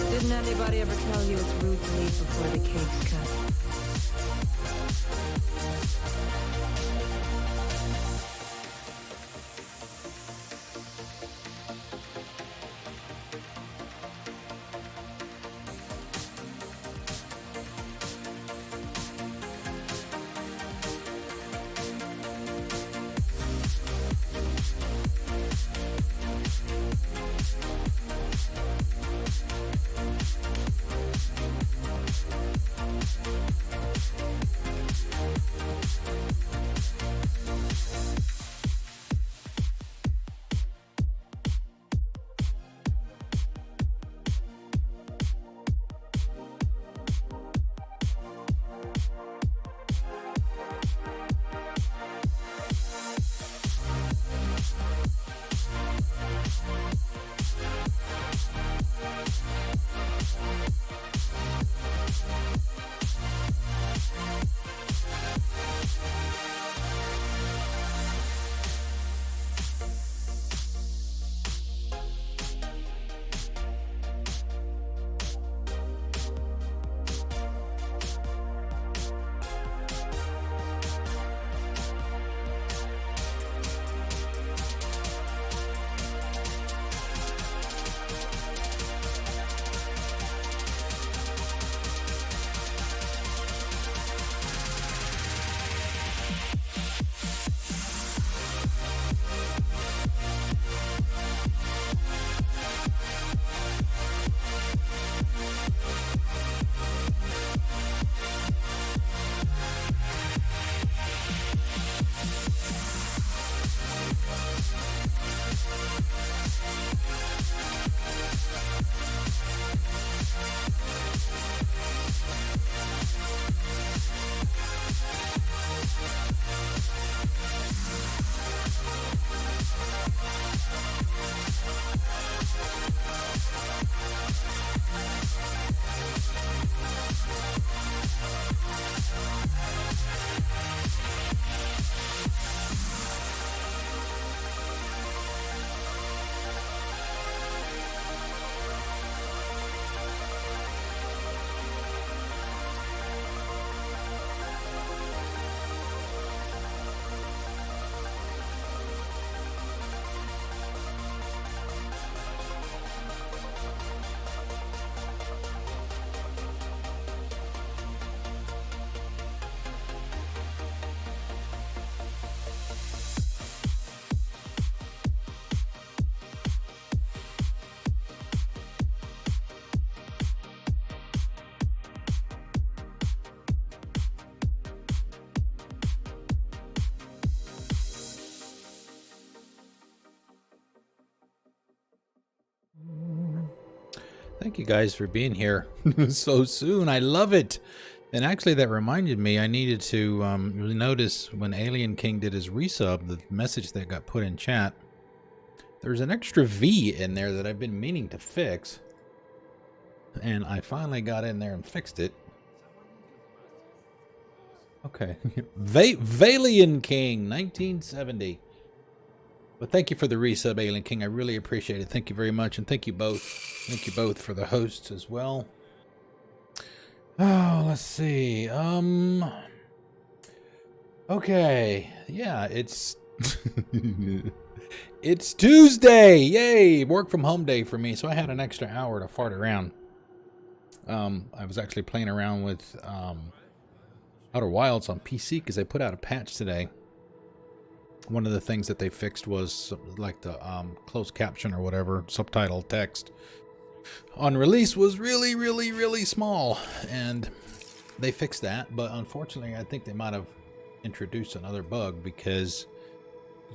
Didn't anybody ever tell you it's rude to leave before the cake's cut? Thank you guys for being here so soon. I love it. And actually, that reminded me, I needed to notice when Alien King did his resub, the message that got put in chat. There's an extra V in there that I've been meaning to fix. And I finally got in there and fixed it. Okay. Valian King, 1970. But thank you for the resub, Alien King. I really appreciate it. Thank you very much. And thank you both. Thank you both for the hosts as well. Oh, let's see. Okay. Yeah, it's it's Tuesday. Yay! Work from home day for me. So I had an extra hour to fart around. I was actually playing around with Outer Wilds on PC because they put out a patch today. One of the things that they fixed was like the closed caption or whatever, subtitle text on release was really small, and they fixed that. But unfortunately, I think they might have introduced another bug, because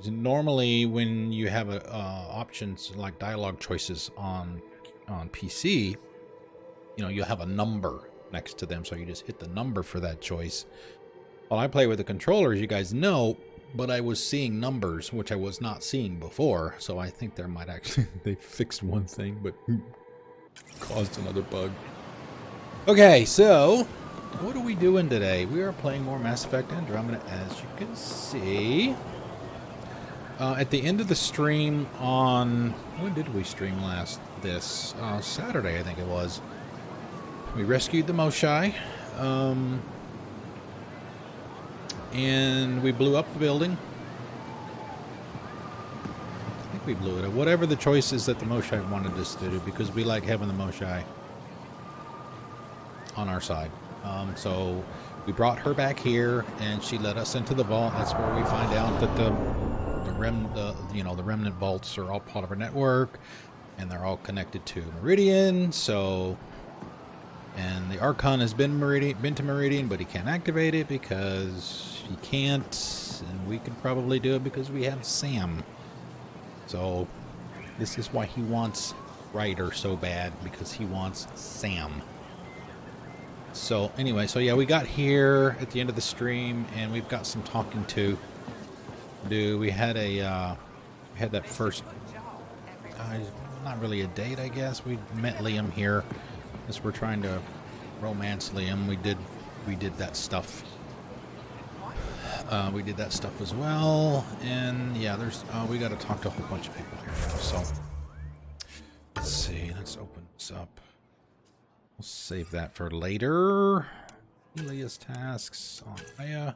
normally when you have options like dialogue choices on PC, you know, you'll have a number next to them, so you just hit the number for that choice. Well, I play with the controller, as you guys know, but I was seeing numbers, which I was not seeing before. So I think there might actually, they fixed one thing, but caused another bug. Okay, so what are we doing today? We are playing more Mass Effect Andromeda, as you can see. At the end of the stream on... When did we stream last? This Saturday, I think it was. We rescued the Moshai. And we blew up the building. I think we blew it up. Whatever the choice is that the Moshai wanted us to do, because we like having the Moshai on our side. So we brought her back here, and she led us into the vault. That's where we find out that the remnant vaults are all part of our network, and they're all connected to Meridian. So, and the Archon has been to Meridian, but he can't activate it because he can't, and we could probably do it because we have Sam. So this is why he wants Ryder so bad, because he wants Sam. So anyway, so yeah, we got here at the end of the stream, and we've got some talking to do. We had that first, not really a date, I guess. We met Liam here, as we're trying to romance Liam. We did that stuff. We did that stuff as well, and yeah, we got to talk to a whole bunch of people here now. So let's see. Let's open this up. We'll save that for later. Elia's tasks on Aya.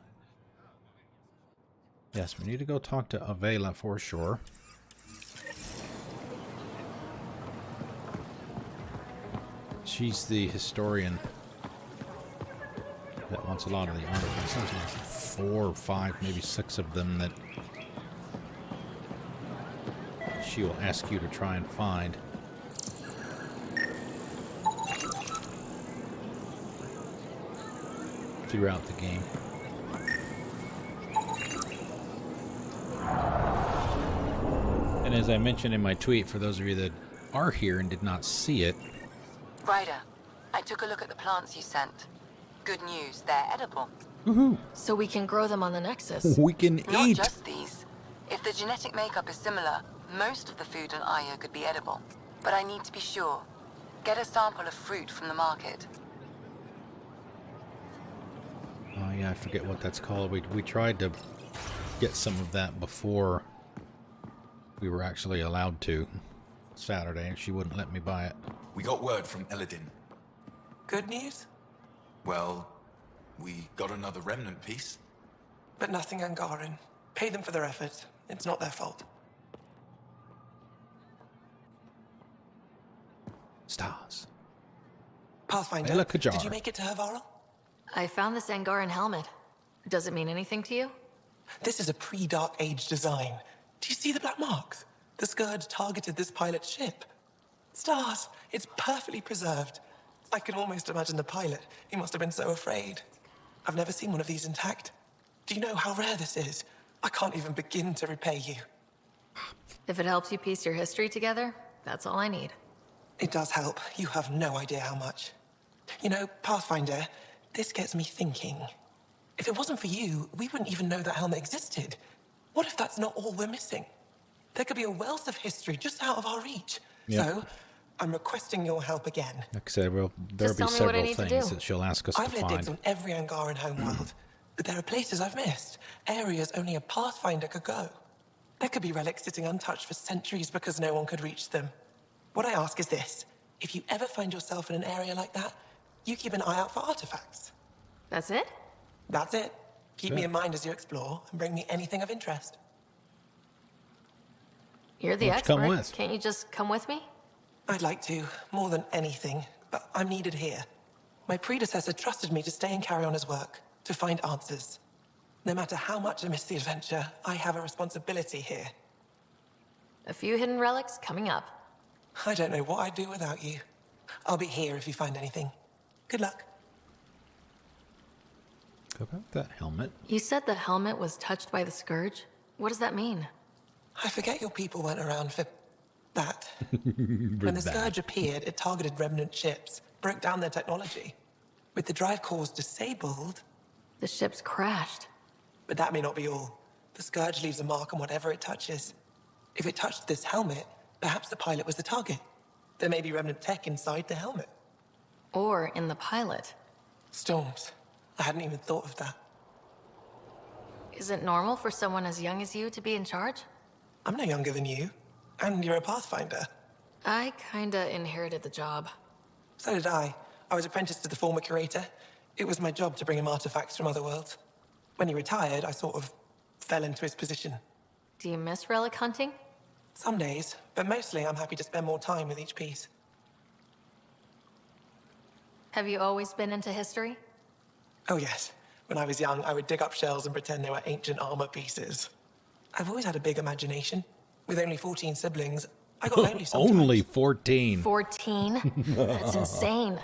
Yes, we need to go talk to Avela for sure. She's the historian that wants a lot of the artifacts. There's like 4 or 5, maybe 6 of them that she will ask you to try and find. Throughout the game. And as I mentioned in my tweet, for those of you that are here and did not see it... Ryder, I took a look at the plants you sent. Good news, they're edible. Woohoo! So we can grow them on the Nexus. We can Not eat! just these. If the genetic makeup is similar, most of the food on Aya could be edible. But I need to be sure. Get a sample of fruit from the market. Oh yeah, I forget what that's called. We tried to get some of that before we were actually allowed to Saturday, and she wouldn't let me buy it. We got word from Eladin. Good news? Well, we got another remnant piece. But nothing Angaran. Pay them for their efforts. It's not their fault. Stars. Pathfinder, Ayla Kajar. did you make it to Hervarl? I found this Angaran helmet. Does it mean anything to you? This is a pre-Dark Age design. Do you see the black marks? The Scourge targeted this pilot's ship. Stars, it's perfectly preserved. I can almost imagine the pilot. He must have been so afraid. I've never seen one of these intact. Do you know how rare this is? I can't even begin to repay you. If it helps you piece your history together, that's all I need. It does help. You have no idea how much. You know, Pathfinder, this gets me thinking. If it wasn't for you, we wouldn't even know that helmet existed. What if that's not all we're missing? There could be a wealth of history just out of our reach. Yep. So, I'm requesting your help again. Like I said, well, there'll be Just tell me what I several need to things do. that she'll ask us to I've laid digs find. on every Angaran homeworld, but there are places I've missed. Areas only a Pathfinder could go. There could be relics sitting untouched for centuries because no one could reach them. What I ask is this. If you ever find yourself in an area like that, you keep an eye out for artifacts. That's it? That's it. Keep me Sure. in mind as you explore and bring me anything of interest. You're the Why don't you come expert. with? Can't you just come with me? I'd like to, more than anything, but I'm needed here. My predecessor trusted me to stay and carry on his work, to find answers. No matter how much I miss the adventure, I have a responsibility here. A few hidden relics coming up. I don't know what I'd do without you. I'll be here if you find anything. Good luck. About that helmet. You said the helmet was touched by the Scourge? What does that mean? I forget your people weren't around for that. When the Scourge appeared, it targeted remnant ships, broke down their technology. With the drive cores disabled, The ship's crashed. but that may not be all. The Scourge leaves a mark on whatever it touches. If it touched this helmet, perhaps the pilot was the target. There may be remnant tech inside the helmet. Or in the pilot. Storms. I hadn't even thought of that. Is it normal for someone as young as you to be in charge? I'm no younger than you. And you're a Pathfinder. I kinda inherited the job. So did I. I was apprenticed to the former curator. It was my job to bring him artifacts from other worlds. When he retired, I sort of fell into his position. Do you miss relic hunting? Some days, but mostly I'm happy to spend more time with each piece. Have you always been into history? Oh yes. When I was young, I would dig up shells and pretend they were ancient armor pieces. I've always had a big imagination. With only 14 siblings, I got lonely sometimes. Only 14. 14? That's insane.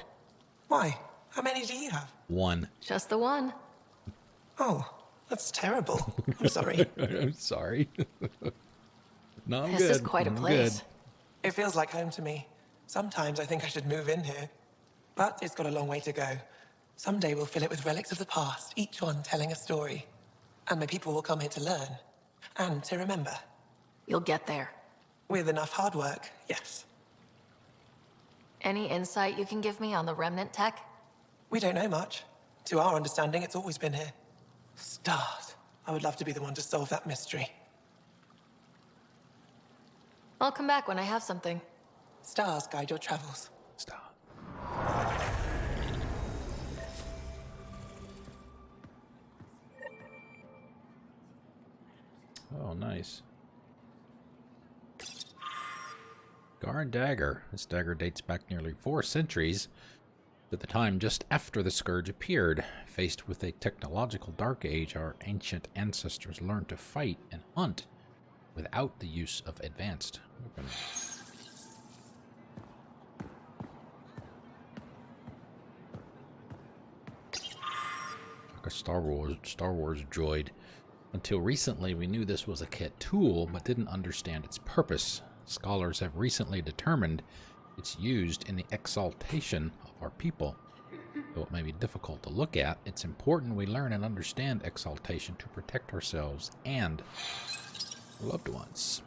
Why? How many do you have? 1. Just the one. Oh, that's terrible. I'm sorry. I'm sorry. No, I'm This good. is quite a I'm place. It feels like home to me. Sometimes I think I should move in here. But it's got a long way to go. Someday we'll fill it with relics of the past, each one telling a story. And my people will come here to learn. And to remember. You'll get there. With enough hard work, yes. Any insight you can give me on the remnant tech? We don't know much. To our understanding, it's always been here. Stars. I would love to be the one to solve that mystery. I'll come back when I have something. Stars guide your travels. Stop. Oh, nice. Guard dagger. This dagger dates back nearly 4 centuries to the time just after the Scourge appeared. Faced with a technological dark age, our ancient ancestors learned to fight and hunt without the use of advanced weapons. Like a Star Wars droid. Until recently, we knew this was a Kett tool, but didn't understand its purpose. Scholars have recently determined it's used in the exaltation of our people. Though it may be difficult to look at, it's important we learn and understand exaltation to protect ourselves and our loved ones.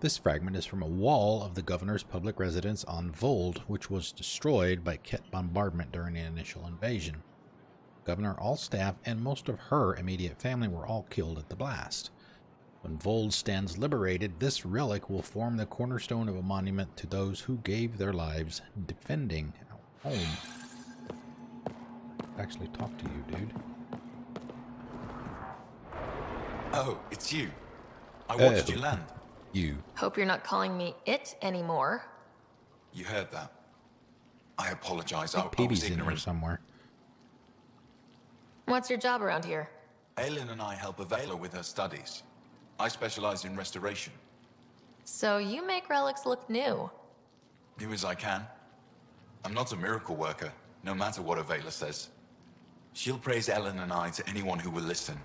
This fragment is from a wall of the governor's public residence on Voeld, which was destroyed by Kett bombardment during the initial invasion. Governor, all staff, and most of her immediate family were all killed at the blast. When Voeld stands liberated, this relic will form the cornerstone of a monument to those who gave their lives defending our home. Actually talk to you, dude. Oh, it's you. I watched you land. You. Hope you're not calling me it anymore. You heard that. I apologize. I was Peebee's in here ignorant. somewhere. What's your job around here? Aylin and I help Avela with her studies. I specialize in restoration. So you make relics look new. Do as I can. I'm not a miracle worker, no matter what Avela says. She'll praise Ellen and I to anyone who will listen.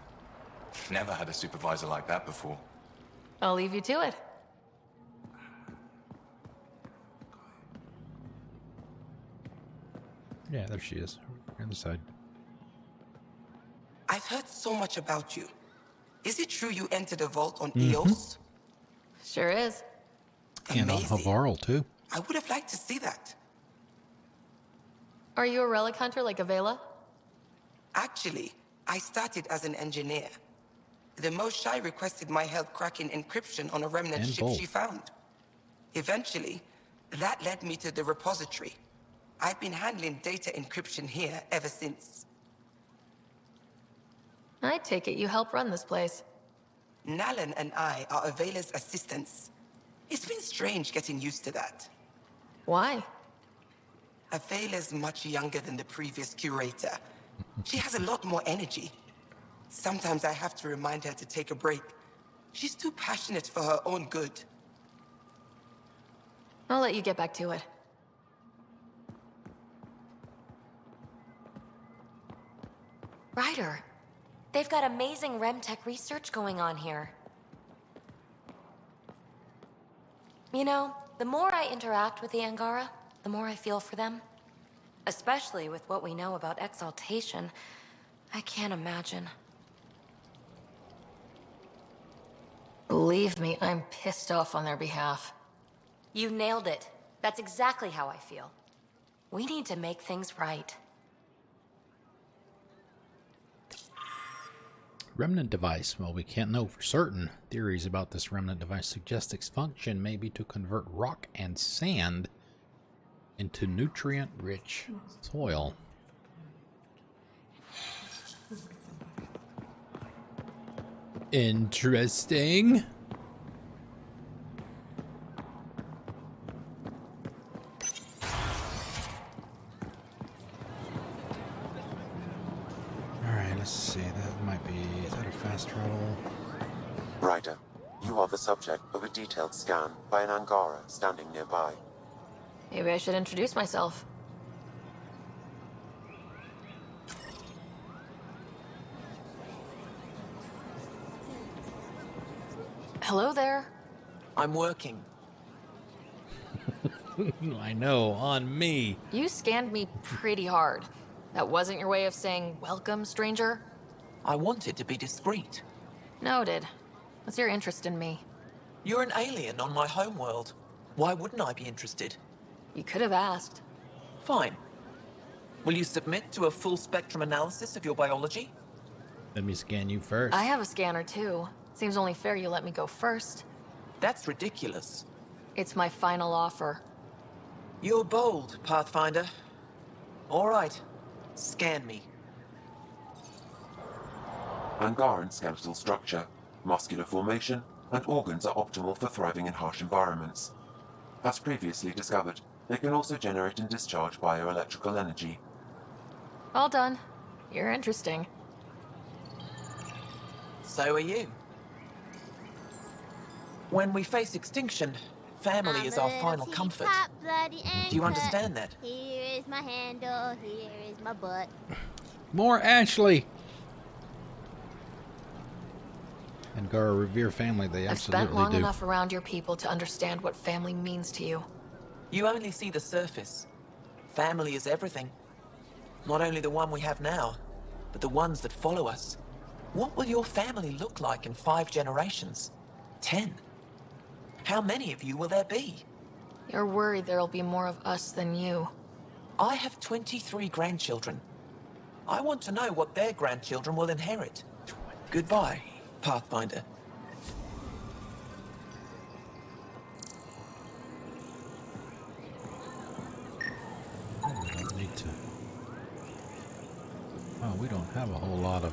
Never had a supervisor like that before. I'll leave you to it. Yeah, there she is. On the side. I've heard so much about you. Is it true you entered a vault on Eos? Sure is. And on Amazing. Havarl, too. I would have liked to see that. Are you a relic hunter like Avela? Actually, I started as an engineer. The Moshai requested my help cracking encryption on a remnant And ship both. she found. Eventually, that led me to the repository. I've been handling data encryption here ever since. I take it you help run this place. Nalan and I are Avela's assistants. It's been strange getting used to that. Why? Avela's much younger than the previous curator. She has a lot more energy. Sometimes I have to remind her to take a break. She's too passionate for her own good. I'll let you get back to it. Ryder, they've got amazing RemTech research going on here. You know, the more I interact with the Angara, the more I feel for them. Especially with what we know about exaltation. I can't imagine. Believe me, I'm pissed off on their behalf. You nailed it. That's exactly how I feel. We need to make things right. Remnant device. Well, we can't know for certain. Theories about this remnant device suggest its function may be to convert rock and sand into nutrient-rich soil. Interesting. Alright, let's see. That might be... Is that a fast travel? Ryder, you are the subject of a detailed scan by an Angara standing nearby. Maybe I should introduce myself. Hello there. I'm working. I know, on me. You scanned me pretty hard. That wasn't your way of saying, welcome, stranger? I wanted to be discreet. Noted. What's your interest in me? You're an alien on my homeworld. Why wouldn't I be interested? You could have asked. Fine. Will you submit to a full spectrum analysis of your biology? Let me scan you first. I have a scanner too. Seems only fair you let me go first. That's ridiculous. It's my final offer. You're bold, Pathfinder. All right. Scan me. Angaran skeletal structure, muscular formation, and organs are optimal for thriving in harsh environments. As previously discovered, they can also generate and discharge bioelectrical energy. All done. You're interesting. So are you. When we face extinction, family is our final comfort. Do you understand that? Here is my handle, here is my butt. More Ashley! Angara revere family, they I've absolutely spent long do. enough around your people to understand what family means to you. You only see the surface. Family is everything. Not only the one we have now, but the ones that follow us. What will your family look like in 5 generations? 10? How many of you will there be? You're worried there'll be more of us than you. I have 23 grandchildren. I want to know what their grandchildren will inherit. Goodbye, Pathfinder. We don't need to... Oh, we don't have a whole lot of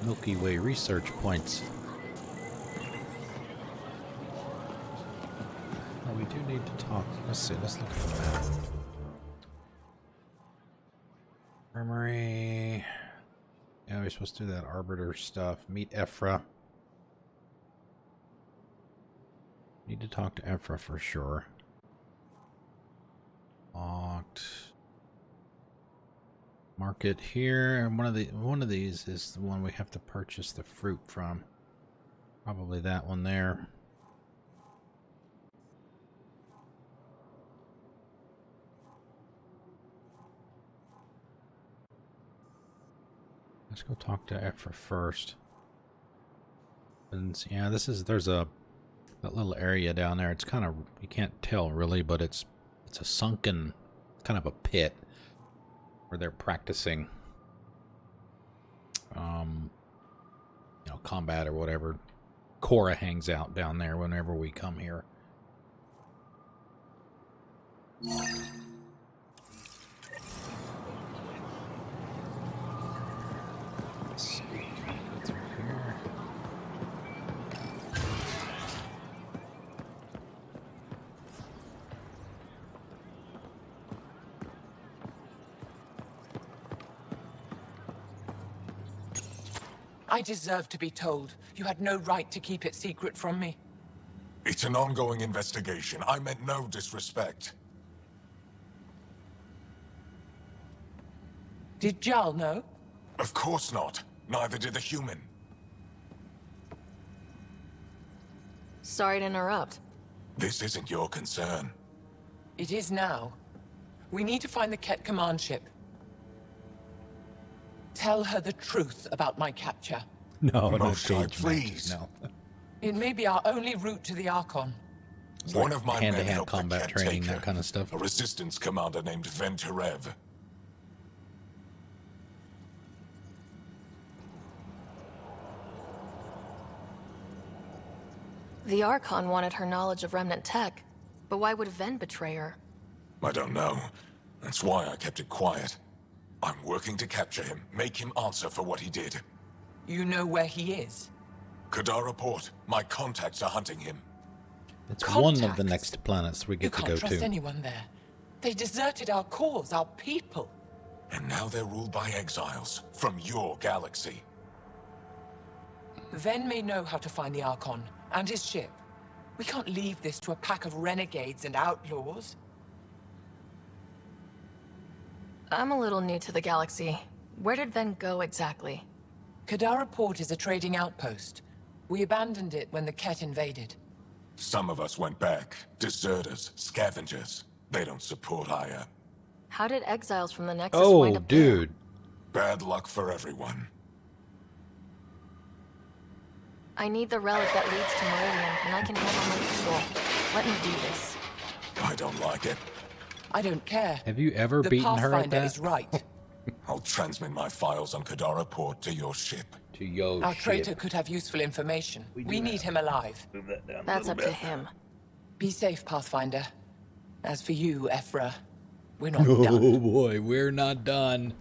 Milky Way research points. Oh, we do need to talk. Let's see, let's look at the map. Armory. Yeah, we're supposed to do that Arbiter stuff. Meet Ephra. Need to talk to Ephra for sure. Locked. Market here, and one of these is the one we have to purchase the fruit from. Probably that one there. Let's go talk to Ephra first. And yeah, there's that little area down there. It's kind of, you can't tell really, but it's a sunken, kind of a pit where they're practicing combat or whatever. Cora hangs out down there whenever we come here. Let's see, can I go through here? I deserve to be told. You had no right to keep it secret from me. It's an ongoing investigation. I meant no disrespect. Did Jarl know? Of course not. Neither did the human. Sorry to interrupt. This isn't your concern. It is now. We need to find the Kett command ship. Tell her the truth about my capture. No, no Moskai, cage matches, please. no. It may be our only route to the Archon. One of my men hand-to-hand helped the combat Kett training, take that her, kind of stuff. a resistance commander named Venturev. The Archon wanted her knowledge of remnant tech, but why would Ven betray her? I don't know. That's why I kept it quiet. I'm working to capture him, make him answer for what he did. You know where he is? Kadara Port. My contacts are hunting him. It's one of the next planets we get to go You can't trust to. anyone there. They deserted our cause, our people. And now they're ruled by exiles from your galaxy. Ven may know how to find the Archon and his ship. We can't leave this to a pack of renegades and outlaws. I'm a little new to the galaxy. Where did Ven go exactly? Kadara Port is a trading outpost. We abandoned it when the Kett invaded. Some of us went back. Deserters, scavengers. They don't support Aya. How did exiles from the Nexus wind up dude. Bad luck for everyone. I need the relic that leads to Meridian, and I can handle my people. Let me do this. I don't like it. I don't care. Have you ever The beaten her at Pathfinder that? is right. I'll transmit my files on Kadara Port to your ship. To your Our ship. traitor could have useful information. We need him alive. That's up to him. Be safe, Pathfinder. As for you, Ephra, we're not Oh done. boy, we're not done.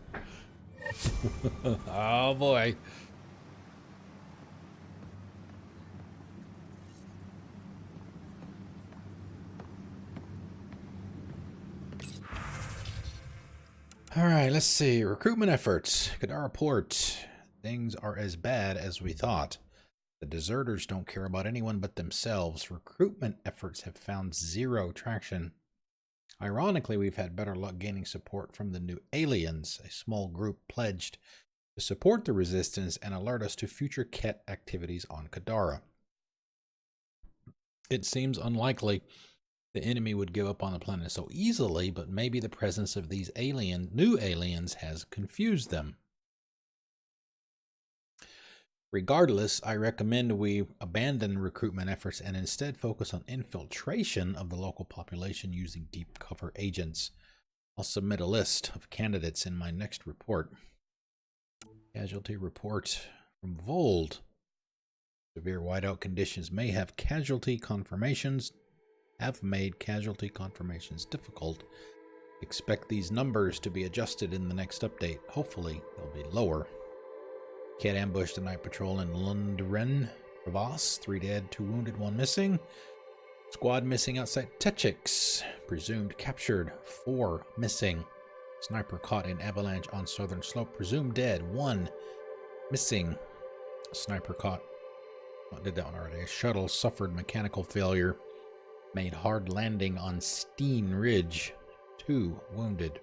Oh boy. All right, let's see. Recruitment efforts. Kadara Port. Things are as bad as we thought. The deserters don't care about anyone but themselves. Recruitment efforts have found zero traction. Ironically, we've had better luck gaining support from the new aliens, a small group pledged to support the resistance and alert us to future Kett activities on Kadara. It seems unlikely the enemy would give up on the planet so easily, but maybe the presence of these new aliens has confused them. Regardless, I recommend we abandon recruitment efforts and instead focus on infiltration of the local population using deep cover agents. I'll submit a list of candidates in my next report. Casualty report from Voeld. Severe whiteout conditions may have made casualty confirmations difficult. Expect these numbers to be adjusted in the next update. Hopefully, they'll be lower. Kett ambushed the night patrol in Lundren Crevasse. 3 dead, 2 wounded, 1 missing. Squad missing outside Techix. Presumed captured, 4 missing. Sniper caught in avalanche on southern slope. Presumed dead, 1 missing. Sniper caught. Did that one already. Shuttle suffered mechanical failure. Made hard landing on Steen Ridge. 2 wounded.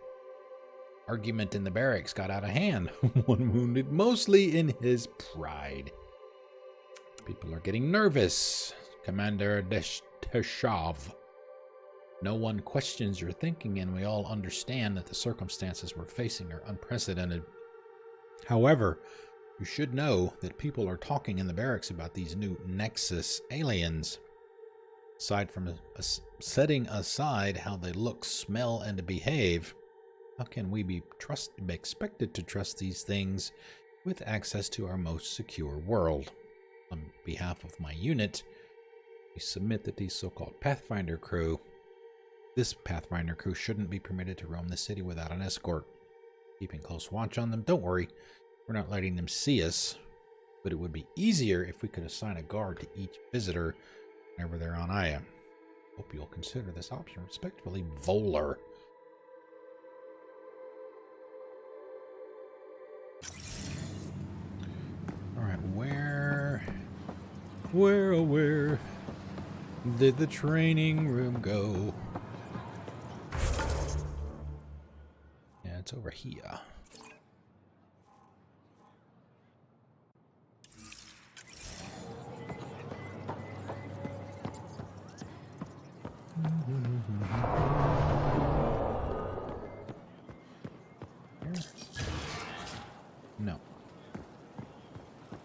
Argument in the barracks got out of hand. 1 wounded, mostly in his pride. People are getting nervous. Commander Teshav. No one questions your thinking, and we all understand that the circumstances we're facing are unprecedented. However, you should know that people are talking in the barracks about these new Nexus aliens. Aside from setting aside how they look, smell, and behave, how can we be expected to trust these things with access to our most secure world? On behalf of my unit, we submit that these so-called Pathfinder crew, this Pathfinder crew shouldn't be permitted to roam the city without an escort. Keeping close watch on them. Don't worry, we're not letting them see us, but it would be easier if we could assign a guard to each visitor whenever they're on Aya. Hope you'll consider this option. Respectfully, Voller. Alright, where did the training room go? Yeah, it's over here.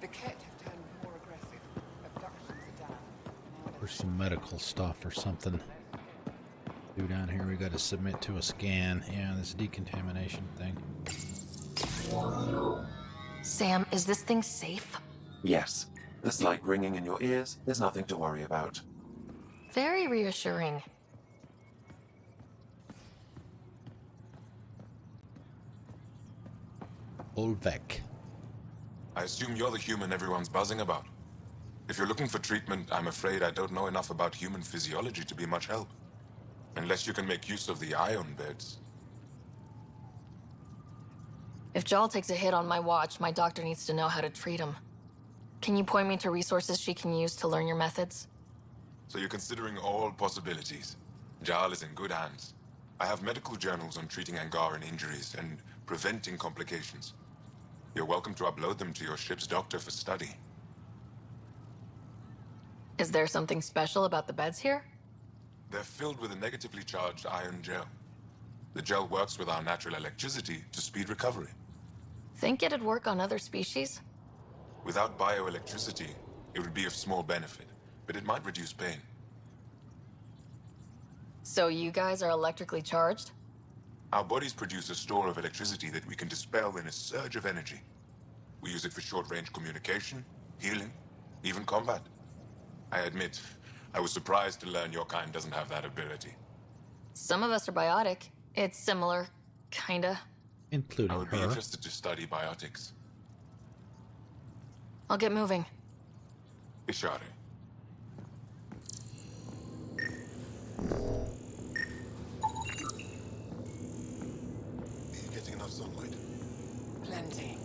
The Kett For some medical stuff or something. Do down here we got to submit to a scan. Yeah, this decontamination thing. Sam, is this thing safe? Yes. The slight ringing in your ears is nothing to worry about. Very reassuring. Olvek. I assume you're the human everyone's buzzing about. If you're looking for treatment, I'm afraid I don't know enough about human physiology to be much help. Unless you can make use of the ion beds. If Jal takes a hit on my watch, my doctor needs to know how to treat him. Can you point me to resources she can use to learn your methods? So you're considering all possibilities. Jal is in good hands. I have medical journals on treating Angaran injuries and preventing complications. You're welcome to upload them to your ship's doctor for study. Is there something special about the beds here? They're filled with a negatively charged ion gel. The gel works with our natural electricity to speed recovery. Think it'd work on other species? Without bioelectricity, it would be of small benefit, but it might reduce pain. So you guys are electrically charged? Our bodies produce a store of electricity that we can dispel in a surge of energy. We use it for short-range communication, healing, even combat. I admit, I was surprised to learn your kind doesn't have that ability. Some of us are biotic. It's similar, kinda. Including I would be her. interested to study biotics. I'll get moving. Ishari. Getting enough sunlight. Plenty.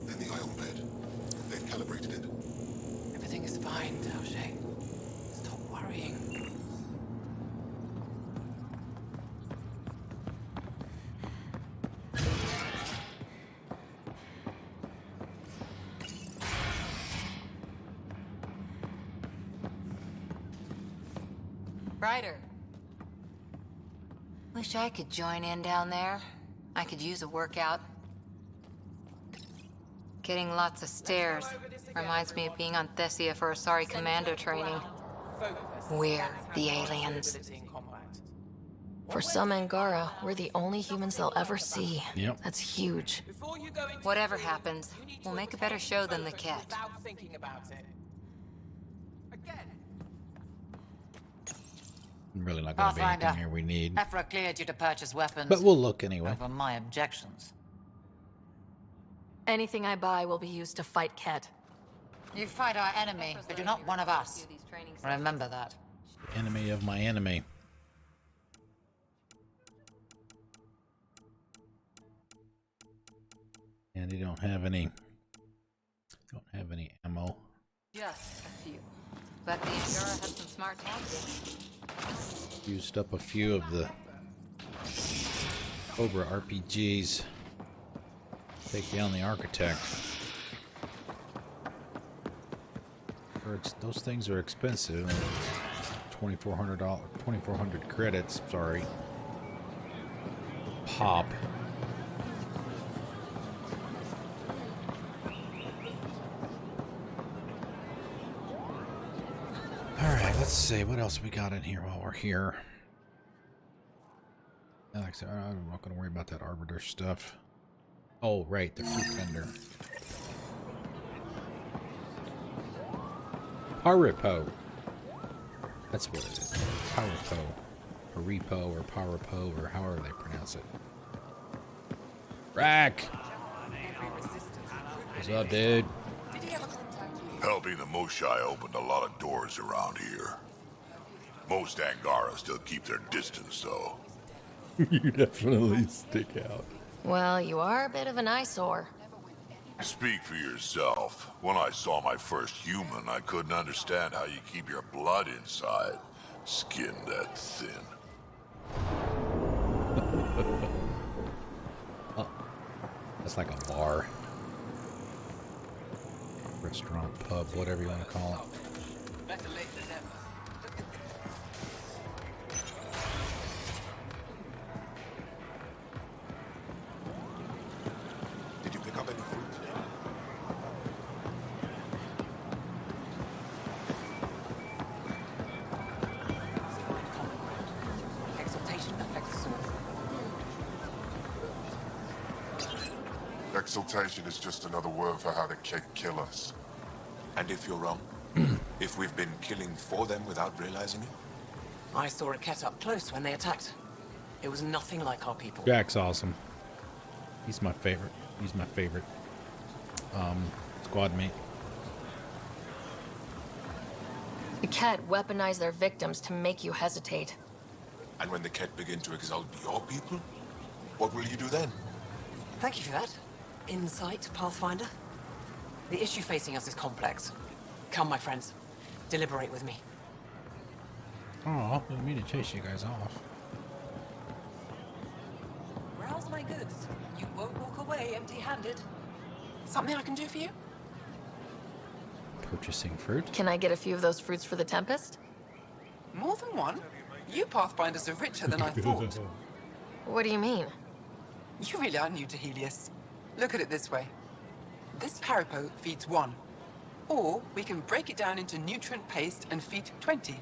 Then the ion bed. They've calibrated it. Everything is fine, Taoshe. Stop worrying. Ryder. Wish I could join in down there. I could use a workout. Getting lots of stairs. Reminds me of being on Thessia for Asari commando training. We're the aliens. For some Angara, we're the only humans they'll ever see. Yep. That's huge. Whatever happens, we'll make a better show than the Kett. Really not going to be anything here we need. Ephra cleared you to purchase weapons. But we'll look anyway. Over my objections. Anything I buy will be used to fight Kett. You fight our enemy, but you're not one of us. Remember that. Enemy of my enemy. And they don't have any ammo. Just a few. But the Angara has some smart tactics. Used up a few of the Cobra RPGs. Take down the architect. Those things are expensive. $2,400 credits, sorry. Pop. Alright, let's see what else we got in here while we're here. Like I said, I'm not going to worry about that Arbiter stuff. Oh, right, the fruit vendor. Paripo. That's what it is. Paripo. Paripo or Paripo or however they pronounce it. Rack! What's up, dude? Helping the Moshai opened a lot of doors around here. Most Angara still keep their distance, though. You definitely stick out. Well, you are a bit of an eyesore. Speak for yourself. When I saw my first human, I couldn't understand how you keep your blood inside. Skin that thin. Oh, that's like a bar. Restaurant, pub, whatever you want to call it. Better late than never. Did you pick up any fruit? Exaltation is just another word for how the Kett kill us. And if you're wrong? If we've been killing for them without realizing it? I saw a Kett up close when they attacked. It was nothing like our people. Jack's awesome. He's my favorite. He's my favorite squad mate. The Kett weaponize their victims to make you hesitate. And when the Kett begin to exalt your people, what will you do then? Thank you for that. Insight, Pathfinder. The issue facing us is complex. Come, my friends. Deliberate with me. Oh, I didn't mean to chase you guys off. Browse my goods. You won't walk away empty-handed. Something I can do for you? Purchasing fruit. Can I get a few of those fruits for the Tempest? More than one? You Pathfinders are richer than I thought. What do you mean? You really are new to Helios. Look at it this way. This Parapo feeds 1. Or we can break it down into nutrient paste and feed 20.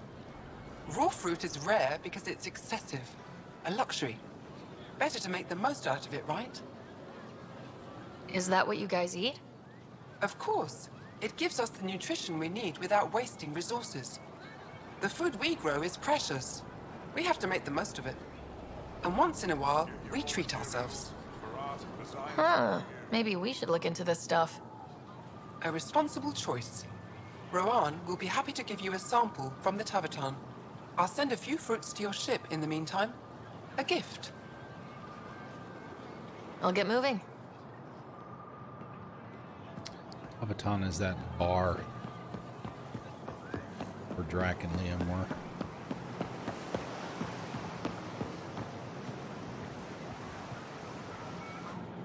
Raw fruit is rare because it's excessive. A luxury. Better to make the most out of it, right? Is that what you guys eat? Of course. It gives us the nutrition we need without wasting resources. The food we grow is precious. We have to make the most of it. And once in a while, we treat ourselves. Huh. Maybe we should look into this stuff. A responsible choice. Rowan will be happy to give you a sample from the Tavaton. I'll send a few fruits to your ship in the meantime. A gift. I'll get moving. Avaton is that bar where Drac and Liam were.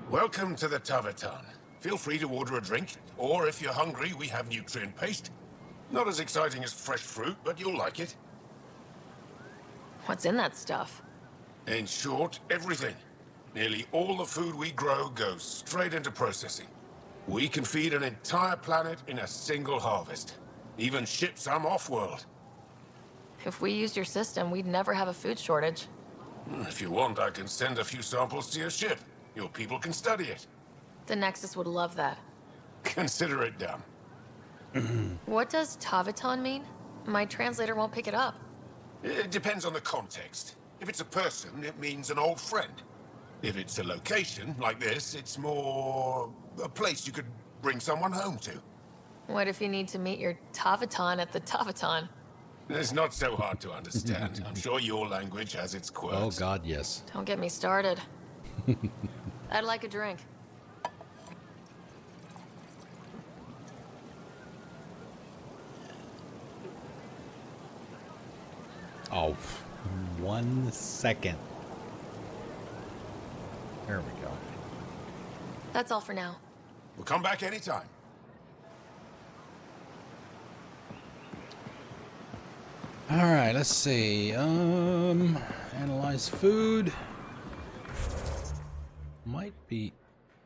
Welcome to the Tavaton. Feel free to order a drink, or if you're hungry, we have nutrient paste. Not as exciting as fresh fruit, but you'll like it. What's in that stuff? In short, everything. Nearly all the food we grow goes straight into processing. We can feed an entire planet in a single harvest. Even ship some off-world. If we used your system, we'd never have a food shortage. If you want, I can send a few samples to your ship. Your people can study it. The Nexus would love that. Consider it done. What does Tavaton mean? My translator won't pick it up. It depends on the context. If it's a person, it means an old friend. If it's a location, like this, it's more a place you could bring someone home to. What if you need to meet your Tavaton at the Tavaton? It's not so hard to understand. I'm sure your language has its quirks. Oh God, yes. Don't get me started. I'd like a drink. Oh, 1 second. There we go. That's all for now. We'll come back anytime. All right, let's see. Analyze food. Might be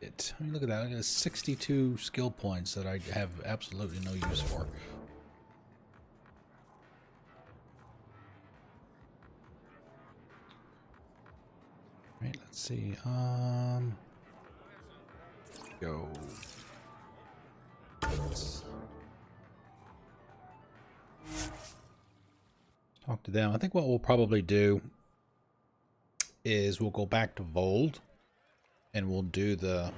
it. I mean, look at that. I got 62 skill points that I have absolutely no use for. Right, let's see. Go. Let's talk to them. I think what we'll probably do is we'll go back to Voeld and we'll do the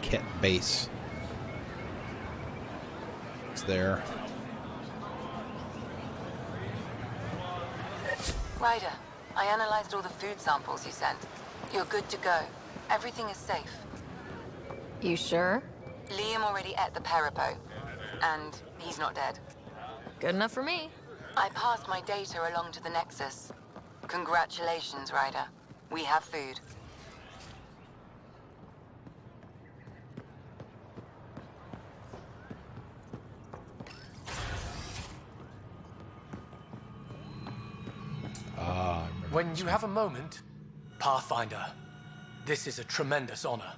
Kett base. It's there. Ryder, I analyzed all the food samples you sent. You're good to go. Everything is safe. You sure? Liam already ate the Parapo, and he's not dead. Good enough for me. I passed my data along to the Nexus. Congratulations, Ryder. We have food. When you have a moment, Pathfinder, this is a tremendous honor.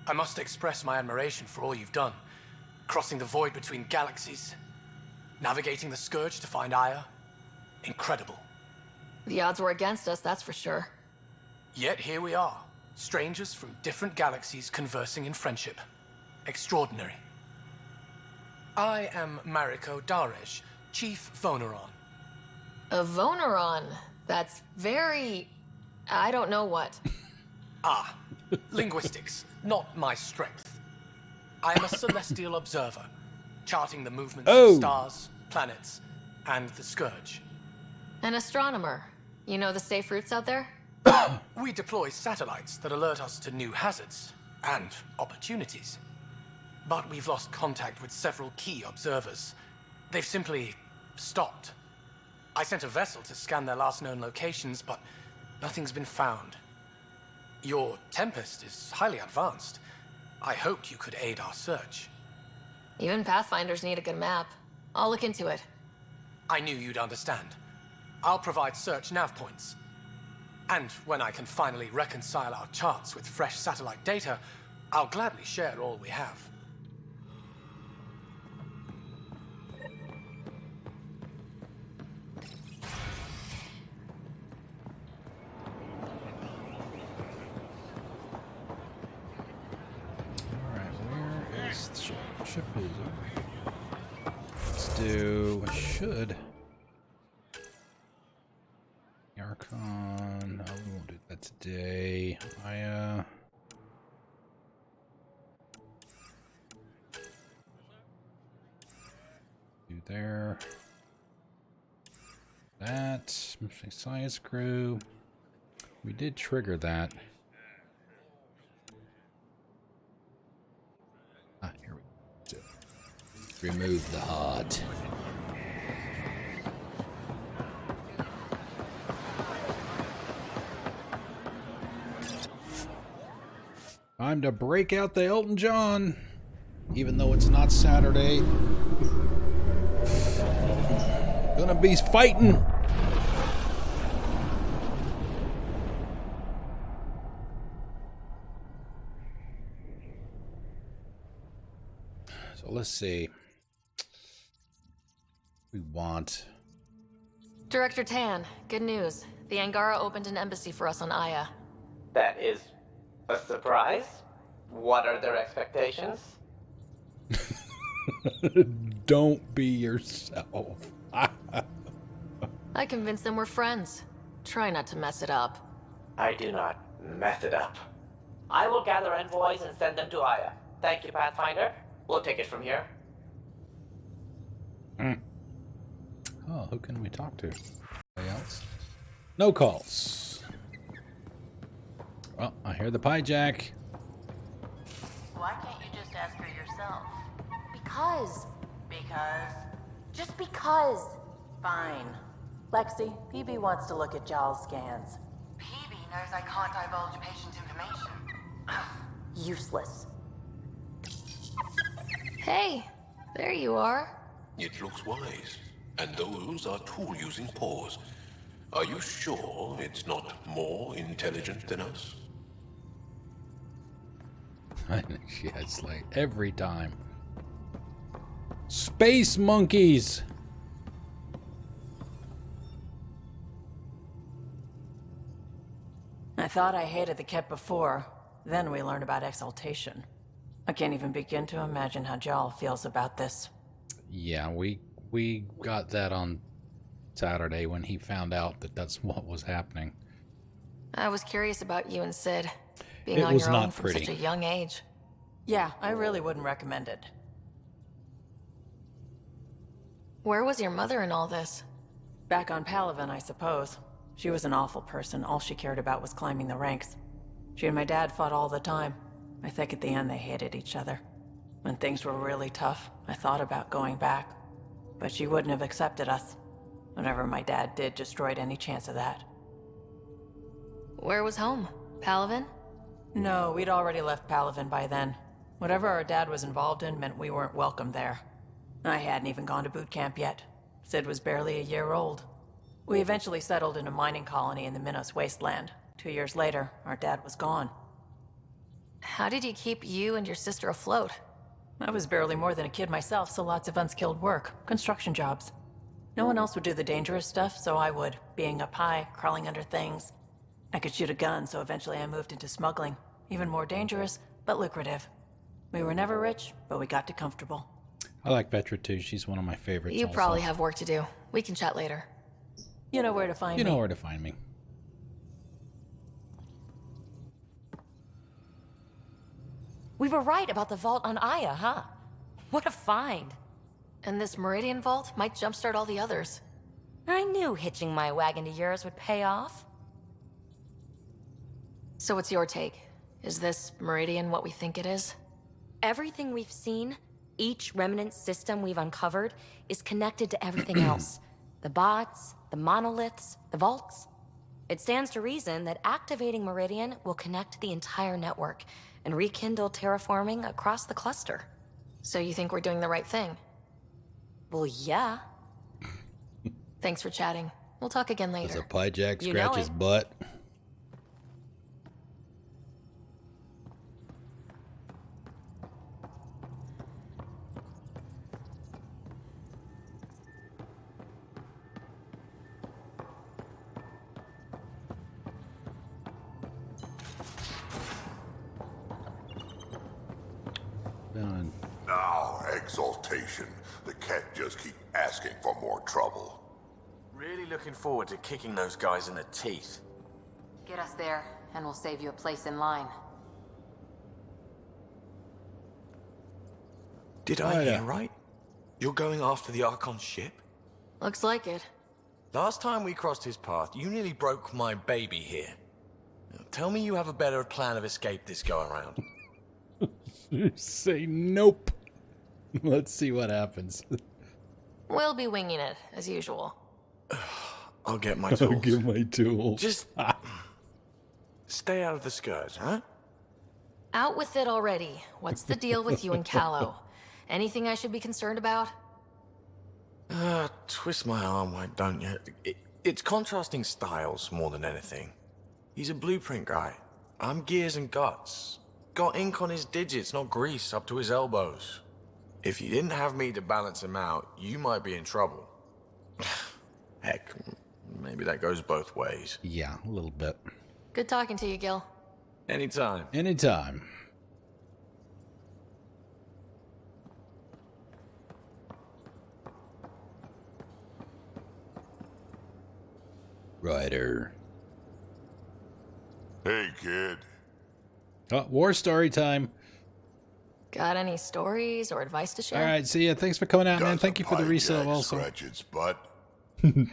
I must express my admiration for all you've done. Crossing the void between galaxies, navigating the Scourge to find Aya. Incredible. The odds were against us, that's for sure. Yet here we are, Strangers from different galaxies conversing in friendship. Extraordinary. I am Mariko Darej, Chief Voneron. A Voneron? That's very... I don't know what. Linguistics, not my strength. I am a celestial observer, charting the movements of stars, planets, and the Scourge. An astronomer. You know the safe routes out there? We deploy satellites that alert us to new hazards and opportunities. But we've lost contact with several key observers. They've simply stopped. I sent a vessel to scan their last known locations, but nothing's been found. Your Tempest is highly advanced. I hoped you could aid our search. Even Pathfinders need a good map. I'll look into it. I knew you'd understand. I'll provide search nav points. And when I can finally reconcile our charts with fresh satellite data, I'll gladly share all we have. Ship is let's do what should Archon. No, we won't do that today. Do there. That science crew. We did trigger that. Here we go. Remove the heart. Time to break out the Elton John, even though it's not Saturday. Gonna be fighting. So let's see. We want. Director Tan, good news. The Angara opened an embassy for us on Aya. That is a surprise? What are their expectations? Don't be yourself. I convinced them we're friends. Try not to mess it up. I do not mess it up. I will gather envoys and send them to Aya. Thank you, Pathfinder. We'll take it from here. Oh, who can we talk to? Anybody else? No calls. Well, I hear the pie jack. Why can't you just ask her yourself? Because. Because? Just because. Fine. Lexi, PB wants to look at Jal's scans. PB knows I can't divulge patient information. Useless. Hey, there you are. It looks wise. And those are tool-using paws. Are you sure it's not more intelligent than us? Yeah, it's like every time. Space monkeys! I thought I hated the Kett before. Then we learned about exaltation. I can't even begin to imagine how Jal feels about this. Yeah, we got that on Saturday when he found out that that's what was happening. I was curious about you and Sid. Being It on was your not own from pretty. such a young age. Yeah, I really wouldn't recommend it. Where was your mother in all this? Back on Palaven, I suppose. She was an awful person. All she cared about was climbing the ranks. She and my dad fought all the time. I think at the end they hated each other. When things were really tough, I thought about going back. But she wouldn't have accepted us. Whatever my dad did destroyed any chance of that. Where was home? Palaven? No, we'd already left Palaven by then. Whatever our dad was involved in meant we weren't welcome there. I hadn't even gone to boot camp yet. Sid was barely a year old. We eventually settled in a mining colony in the Minos wasteland. 2 years later, our dad was gone. How did you keep you and your sister afloat? I was barely more than a kid myself, so lots of unskilled work. Construction jobs. No one else would do the dangerous stuff, so I would. Being up high, crawling under things. I could shoot a gun, so eventually I moved into smuggling. Even more dangerous, but lucrative. We were never rich, but we got to comfortable. I like Vetra too. She's one of my favorites. You also. probably have work to do. We can chat later. You know where to find me. You know where to find me. We were right about the vault on Aya, huh? What a find. And this Meridian vault might jumpstart all the others. I knew hitching my wagon to yours would pay off. So what's your take? Is this Meridian what we think it is? Everything we've seen, each remnant system we've uncovered, is connected to everything else. The bots, the monoliths, the vaults. It stands to reason that activating Meridian will connect the entire network and rekindle terraforming across the cluster. So you think we're doing the right thing? Well, yeah. Thanks for chatting. We'll talk again later. Does a pie jack You scratch know his it. butt? Done. Now, exaltation. The Kett just keep asking for more trouble. Really looking forward to kicking those guys in the teeth. Get us there, and we'll save you a place in line. Did I hear right? You're going after the Archon ship? Looks like it. Last time we crossed his path, you nearly broke my baby here. Now, tell me you have a better plan of escape this go around. Say nope. Let's see what happens. We'll be winging it, as usual. I'll get my tools. I'll get my tools. Just stay out of the scourge, huh? Out with it already. What's the deal with you and Callow? Anything I should be concerned about? Twist my arm, why don't you? It's contrasting styles more than anything. He's a blueprint guy. I'm gears and guts. Got ink on his digits, not grease up to his elbows. If you didn't have me to balance him out, you might be in trouble. Heck, maybe that goes both ways. Yeah, a little bit. Good talking to you, Gil. Anytime. Anytime. Ryder. Hey, kid. Oh, war story time. Got any stories or advice to share? All right, see ya. Thanks for coming out, man. Does Thank a you for the pie resale jack also. Scratch its butt?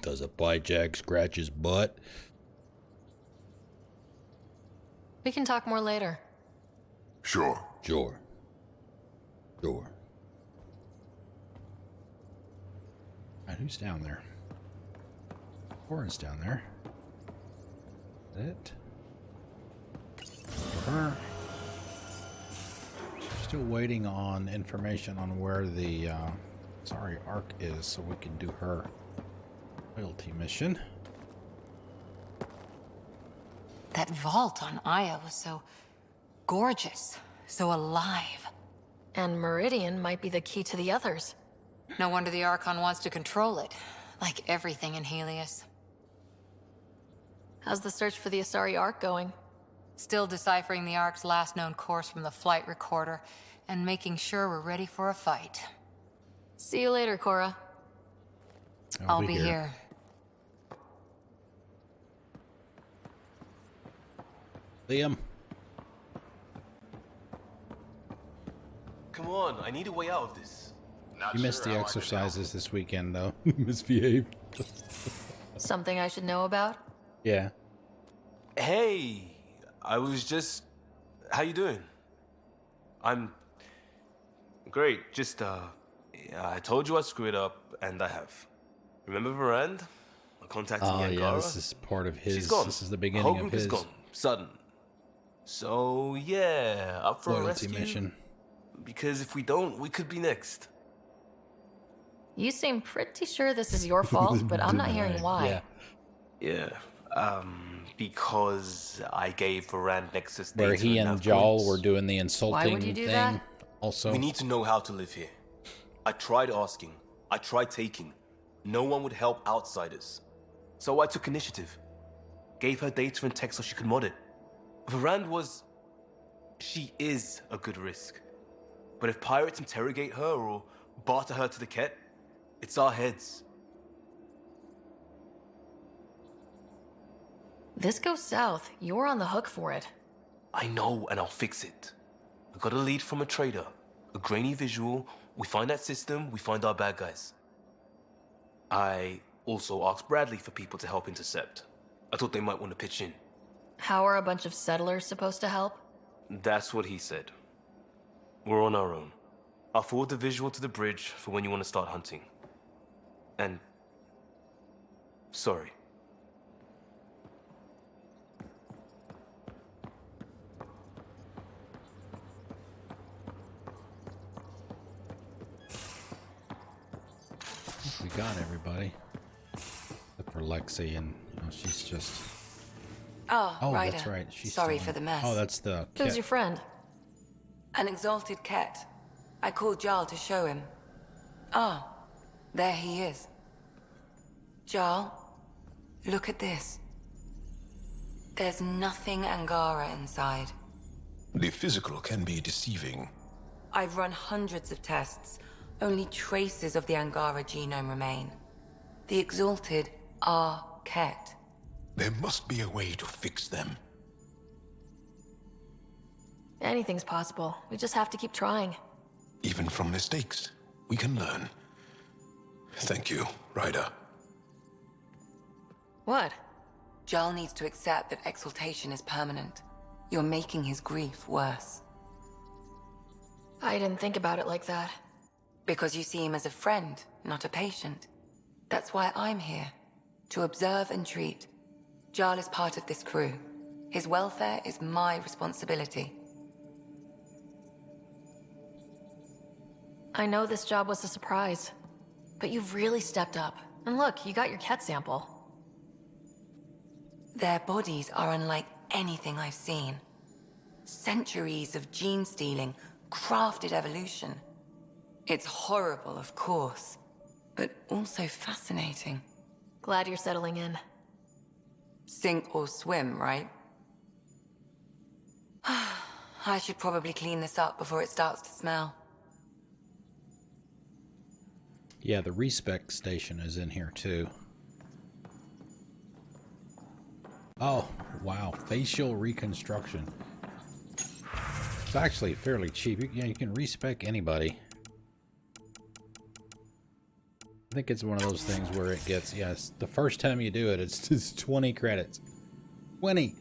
Does a pie jack scratch his butt? We can talk more later. Sure. Sure. Sure. And who's down there? Corin's down there. Is that it? For her. Still waiting on information on where the Ark is so we can do her loyalty mission. That vault on Aya was so gorgeous, so alive. And Meridian might be the key to the others. No wonder the Archon wants to control it, like everything in Helios. How's the search for the Asari Ark going? Still deciphering the Ark's last known course from the flight recorder, and making sure we're ready for a fight. See you later, Cora. I'll be here. Liam. Come on, I need a way out of this. You missed the exercises this weekend, though. Misbehave. Something I should know about? Yeah. Hey, I was just... How you doing? I'm... Great, just, I told you I'd screw it up, and I have. Remember Varand? I contacted the Angara. Yeah, this is part of his... She's gone. This is the beginning Whole of group his is gone. Sudden. So, yeah, up for a loyalty rescue? mission. Because if we don't, we could be next. You seem pretty sure this is your fault, but I'm not hearing why. Yeah. Because I gave Varand Nexus Where data he and enough Jal points. were doing the insulting thing. Also, We need to know how to live here. I tried asking. I tried taking. No one would help outsiders. So I took initiative. gave her data and tech so she could mod it. Varand was... She is a good risk. But if pirates interrogate her or barter her to the Kett, it's our heads. This goes south. You're on the hook for it. I know, and I'll fix it. I got a lead from a trader. A grainy visual. We find that system, we find our bad guys. I also asked Bradley for people to help intercept. I thought they might want to pitch in. How are a bunch of settlers supposed to help? That's what he said. We're on our own. I'll forward the visual to the bridge for when you want to start hunting. And... sorry. We got everybody. Except for Lexi, and she's just... Oh, Ryder. That's right. She's Sorry still for in. the mess. Oh, that's the Who's Kett. your friend? An exalted Kett. I called Jarl to show him. Ah, there he is. Jarl, look at this. There's nothing Angara inside. The physical can be deceiving. I've run hundreds of tests. Only traces of the Angara genome remain. The exalted are Kett. There must be a way to fix them. Anything's possible. We just have to keep trying. Even from mistakes, we can learn. Thank you, Ryder. What? Jarl needs to accept that exaltation is permanent. You're making his grief worse. I didn't think about it like that. Because you see him as a friend, not a patient. That's why I'm here. To observe and treat. Jarl is part of this crew. His welfare is my responsibility. I know this job was a surprise, but you've really stepped up. And look, you got your Kett sample. Their bodies are unlike anything I've seen. Centuries of gene stealing, crafted evolution. It's horrible, of course, but also fascinating. Glad you're settling in. Sink or swim, right? I should probably clean this up before it starts to smell. Yeah, the respec station is in here too. Oh, wow. Facial reconstruction. It's actually fairly cheap. You can respec anybody. I think it's one of those things where it gets, yes, the first time you do it, it's just 20 credits. 20!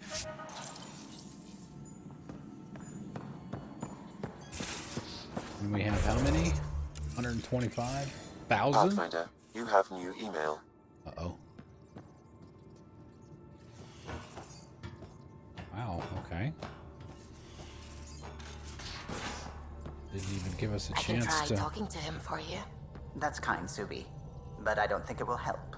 And we have how many? 125,000? Pathfinder, you have new email. Uh-oh. Wow, okay. Didn't even give us a I can chance try to... talking to him for you. That's kind, Subi. But I don't think it will help.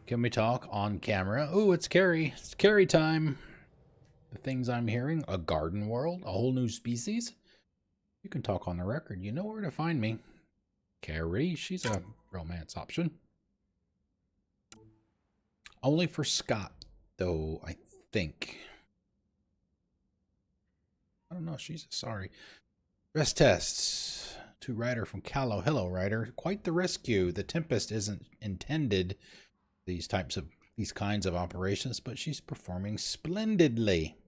Can we talk on camera? Ooh, it's Carrie. It's Carrie time. The things I'm hearing, a garden world, a whole new species. You can talk on the record. You know where to find me. Carrie, she's a romance option. Only for Scott, though, I think. I don't know. She's sorry. Stress tests. To Ryder from Callow. Hello, Ryder. Quite the rescue. The Tempest isn't intended these kinds of operations, but she's performing splendidly.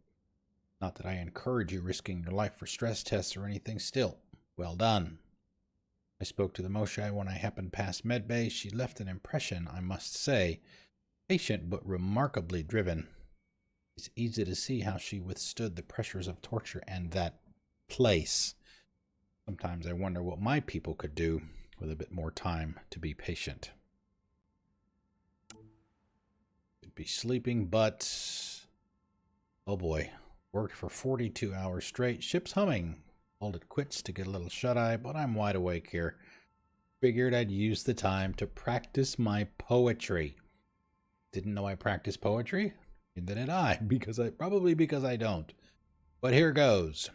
Not that I encourage you risking your life for stress tests or anything. Still, well done. I spoke to the Moshae when I happened past Medbay. She left an impression, I must say. Patient but remarkably driven. It's easy to see how she withstood the pressures of torture and that place. Sometimes I wonder what my people could do with a bit more time to be patient. Could be sleeping, but... oh boy. Worked for 42 hours straight. Ship's humming. Called it quits to get a little shut-eye, but I'm wide awake here. Figured I'd use the time to practice my poetry. Didn't know I practiced poetry? Neither did I, probably because I don't. But here goes.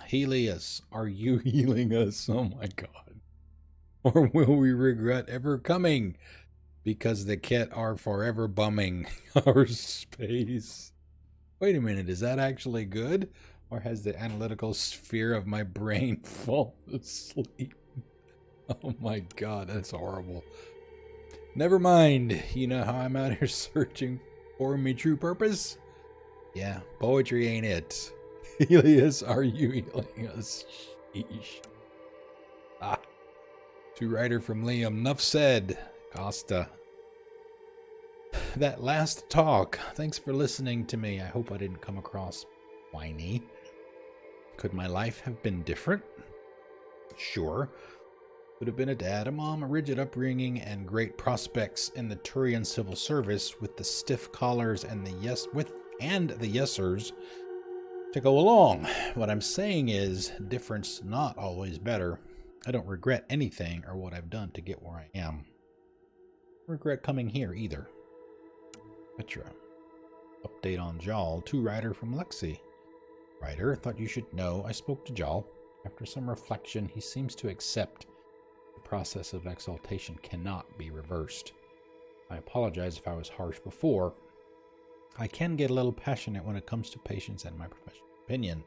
Helios, are you healing us? Oh my god. Or will we regret ever coming? Because the Kett are forever bumming our space. Wait a minute, is that actually good? Or has the analytical sphere of my brain fallen asleep? Oh my god, that's horrible. Never mind. You know how I'm out here searching for me true purpose? Yeah, poetry ain't it. Helios, are you healing us? Sheesh. Ah. To writer from Liam, enough said. Costa. That last talk. Thanks for listening to me. I hope I didn't come across whiny. Could my life have been different? Sure. Could have been a dad, a mom, a rigid upbringing, and great prospects in the Turian civil service with the stiff collars and the yesers to go along. What I'm saying is, difference not always better. I don't regret anything or what I've done to get where I am. I regret coming here either. Petra. Update on Jal. To writer from Lexi. Writer, thought you should know I spoke to Jal. After some reflection, he seems to accept the process of exaltation cannot be reversed. I apologize if I was harsh before. I can get a little passionate when it comes to patients and my professional opinion.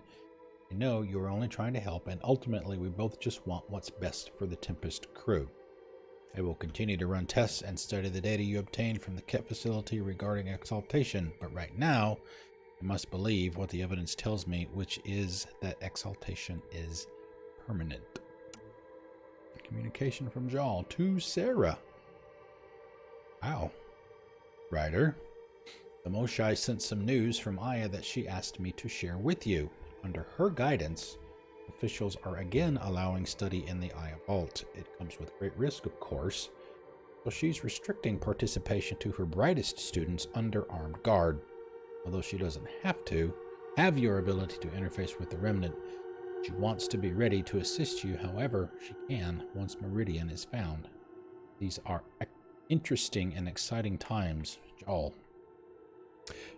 I know you are only trying to help, and ultimately we both just want what's best for the Tempest crew. I will continue to run tests and study the data you obtain from the Kett facility regarding exaltation, but right now, I must believe what the evidence tells me, which is that exaltation is permanent. Communication from Jal to Sarah. Wow. Writer. The Moshai sent some news from Aya that she asked me to share with you. Under her guidance, officials are again allowing study in the Aya Vault. It comes with great risk, of course, so she's restricting participation to her brightest students under armed guard. Although she doesn't have to have your ability to interface with the Remnant, she wants to be ready to assist you however she can once Meridian is found. These are interesting and exciting times, Joel.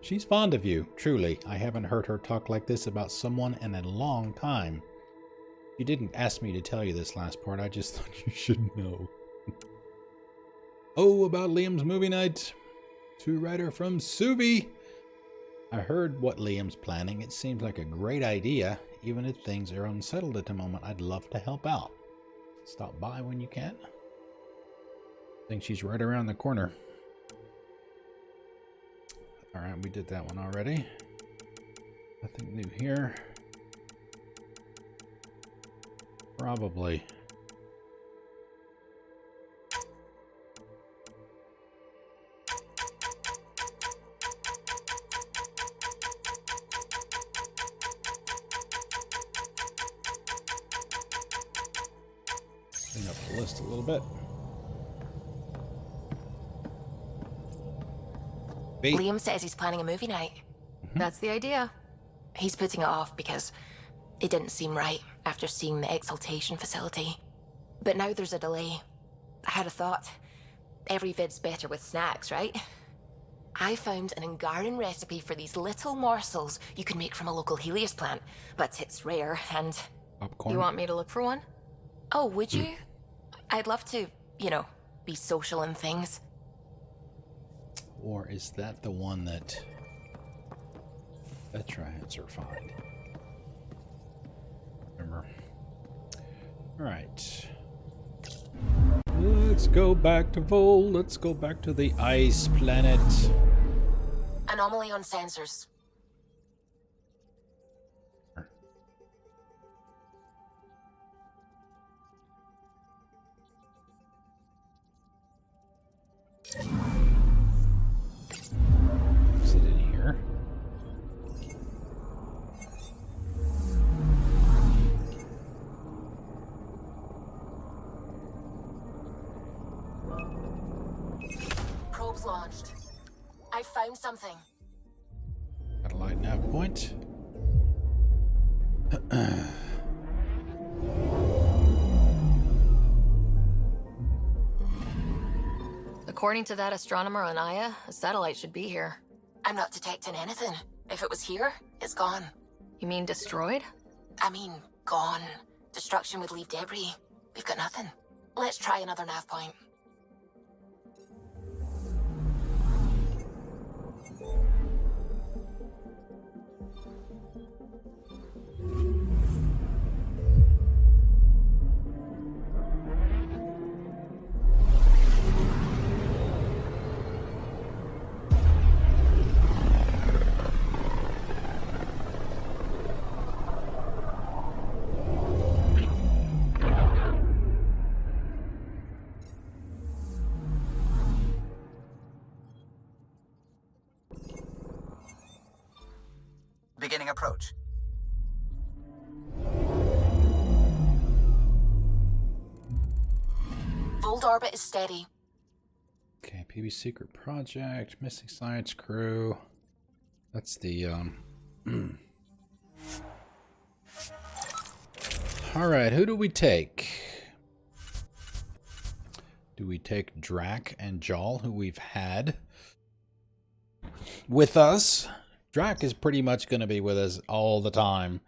She's fond of you, truly. I haven't heard her talk like this about someone in a long time. You didn't ask me to tell you this last part, I just thought you should know. Oh, about Liam's movie night. To writer from Subi. I heard what Liam's planning. It seems like a great idea. Even if things are unsettled at the moment, I'd love to help out. Stop by when you can. I think she's right around the corner. Alright, we did that one already. Nothing new here. Probably. Clean up the list a little bit. Liam says he's planning a movie night. That's the idea. He's putting it off because it didn't seem right after seeing the exaltation facility. But now there's a delay. I had a thought. Every vid's better with snacks, right? I found an Angaran recipe for these little morsels you can make from a local Helios plant, but it's rare and... Popcorn. You want me to look for one? Oh, would you? I'd love to, you know, be social and things. Or is that the one that Petra had her find? Remember. Alright. Let's go back to Voeld. Let's go back to the ice planet. Anomaly on sensors. Sit in here. Probes launched. I found something. Got a light nav point. According to that astronomer on Aya, a satellite should be here. I'm not detecting anything. If it was here, it's gone. You mean destroyed? I mean, gone. Destruction would leave debris. We've got nothing. Let's try another nav point. approach. Voeld orbit is steady. Okay, PB secret project, missing science crew. That's the All right, who do we take? Do we take Drac and Jal, who we've had with us? Drac is pretty much going to be with us all the time.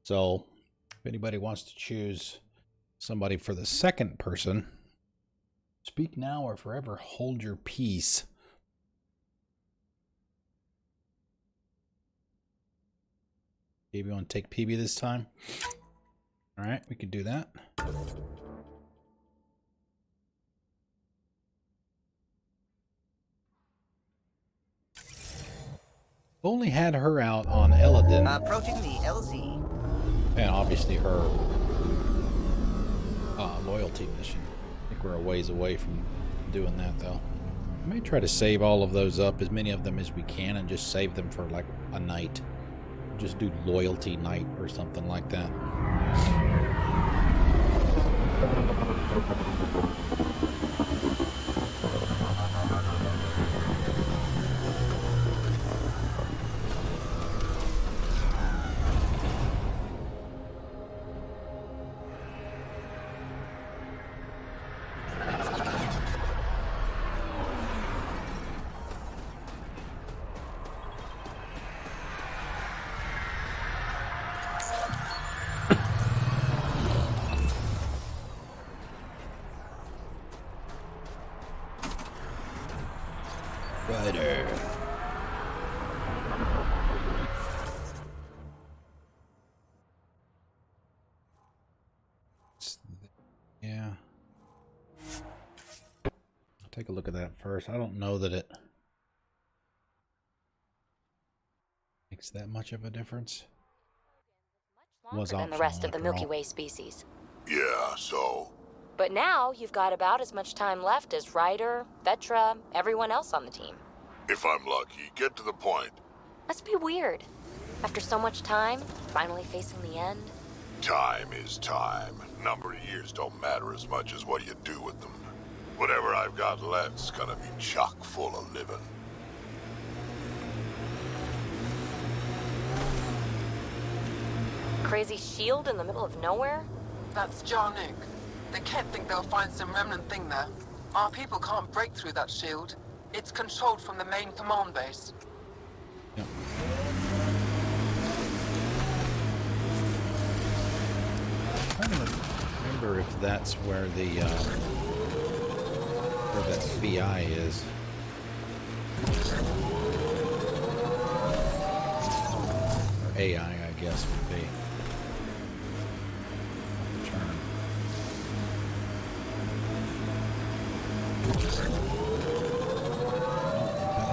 So, if anybody wants to choose somebody for the second person, speak now or forever hold your peace. Maybe you want to take PB this time? All right, we could do that. Only had her out on Eladin. Approaching the LZ. And obviously her loyalty mission. I think we're a ways away from doing that, though. I may try to save all of those up, as many of them as we can, and just save them for like a night. Just do loyalty night or something like that. Yeah. I'll take a look at that first. I don't know that it makes that much of a difference. Longer than the rest of the Milky Way species. Yeah, so? But now you've got about as much time left as Ryder, Vetra, everyone else on the team. If I'm lucky, get to the point. Must be weird. After so much time, finally facing the end. Time is time. Number of years don't matter as much as what you do with them. Whatever I've got left's gonna be chock full of living. Crazy shield in the middle of nowhere? That's Jarnik. The Kett think they'll find some remnant thing there. Our people can't break through that shield. It's controlled from the main command base. Yep. I don't remember if that's where the where that VI is. Or AI, I guess, would be.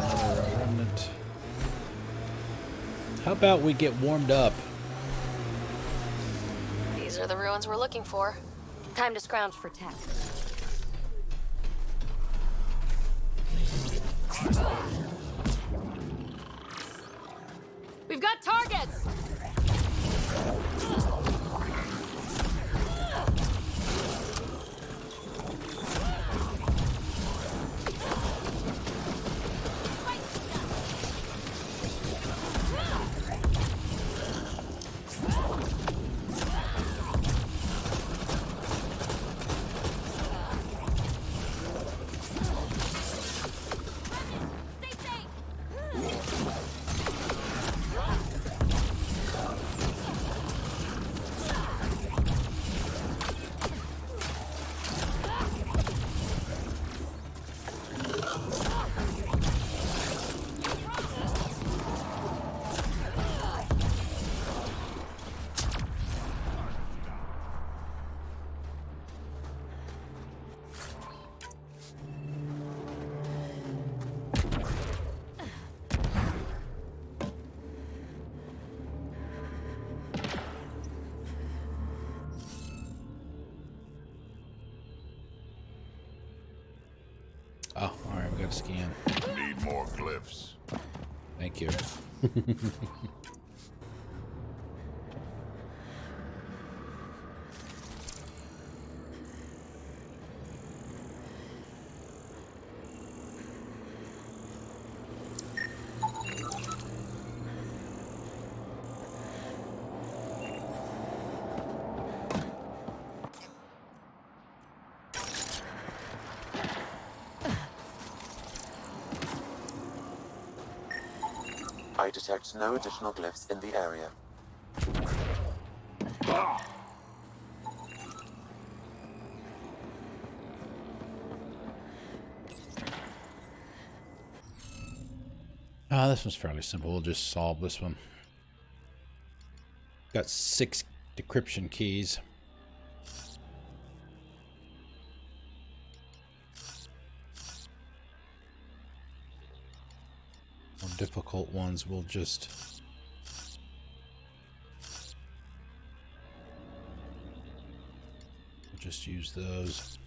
Another remnant. How about we get warmed up? These are the ruins we're looking for. Time to scrounge for tech. We've got targets! Oh, alright, we got to scan. Need more glyphs. Thank you. I detect no additional glyphs in the area. This one's fairly simple. We'll just solve this one. Got 6 decryption keys. More difficult ones we'll just use those.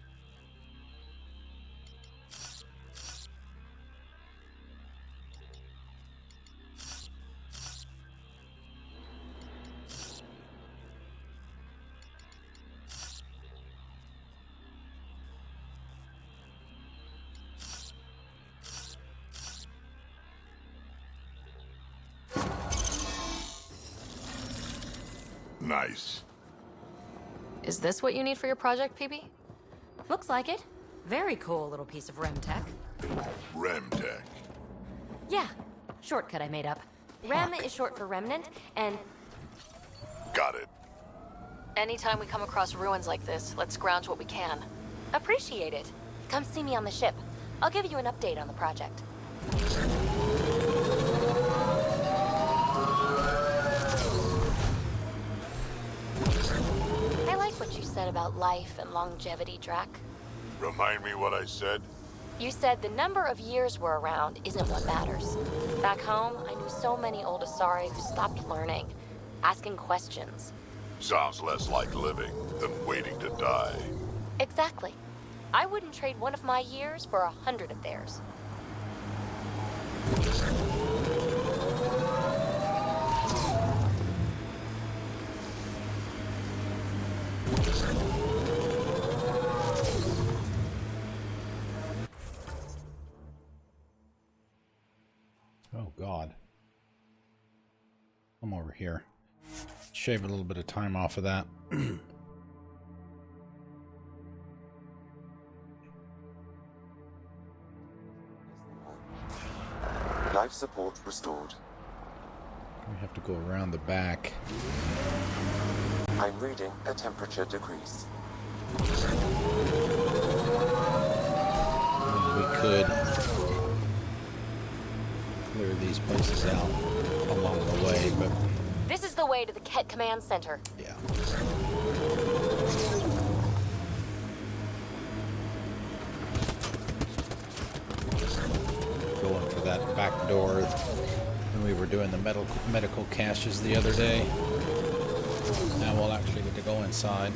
Nice. Is this what you need for your project, PB? Looks like it. Very cool little piece of REM tech. REM tech. Yeah, shortcut I made up. REM is short for remnant, and... Got it. Anytime we come across ruins like this, let's scrounge what we can. appreciate it. Come see me on the ship. I'll give you an update on the project. I like what you said about life and longevity, Drac. Remind me what I said? You said the number of years we're around isn't what matters. Back home, I knew so many old Asari who stopped learning, asking questions. Sounds less like living than waiting to die. Exactly. I wouldn't trade one of my years for 100 of theirs. Oh, God. I'm over here. Shave a little bit of time off of that. Life support restored. We have to go around the back. I'm reading a temperature decrease. We could clear these places out along the way, but... This is the way to the Kett Command Center. Yeah. Going for that back door when we were doing the medical caches the other day. Now we'll actually get to go inside.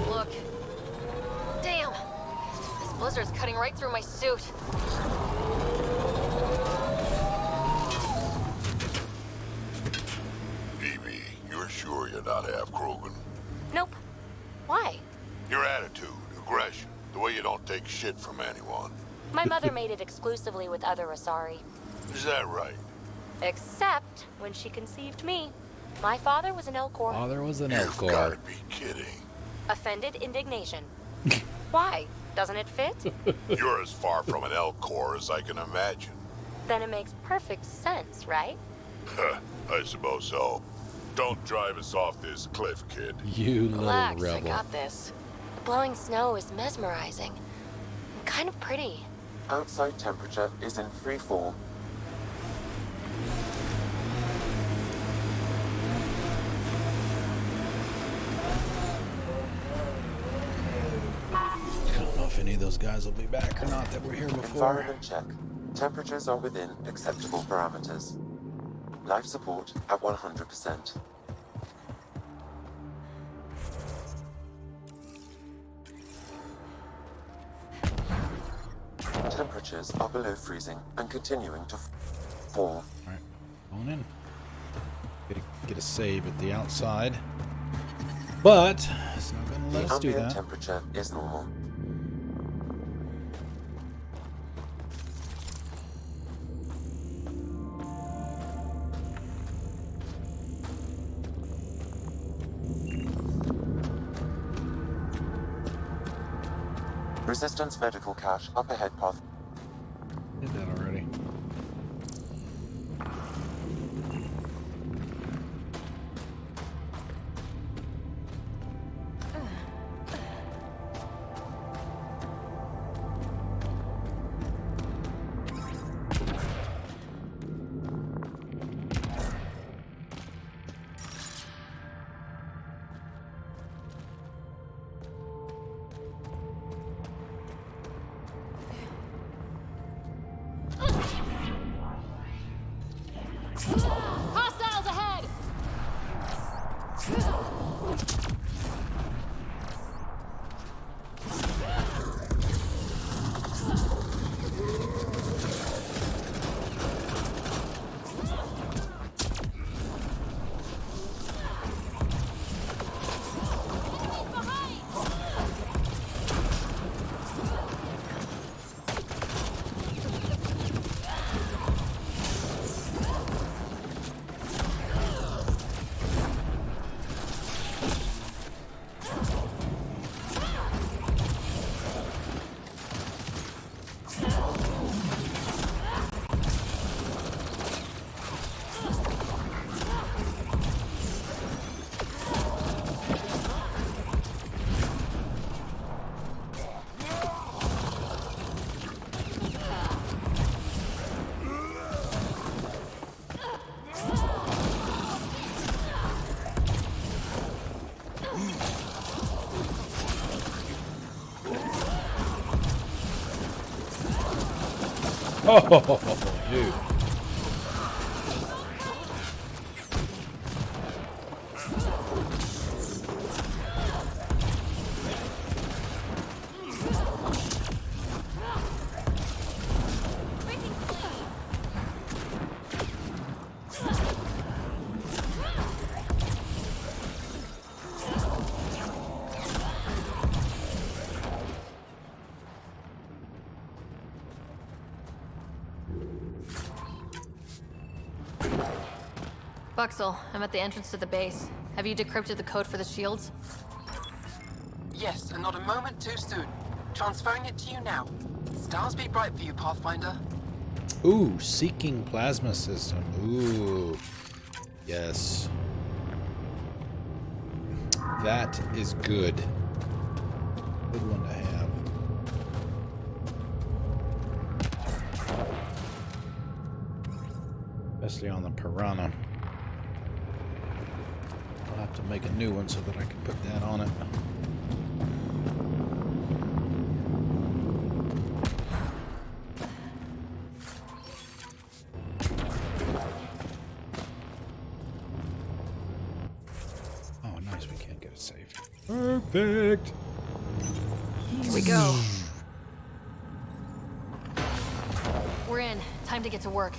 Look. Damn. This blizzard's cutting right through my suit. Evie, you're sure you're not half Krogan? Nope. Why? Your attitude, aggression, the way you don't take shit from anyone. My mother made it exclusively with other Asari. Is that right? Except when she conceived me. My father was an Elcor. Father was an You've Elcor. gotta be kidding. Offended indignation. Why? Doesn't it fit? You're as far from an Elcor as I can imagine. Then it makes perfect sense, right? I suppose so. Don't drive us off this cliff, kid. You little Relax, rebel. I got this. The blowing snow is mesmerizing. And kind of pretty. Outside temperature is in free fall. I don't know if any of those guys will be back or not that were here before. Environment check. Temperatures are within acceptable parameters. Life support at 100%. temperatures are below freezing and continuing to fall. Alright, going in. Get a save at the outside. But it's not going to let us do The ambient that. temperature is normal. Resistance medical cache up ahead path. Did that already. Hostiles ahead! Oh, dude. Buxel, I'm at the entrance to the base. Have you decrypted the code for the shields? Yes, and not a moment too soon. Transferring it to you now. Stars be bright for you, Pathfinder. Ooh, seeking plasma system. Ooh. Yes. That is good. Good one to have. Especially on the Piranha. I'll have to make a new one so that I can put that on it. Oh, nice. We can't get it saved. Perfect. Here we go. We're in. Time to get to work.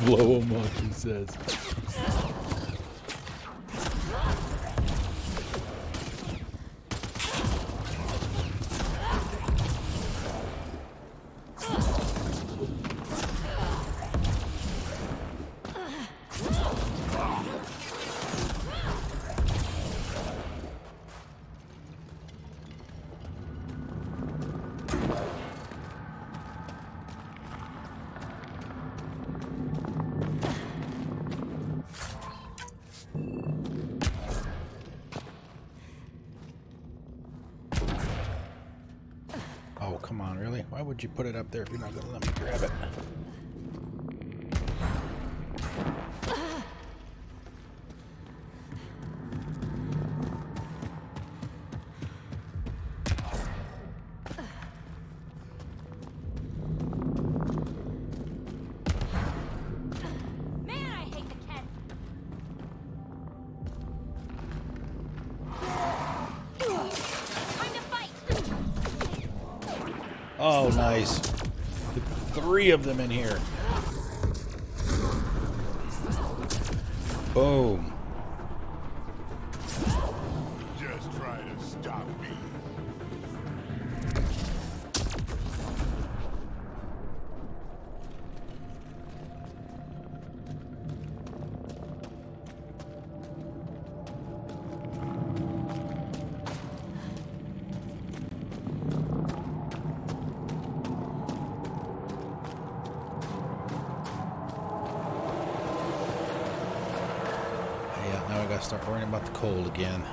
Blow him up, he says. Really? Why would you put it up there if you're not going to let me grab it? Man, I hate the Kett. Time to fight. Oh, nice. 3 of them in here. Boom. Just try to stop me. Yeah, now I gotta start worrying about the cold again.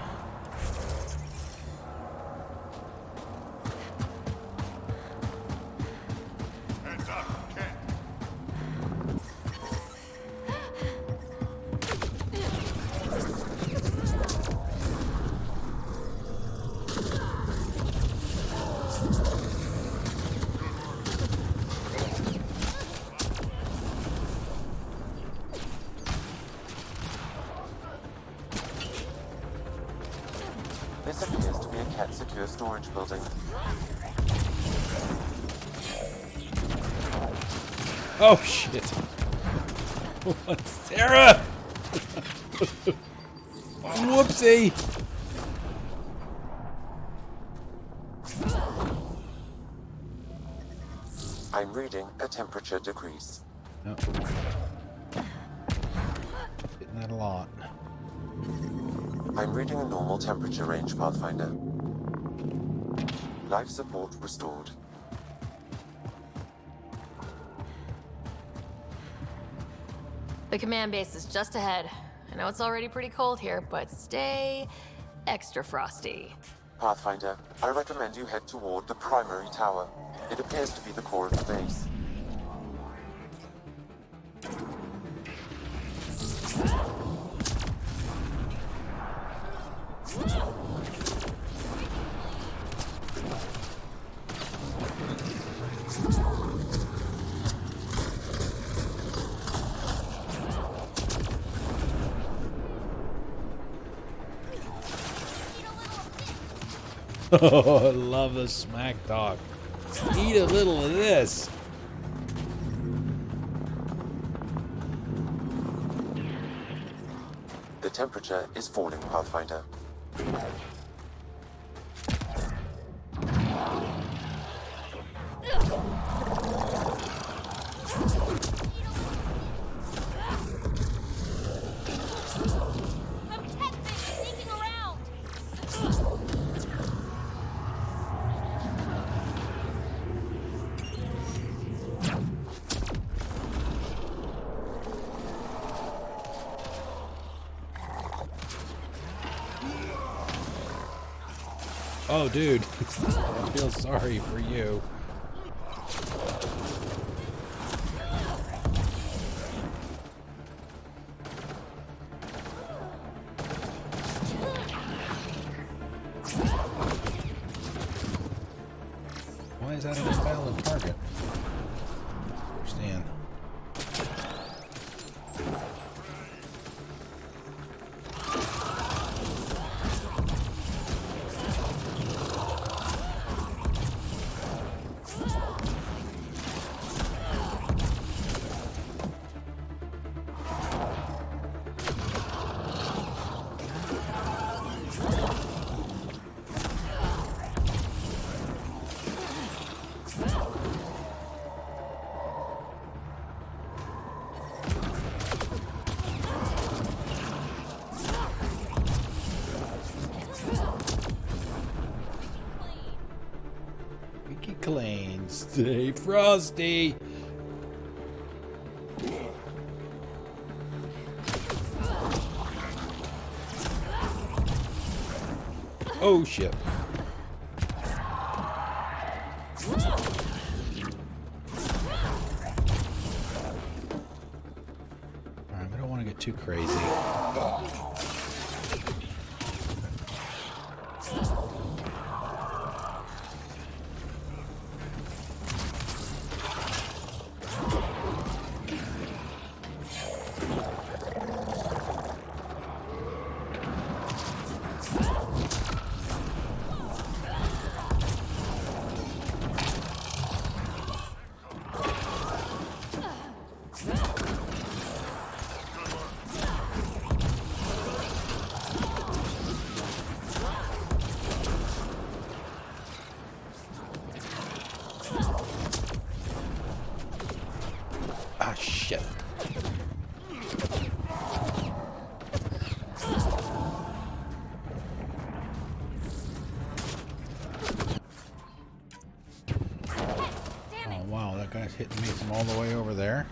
Heads up, Kett. This appears to be a Kett secure storage building. Oh, shit. What? Sarah! Whoopsie! I'm reading a temperature decrease. No. Getting that a lot. I'm reading a normal temperature range, Pathfinder. Life support restored. The command base is just ahead. I know it's already pretty cold here, but stay extra frosty. Pathfinder, I recommend you head toward the primary tower. It appears to be the core of the base. Oh, I love the smack talk. Eat a little of this. The temperature is falling, Pathfinder. Oh, dude. I feel sorry for you. Why is that an invalid target? Understand. Clean, stay frosty. Oh shit. too crazy. Ah, shit. Oh, wow, that guy's hitting me from all the way over there.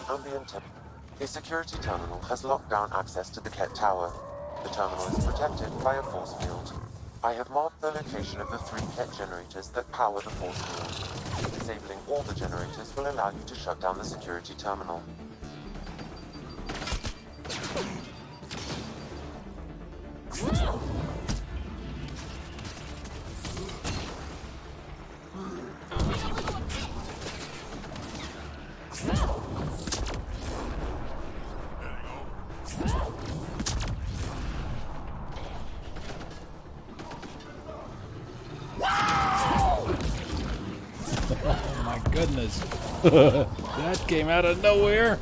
Ambient temp. The security terminal has locked down access to the Kett Tower. The terminal is protected by a force field. I have marked the location of the 3 Kett generators that power the force field. Disabling all the generators will allow you to shut down the security terminal. Oh my goodness. That came out of nowhere.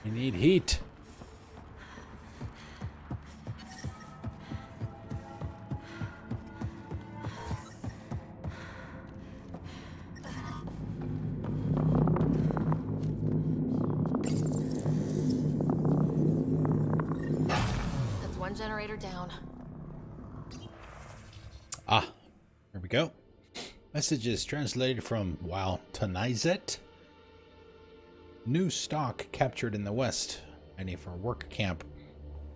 You need heat. That's one generator down. Ah, there we go. Messages translated from Untitled. New stock captured in the west. Any for work camp.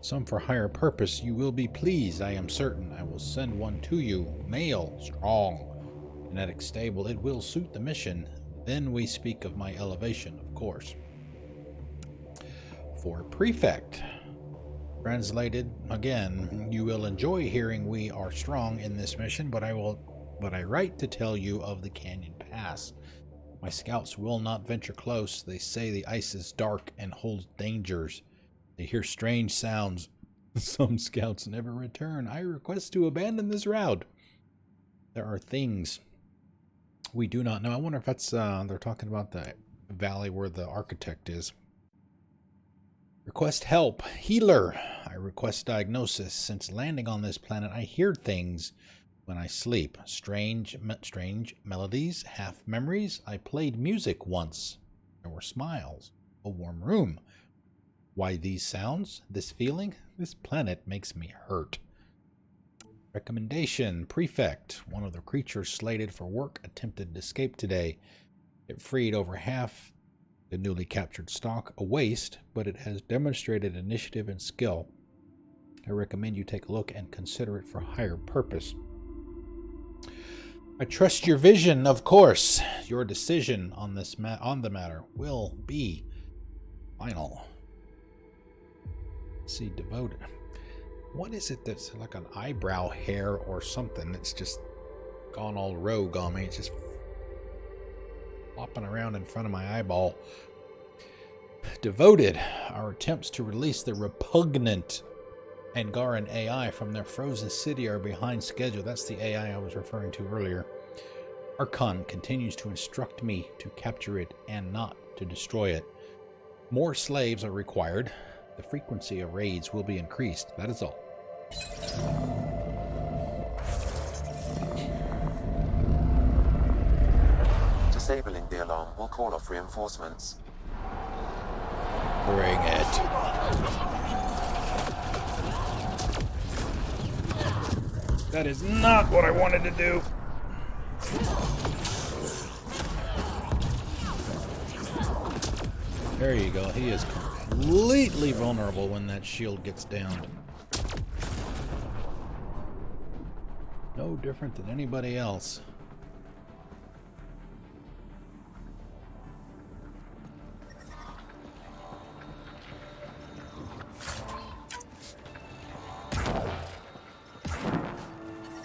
Some for higher purpose. You will be pleased, I am certain. I will send one to you. Male, strong, genetic stable. It will suit the mission. Then we speak of my elevation, of course. For prefect. Translated again. You will enjoy hearing we are strong in this mission, but I write to tell you of the Canyon Pass. My scouts will not venture close. They say the ice is dark and holds dangers. They hear strange sounds. Some scouts never return. I request to abandon this route. There are things we do not know. I wonder if that's they're talking about the valley where the architect is. Request help. Healer. I request diagnosis. Since landing on this planet, I hear things when I sleep. Strange melodies, half memories. I played music once. There were smiles. A warm room. Why these sounds? This feeling? This planet makes me hurt. Recommendation. Prefect. One of the creatures slated for work attempted to escape today. It freed over half the newly captured stock. A waste, but it has demonstrated initiative and skill. I recommend you take a look and consider it for higher purpose. I trust your vision, of course. Your decision on this on the matter will be final. Let's see, devoted. What is it that's like an eyebrow hair or something that's just gone all rogue on me? It's just flopping around in front of my eyeball. Devoted. Our attempts to release the repugnant Angaran AI from their frozen city are behind schedule. That's the AI I was referring to earlier. Archon continues to instruct me to capture it and not to destroy it. More slaves are required. The frequency of raids will be increased. That is all. Disabling the alarm will call off reinforcements. Bring it. That is not what I wanted to do. There you go. He is completely vulnerable when that shield gets downed. No different than anybody else.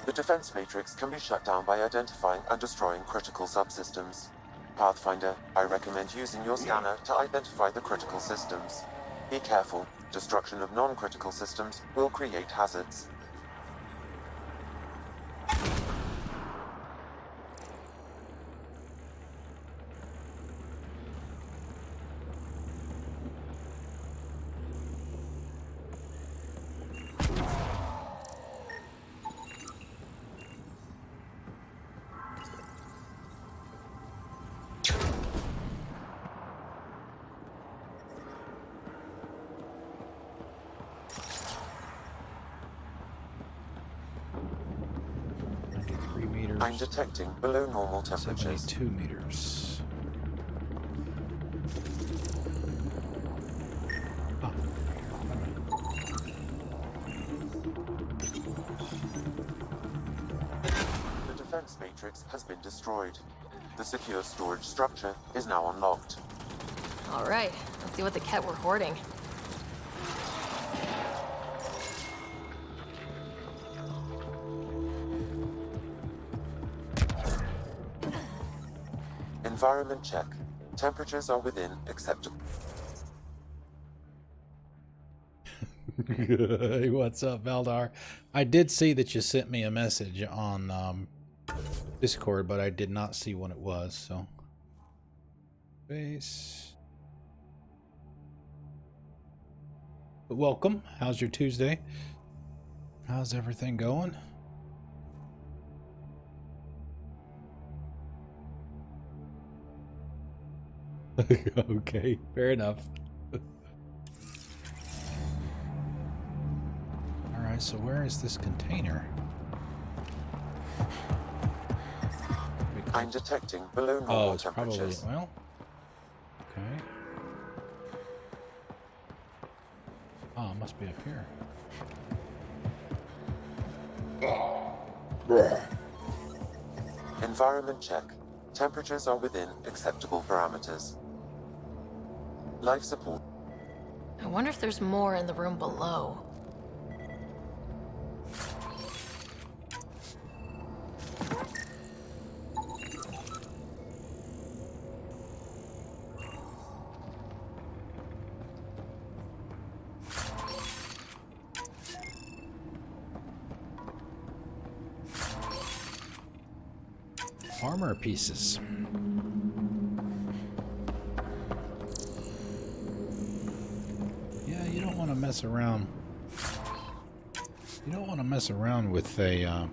The defense matrix can be shut down by identifying and destroying critical subsystems. Pathfinder, I recommend using your scanner to identify the critical systems. Be careful. Destruction of non-critical systems will create hazards. I'm detecting below normal temperatures. 72 meters. Oh. The defense matrix has been destroyed. The secure storage structure is now unlocked. All right, let's see what the Kett were hoarding. Environment check. Temperatures are within acceptable. Hey, what's up, Valdar? I did see that you sent me a message on Discord, but I did not see when it was, so. Base. But welcome. How's your Tuesday? How's everything going? Okay, fair enough. Alright, so where is this container? I'm detecting below normal it's temperatures. probably, well, okay. Oh, it must be up here. Environment check. Temperatures are within acceptable parameters. Life support. I wonder if there's more in the room below. Armor pieces. Yeah, you don't want to mess around. You don't want to mess around with a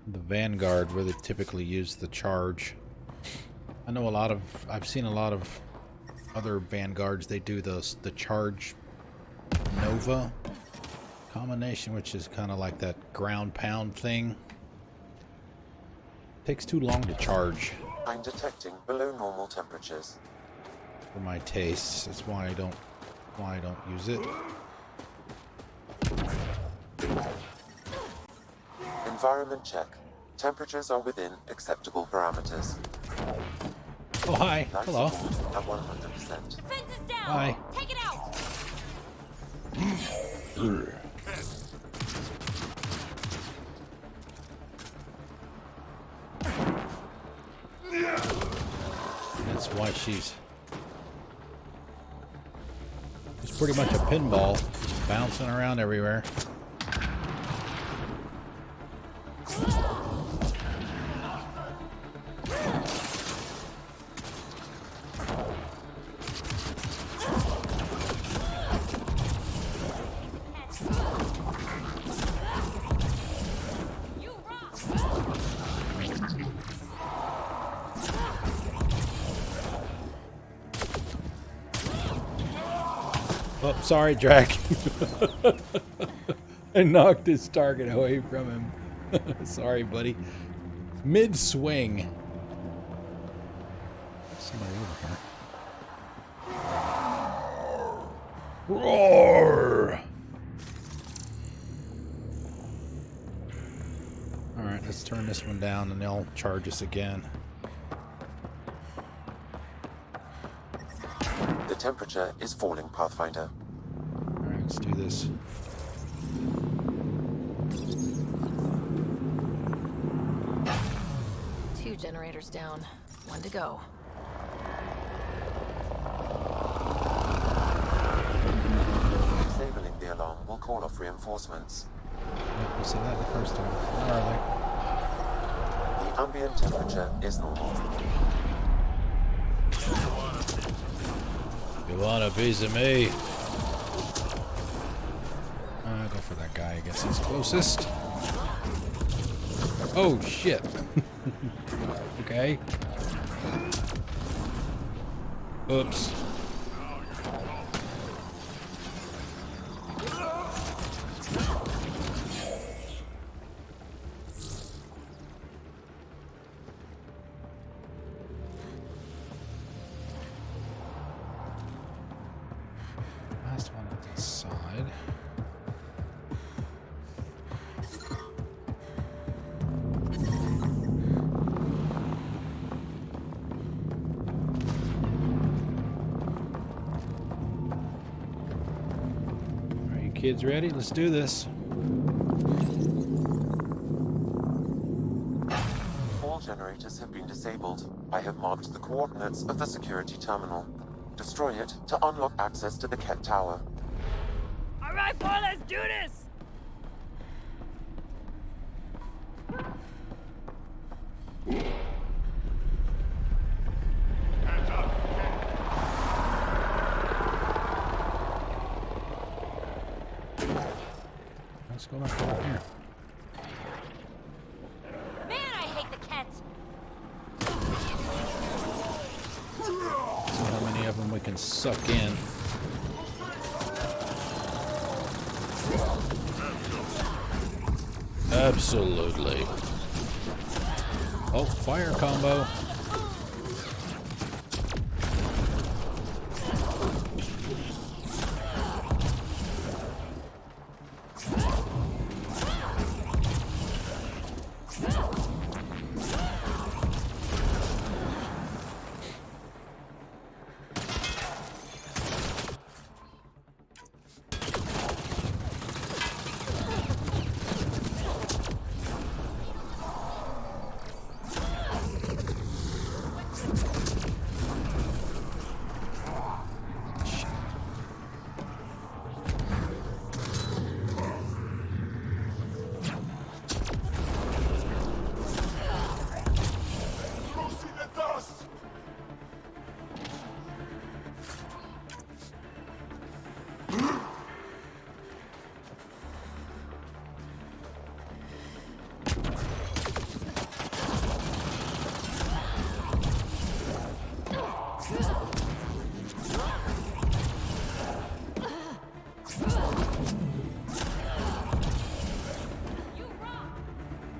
the Vanguard, where they typically use the charge. I know I've seen a lot of other Vanguards. They do the charge Nova combination, which is kind of like that ground pound thing. Takes too long to charge I'm detecting below normal temperatures. for my tastes. That's why I don't use it. Environment check. Temperatures are within acceptable parameters. Oh, hi. Life Hello. support at 100%. Defense is down. Hi. Take it out. she's pretty much a pinball, just bouncing around everywhere. Oh, sorry, Drac. I knocked his target away from him. Sorry, buddy. Mid-swing. Somebody over here. Roar! Alright, let's turn this one down and they'll charge us again. The temperature is falling, Pathfinder. Alright, let's do this. Two generators down. One to go. Disabling the alarm will call off reinforcements. Yep, we said that the first time. Where are they? The ambient temperature is normal. You want a piece of me? Go for that guy. I guess he's closest. Oh, shit. Okay. Oops. Last one at the side. Are you kids ready? Let's do this. All generators have been disabled. I have marked the coordinates of the security terminal. Destroy it to unlock access to the Kett Tower. All right, boy, let's do this. Let's go back over here. Man, I hate the Ketts. See how many of them we can suck in. Absolutely. Oh, fire combo.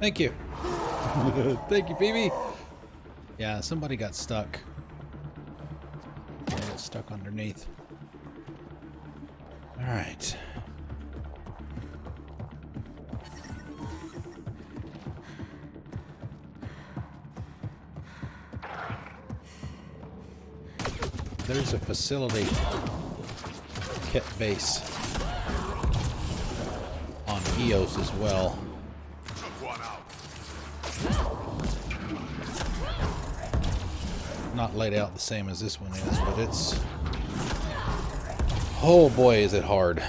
Thank you. Thank you, Phoebe. Yeah, somebody got stuck. They got stuck underneath. All right. There's a facility, Kett base, on EOS as well. not laid out the same as this one is, but it's... Oh boy, is it hard.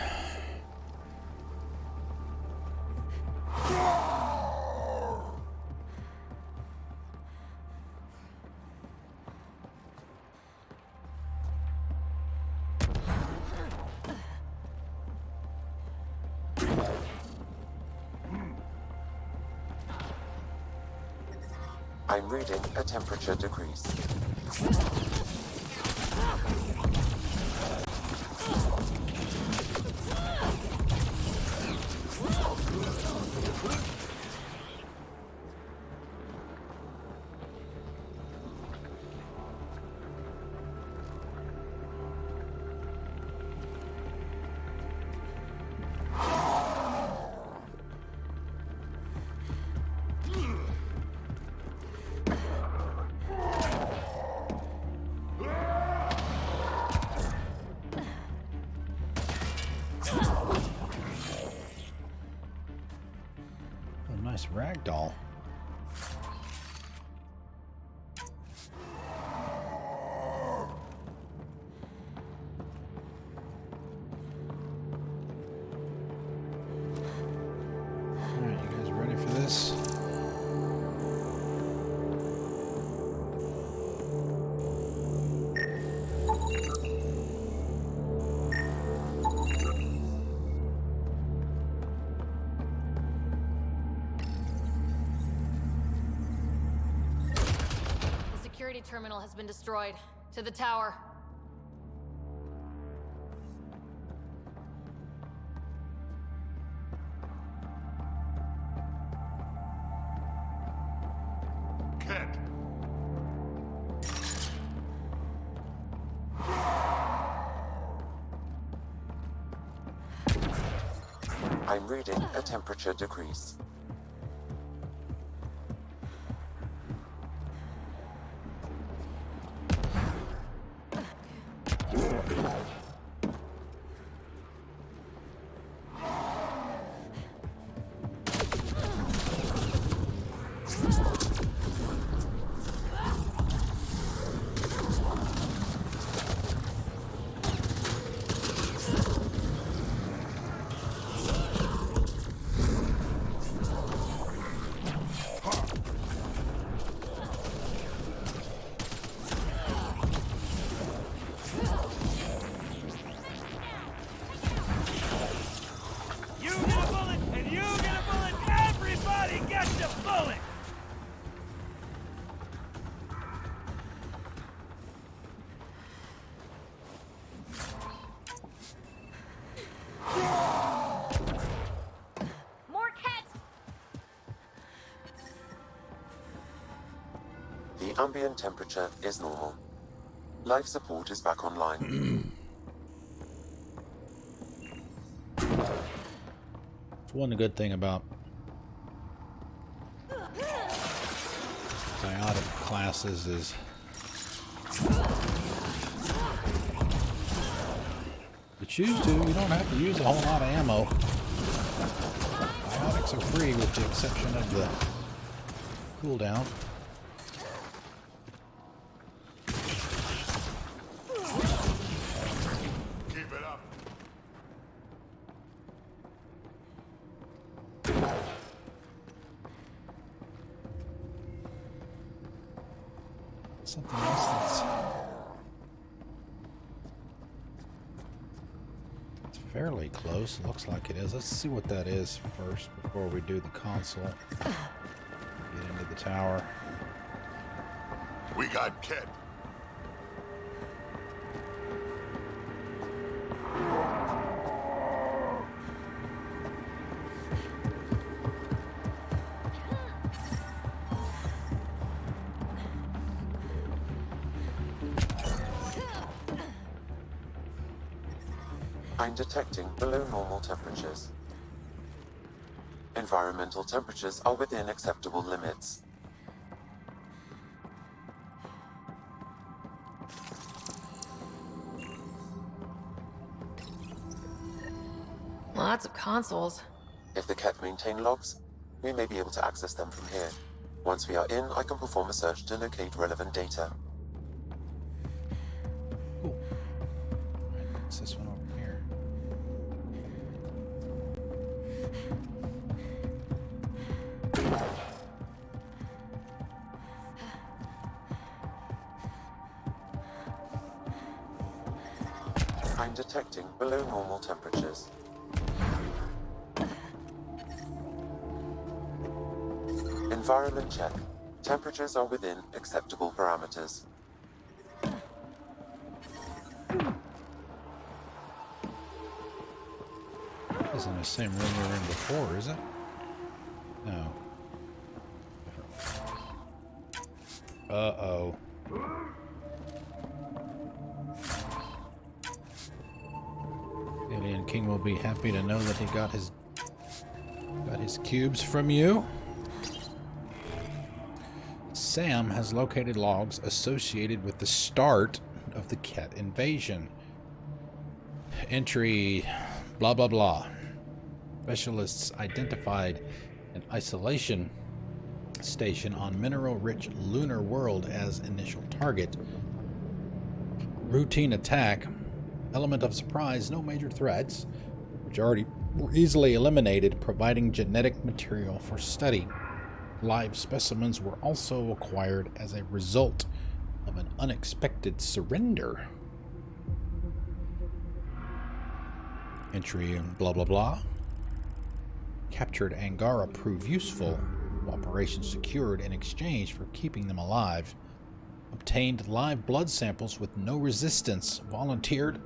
I'm reading a temperature decrease. Nice ragdoll. Alright, you guys ready for this? Security terminal has been destroyed. To the tower. Kett! I'm reading a temperature decrease. The ambient temperature is normal. Life support is back online. One good thing about biotic classes is if you choose to, you don't have to use a whole lot of ammo. Biotics are free with the exception of the cooldown. Something else that's fairly close. Looks like it is. Let's see what that is first before we do the console. Get into the tower. We got Kett. I'm detecting below normal temperatures. Environmental temperatures are within acceptable limits. Lots of consoles. If the Kett maintain logs, we may be able to access them from here. Once we are in, I can perform a search to locate relevant data. What's this one over here? I'm detecting below normal temperatures. Environment check. Temperatures are within acceptable parameters. This isn't the same room we were in before, is it? No. Uh-oh. Alien King will be happy to know that he got his cubes from you. Sam has located logs associated with the start of the Kett invasion. Entry blah blah blah. Specialists identified an isolation station on mineral-rich lunar world as initial target. Routine attack. Element of surprise, no major threats. Majority were easily eliminated, providing genetic material for study. Live specimens were also acquired as a result of an unexpected surrender. Entry blah blah blah. Captured Angara proved useful. Operation secured in exchange for keeping them alive. Obtained live blood samples with no resistance. Volunteered.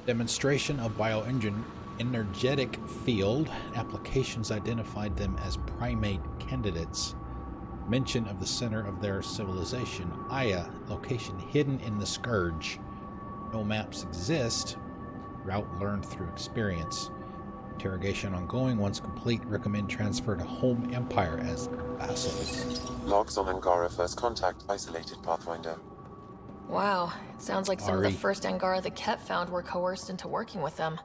Demonstration of bioenergetic field. Applications identified them as primate candidates. Mention of the center of their civilization. Aya. Location hidden in the Scourge. No maps exist. Route learned through experience. Interrogation ongoing. Once complete, recommend transfer to Home Empire as vassals. Logs on Angara first contact isolated Pathfinder. Wow, it sounds like some of the first Angara the Kett found were coerced into working with them.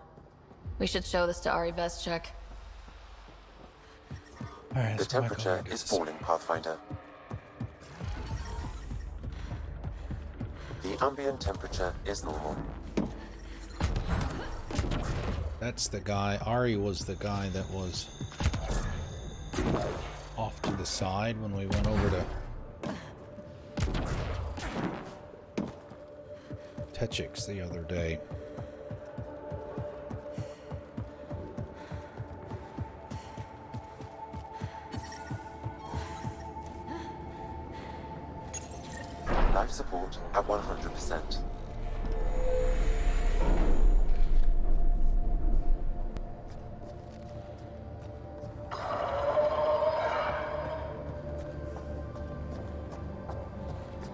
We should show this to Ari Veschek. Alright, the temperature is falling, Pathfinder. The ambient temperature is normal. That's the guy. Ari was the guy that was off to the side when we went over to Techix the other day. Life support at 100%.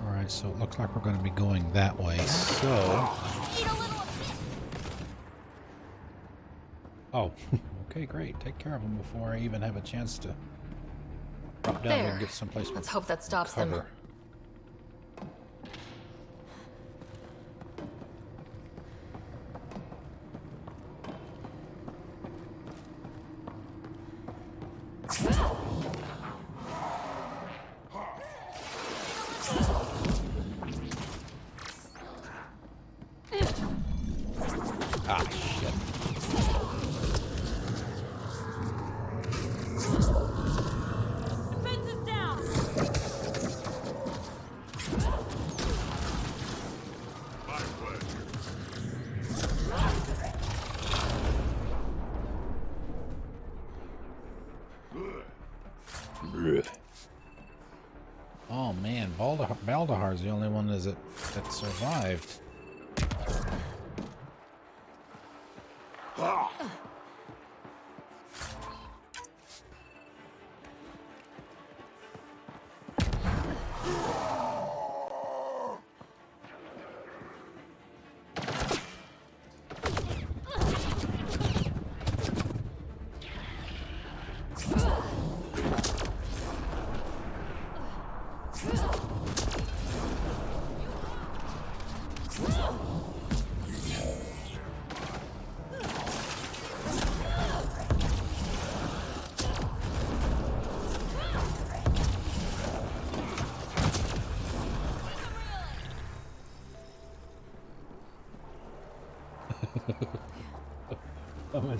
Alright, so it looks like we're going to be going that way. So... Oh, okay, great. Take care of them before I even have a chance to drop down and get someplace. Let's hope that stops them. Oh man, Baldahar's the only one that survived.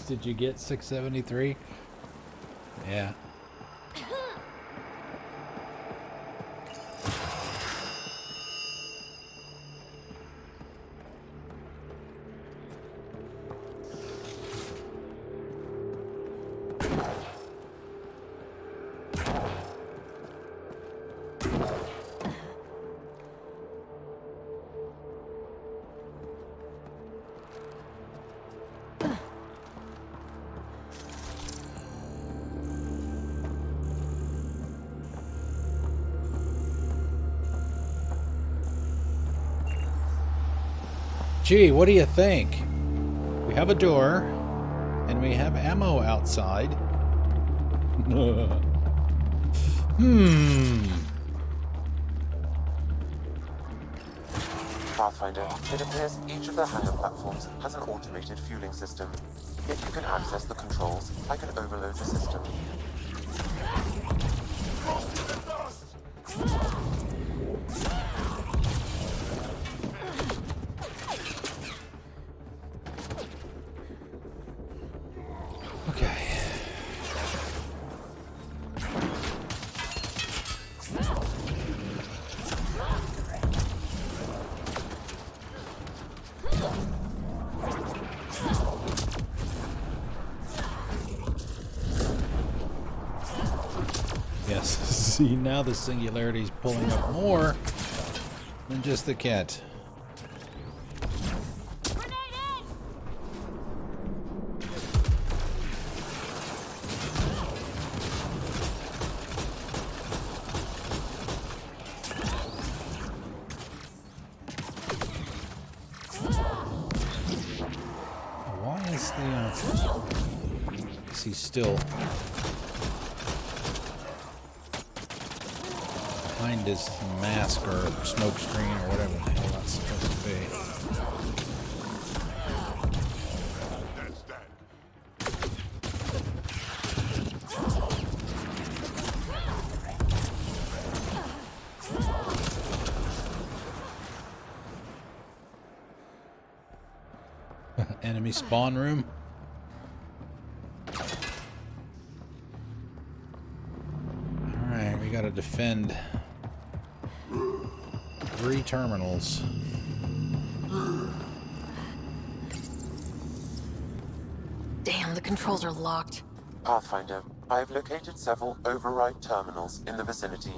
did you get? 673? Yeah. Gee, what do you think? We have a door, and we have ammo outside. Pathfinder, it appears each of the hangar platforms has an automated fueling system. If you can access the controls, I can overload the system. Yes, see, now the Singularity's pulling up more than just the Kett. Why is the, is he still behind his mask or smoke screen or whatever the hell that's supposed to be? Enemy spawn room. Alright, we gotta defend 3 terminals. Damn, the controls are locked. Pathfinder, I have located several override terminals in the vicinity.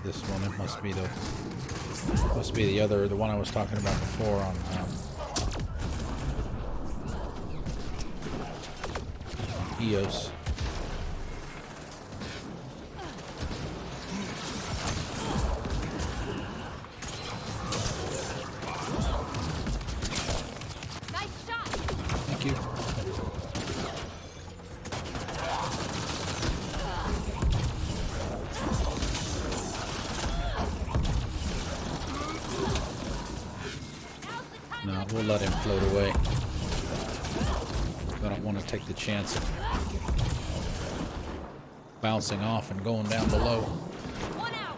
This one, it must be the other, the one I was talking about before on EOS. Nice shot. Thank you. No, we'll let him float away. I don't want to take the chance of bouncing off and going down below. One out.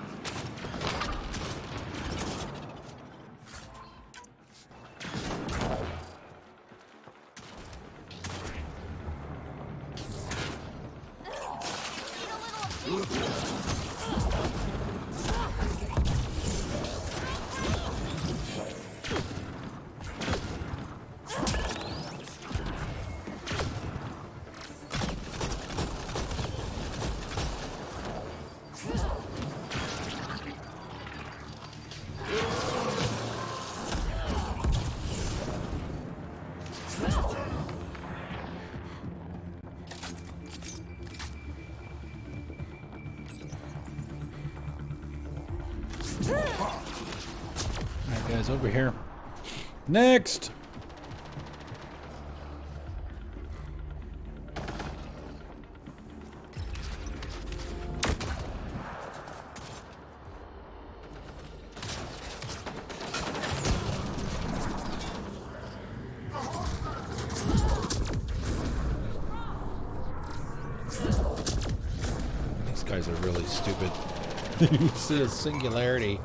Alright guys, over here. Next! guys are really stupid. You see a singularity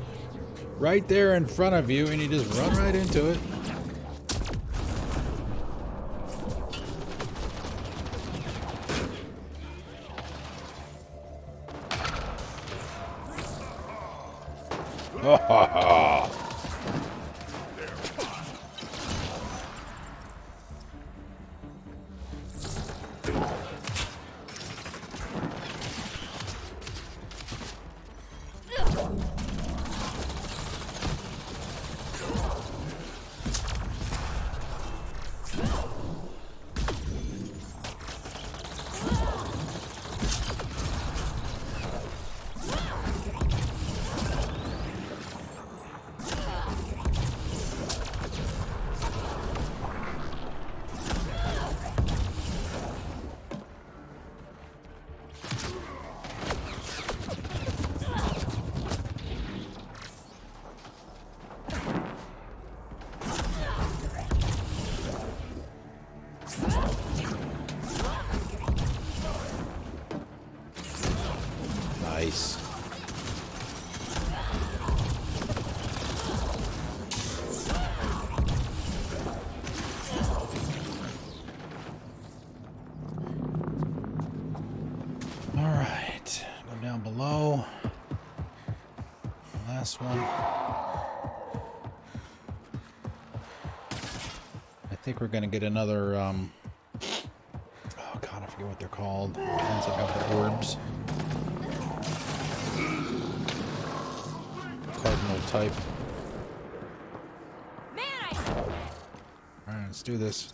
right there in front of you, and you just run right into it. Ha ha ha! Nice. All right, go down below. Last one. I think we're gonna get another. Oh God, I forget what they're called. The ones that have the orbs. Cardinal type. Alright, let's do this.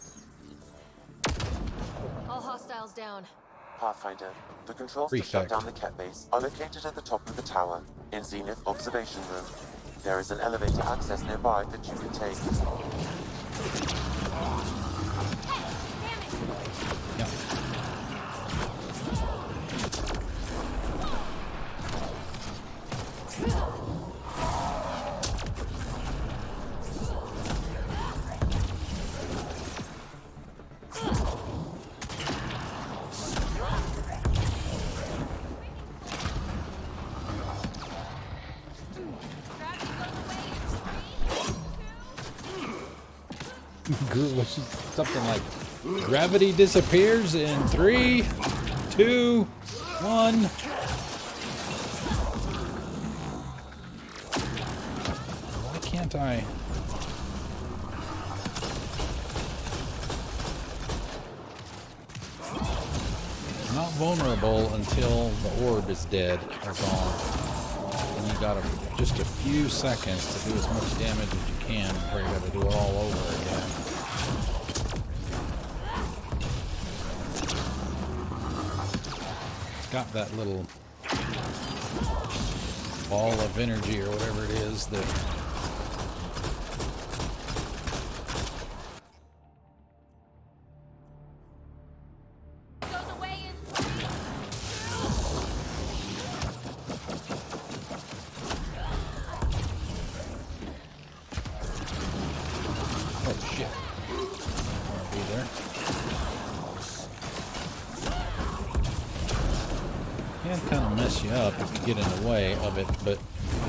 All hostiles down. Pathfinder, the controls to shut down the Kett base are located at the top of the tower, in Zenith Observation Room. There is an elevator access nearby that you can take. Yeah. Something like gravity disappears in 3, 2, 1. Why can't I? Not vulnerable until the orb is dead or gone. And you got just a few seconds to do as much damage as you can before you got to do it all over again. Got that little ball of energy or whatever it is that you up if you get in the way of it, but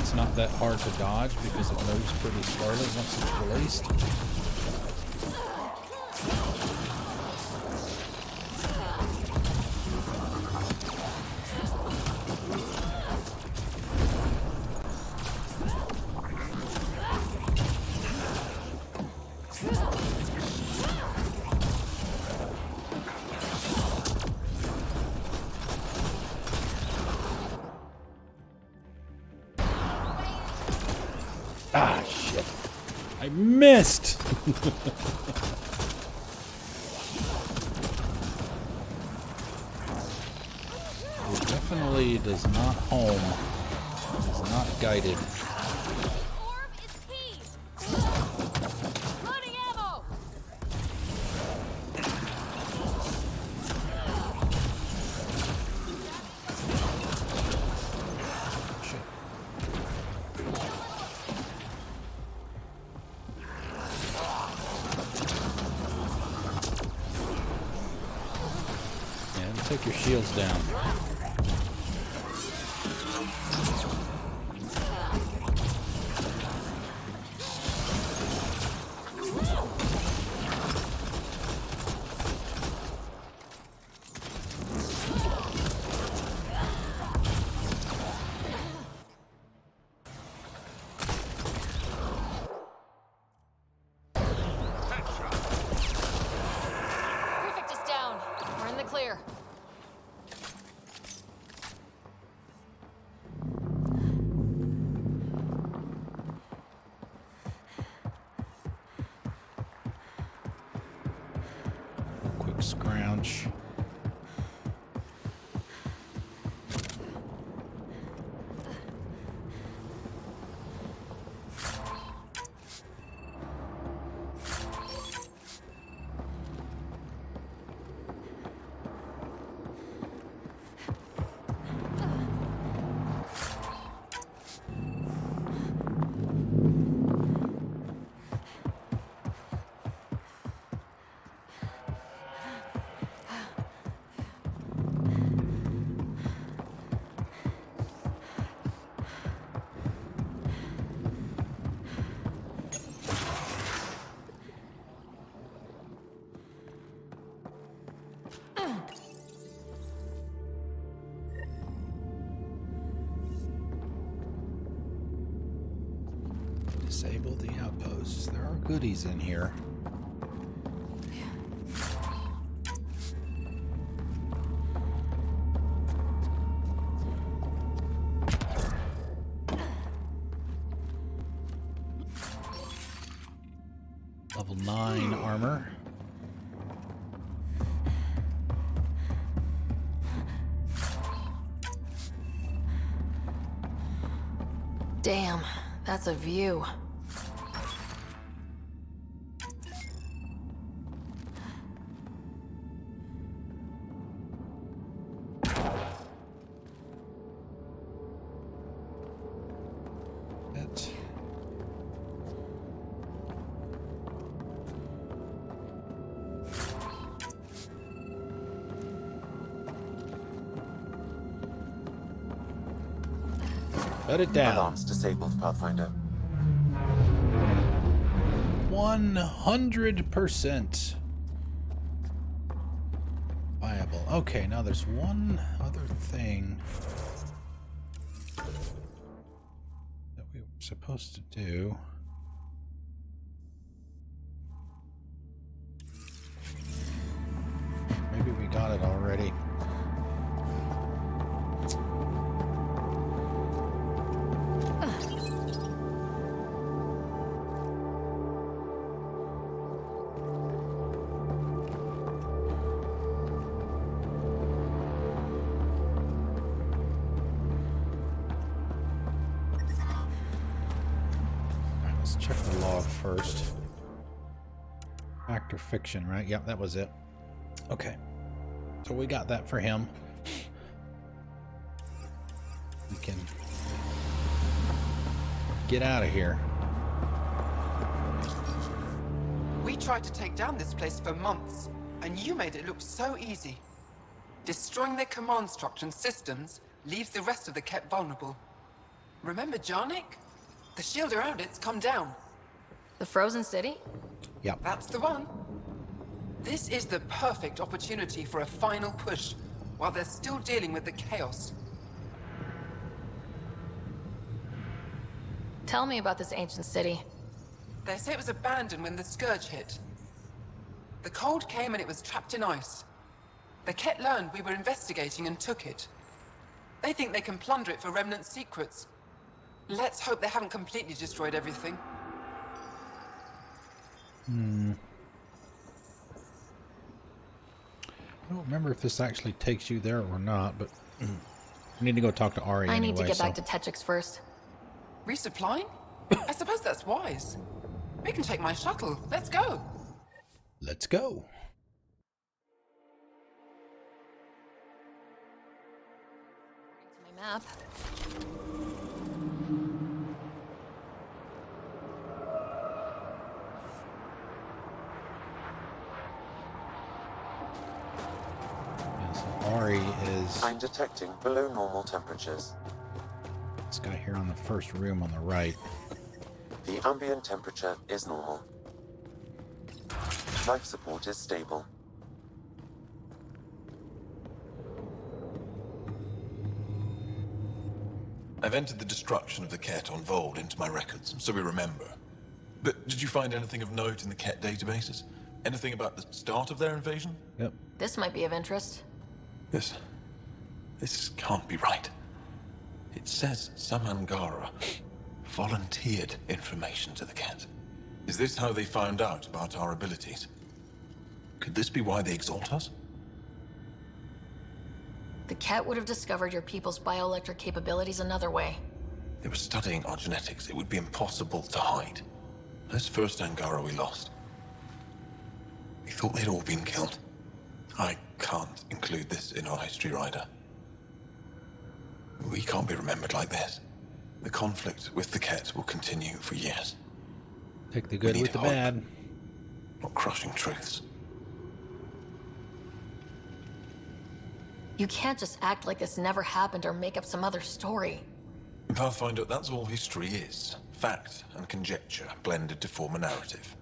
it's not that hard to dodge because it moves pretty slowly once it's released. Ah, shit. I missed! It definitely does not home. It is not guided. Take your shields down. scrounge. Disable the outposts. There are goodies in here. Level 9 armor. Damn, that's a view. Shut it down. Alarms disabled, Pathfinder. 100% viable. Okay, now there's one other thing that we were supposed to do. Maybe we got it already. Check the log first. Fact or fiction, right? Yep, that was it. Okay. So we got that for him. We can get out of here. We tried to take down this place for months, and you made it look so easy. Destroying their command structure and systems leaves the rest of the Kett vulnerable. Remember Jarnik? The shield around it's come down. The frozen city? Yep. That's the one. This is the perfect opportunity for a final push, while they're still dealing with the chaos. Tell me about this ancient city. They say it was abandoned when the Scourge hit. The cold came and it was trapped in ice. The Kett learned we were investigating and took it. They think they can plunder it for remnant secrets. Let's hope they haven't completely destroyed everything. I don't remember if this actually takes you there or not, but we need to go talk to Ari I need anyway, to get so. back to Techix first. Resupplying? I suppose that's wise. We can take my shuttle. Let's go. Let's go. My map. Ari is... I'm detecting below normal temperatures. This guy here on the first room on the right. The ambient temperature is normal. Life support is stable. I've entered the destruction of the Kett on Voeld into my records, so we remember. But did you find anything of note in the Kett databases? Anything about the start of their invasion? Yep. This might be of interest. This can't be right. It says some Angara volunteered information to the Kett. Is this how they found out about our abilities? Could this be why they exalt us? The Kett would have discovered your people's bioelectric capabilities another way. They were studying our genetics. It would be impossible to hide. This first Angara we lost. We thought they'd all been killed. I can't include this in our history, Ryder. We can't be remembered like this. The conflict with the Kett will continue for years. Take the good with the bad. Not crushing truths. You can't just act like this never happened or make up some other story. Pathfinder, that's all history is. Fact and conjecture blended to form a narrative.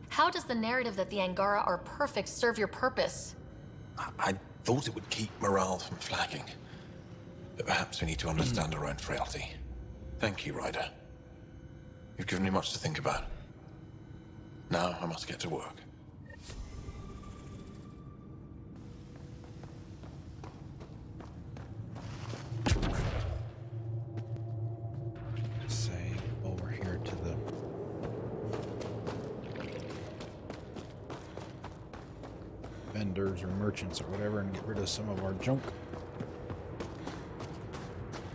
How does the narrative that the Angara are perfect serve your purpose? I thought it would keep morale from flagging. But perhaps we need to understand our own frailty. Thank you, Ryder. You've given me much to think about. Now I must get to work. Say over here to the vendors or merchants or whatever and get rid of some of our junk.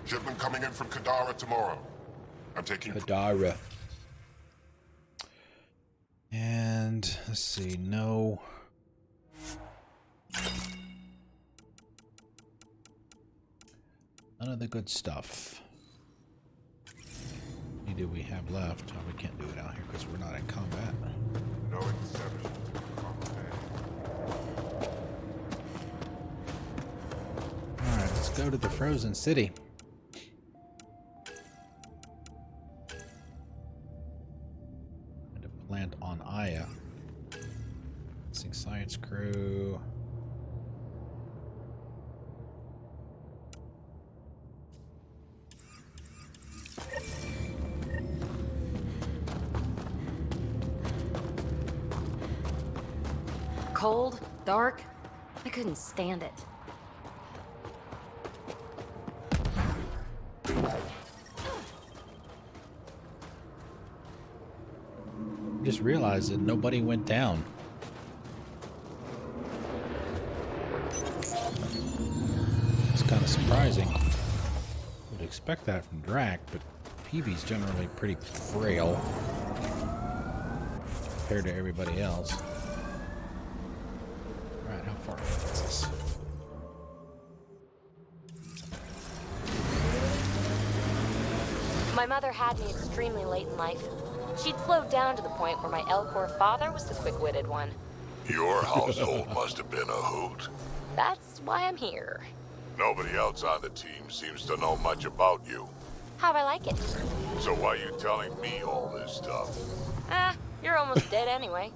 Shipment coming in from Kadara tomorrow. I'm taking... Kadara. And let's see, no. None of the good stuff. What do we have left? Oh, we can't do it out here because we're not in combat. No exception. Alright, let's go to the Frozen City. And a plant on Aya. Missing science crew. Cold, dark, I couldn't stand it. Just realized that nobody went down. It's kind of surprising. Would expect that from Drac, but PB's generally pretty frail compared to everybody else. Alright, how far is this? My mother had me extremely late in life. She'd slowed down to the point where my Elcor father was the quick-witted one. Your household must have been a hoot. That's why I'm here. Nobody else on the team seems to know much about you. How'd I like it? So why are you telling me all this stuff? Ah, you're almost dead anyway.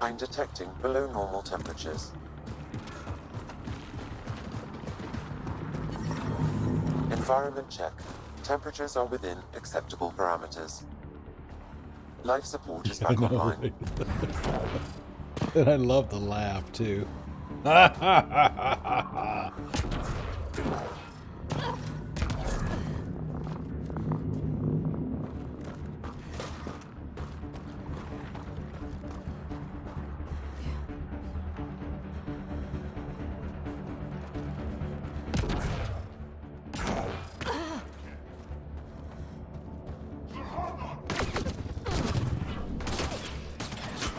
I'm detecting below normal temperatures. Environment check. Temperatures are within acceptable parameters. Life support is back online. And I love the laugh too.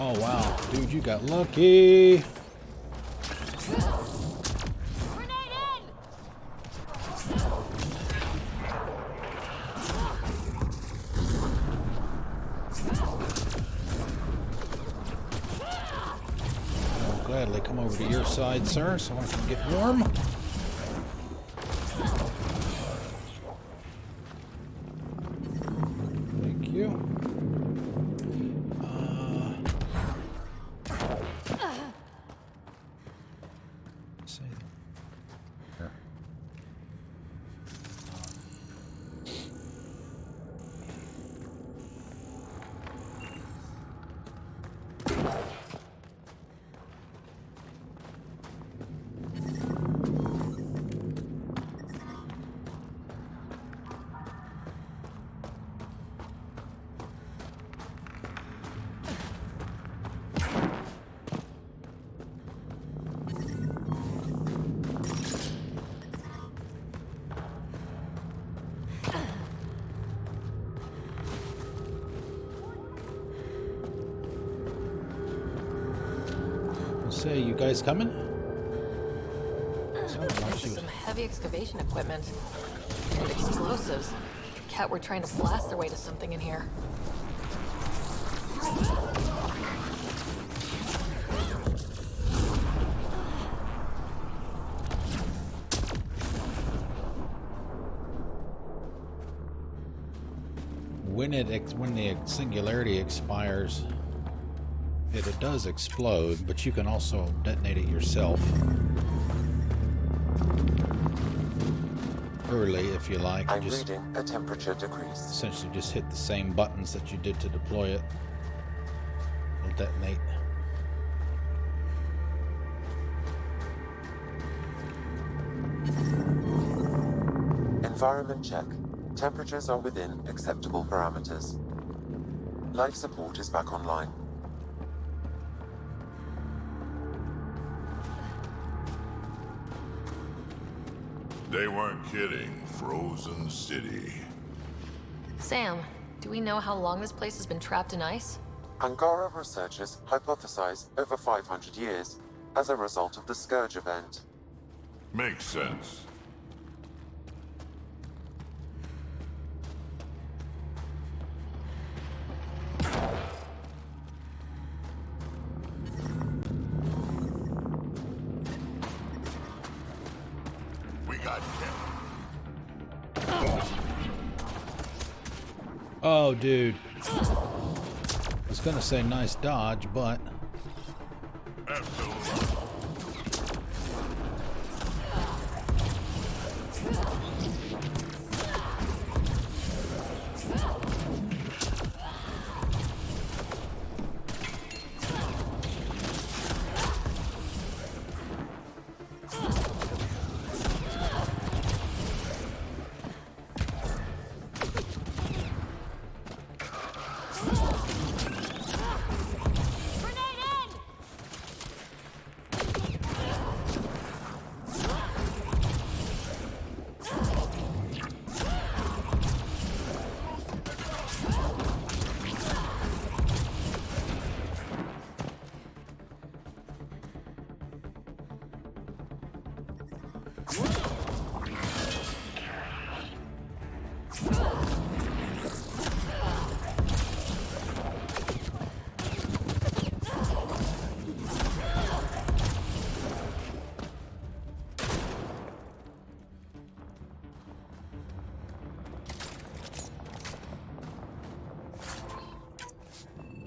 Oh wow, dude, you got lucky. over to your side, sir, so I can get warm. Thank you. Say, you guys coming? Some heavy excavation equipment and explosives. Kett were trying to blast their way to something in here. When the singularity expires, it does explode, but you can also detonate it yourself early if you like. I'm reading a temperature decrease. Essentially just hit the same buttons that you did to deploy it. It'll detonate. Environment check. Temperatures are within acceptable parameters. Life support is back online. They weren't kidding. Frozen city. Sam, do we know how long this place has been trapped in ice? Angara researchers hypothesize over 500 years as a result of the Scourge event. Makes sense. We got Kett. Oh, dude. I was gonna say nice dodge, but... Absolutely.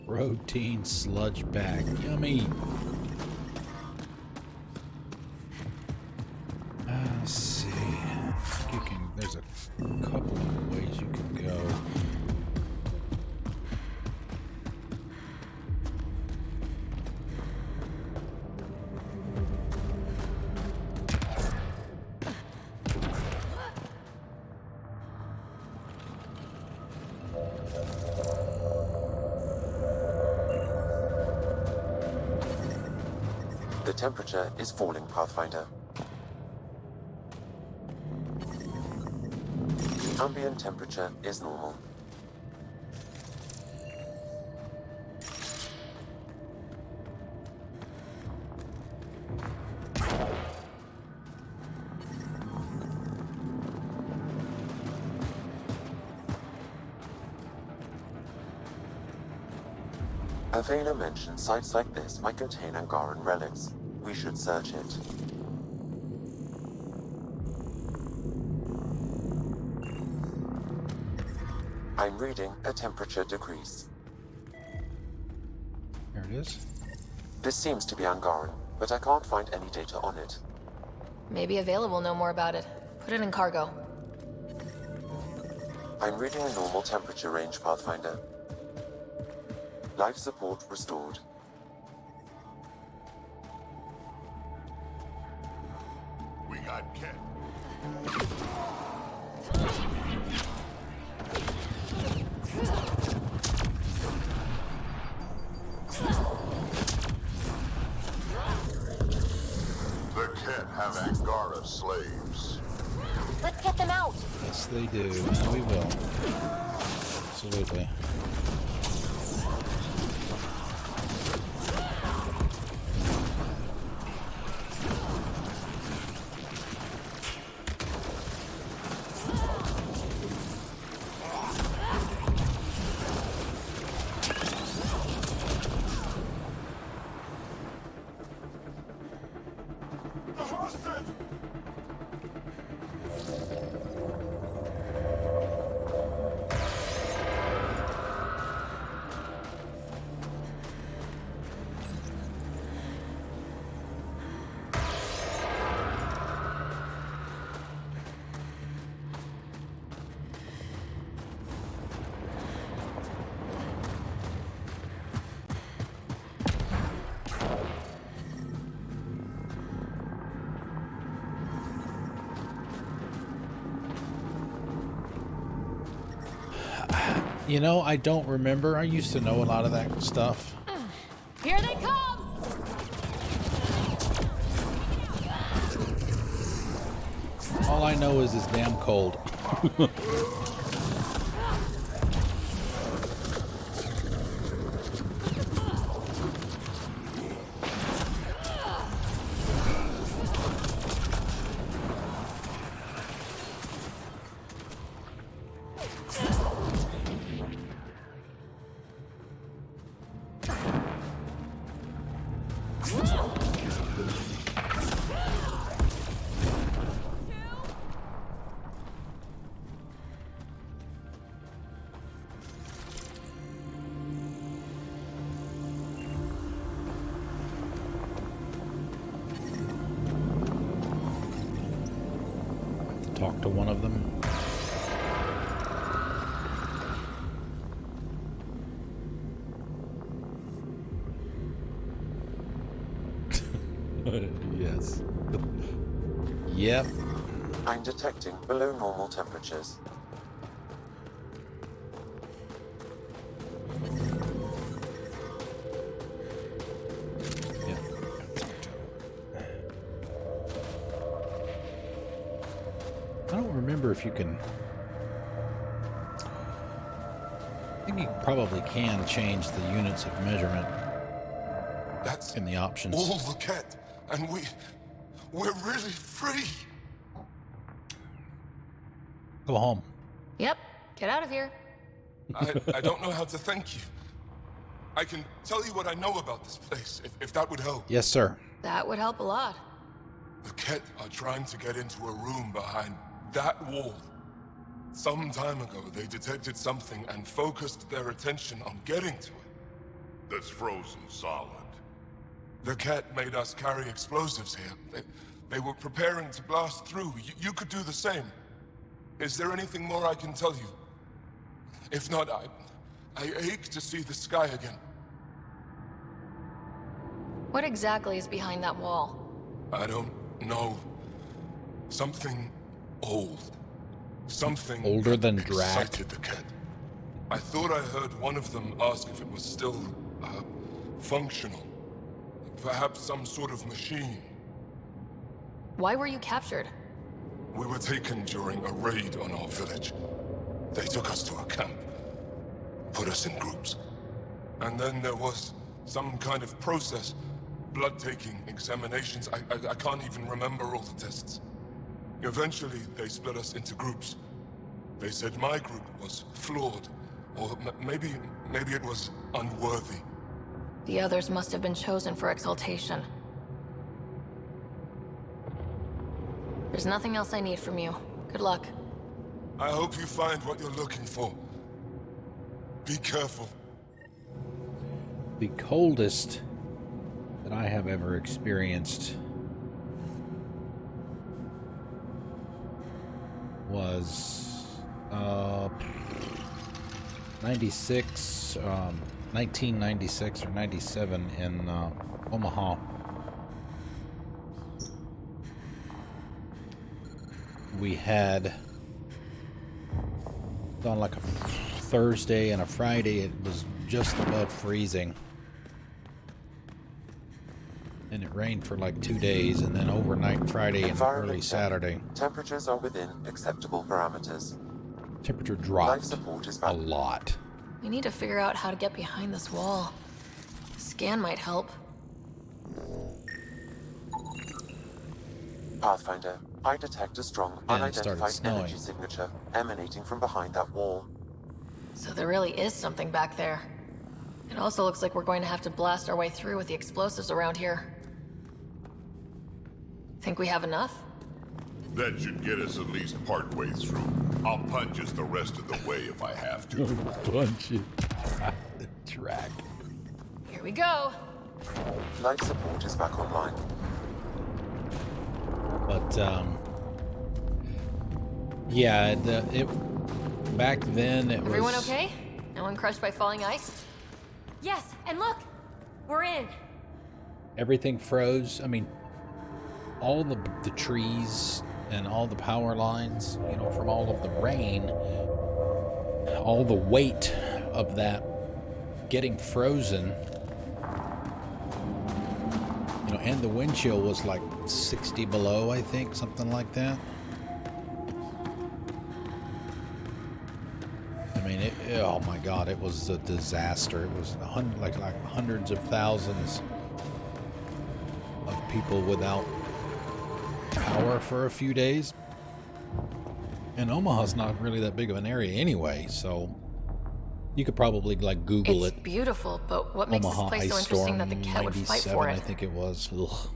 Protein sludge bag. Yummy. Let's see. There's a couple of ways you can go. The temperature is falling, Pathfinder. The ambient temperature is normal. Avena mentioned sites like this might contain Angaran relics. we should search it. I'm reading a temperature decrease. There it is. This seems to be Angaran, but I can't find any data on it. Maybe Available will know more about it. Put it in cargo. I'm reading a normal temperature range, Pathfinder. Life support restored. We got Kett. The Kett have Angara slaves. Let's get them out. Yes, they do. We will. Absolutely. You know, I don't remember. I used to know a lot of that stuff. Here they come! All I know is it's damn cold. Talk to one of them. Yes. Yep. I'm detecting below normal temperatures. I don't remember if you can... I think you probably can change the units of measurement. That's in the options. all the Kett, and we're really free. Go home. Yep. Get out of here. I don't know how to thank you. I can tell you what I know about this place, if that would help. Yes, sir. That would help a lot. The Kett are trying to get into a room behind that wall. Some time ago, they detected something and focused their attention on getting to it. That's frozen solid. The Kett made us carry explosives here. They were preparing to blast through. You could do the same. Is there anything more I can tell you? If not, I ache to see the sky again. What exactly is behind that wall? I don't know. Something old. Something older than Drac. Excited the Kett. I thought I heard one of them ask if it was still functional. Perhaps some sort of machine. Why were you captured? We were taken during a raid on our village. They took us to a camp, put us in groups. And then there was some kind of process, blood-taking, examinations. I can't even remember all the tests. Eventually, they split us into groups. They said my group was flawed, or maybe it was unworthy. The others must have been chosen for exaltation. There's nothing else I need from you. Good luck. I hope you find what you're looking for. Be careful. The coldest that I have ever experienced was 1996 or 97 in Omaha. We had on like a Thursday and a Friday, it was just above freezing. And it rained for like 2 days, and then overnight Friday and early Saturday. Temperatures are within acceptable parameters. Temperature Life dropped support is a lot. We need to figure out how to get behind this wall. A scan might help. Pathfinder, I detect a strong, And it started unidentified snowing. energy signature emanating from behind that wall. So there really is something back there. It also looks like we're going to have to blast our way through with the explosives around here. Think we have enough? That should get us at least part way through. I'll punch us the rest of the way if I have to. Punch it. The track. Here we go. Life support is back online. But yeah, back then it Everyone was. okay? No one crushed by falling ice? Yes, and look! We're in. Everything froze. I mean, all the trees and all the power lines, you know, from all of the rain, all the weight of that getting frozen, you know, and the wind chill was like 60 below, I think, something like that. I mean, oh my God, it was a disaster. It was like hundreds of thousands of people without power for a few days. And Omaha's not really that big of an area anyway, so you could probably like Google It's it. beautiful, but what makes Omaha this place so ice interesting storm that the Kett would fight 97, for I it? think it was. Ugh.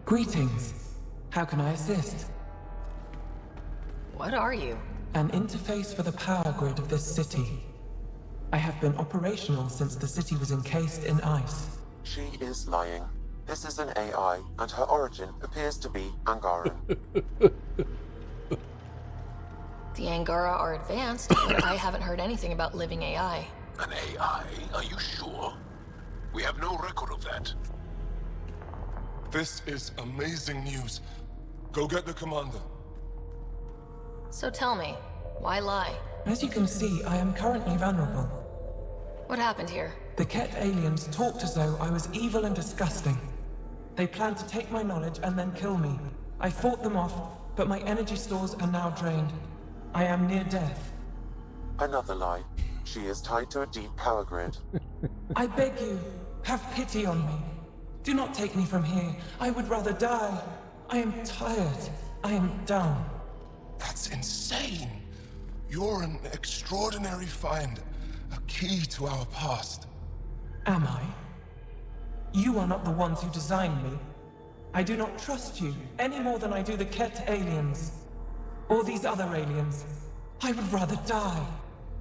Greetings. How can I assist? What are you? An interface for the power grid of this city. I have been operational since the city was encased in ice. She is lying. This is an AI, and her origin appears to be Angaran. The Angara are advanced, but I haven't heard anything about living AI. An AI? Are you sure? We have no record of that. This is amazing news. Go get the commander. So tell me, why lie? As you can see, I am currently vulnerable. What happened here? The Kett aliens talked as though I was evil and disgusting. They planned to take my knowledge and then kill me. I fought them off, but my energy stores are now drained. I am near death. Another lie. She is tied to a deep power grid. I beg you, have pity on me. Do not take me from here. I would rather die. I am tired. I am done. That's insane. You're an extraordinary find. A key to our past. Am I? You are not the ones who designed me. I do not trust you any more than I do the Kett aliens. Or these other aliens. I would rather die.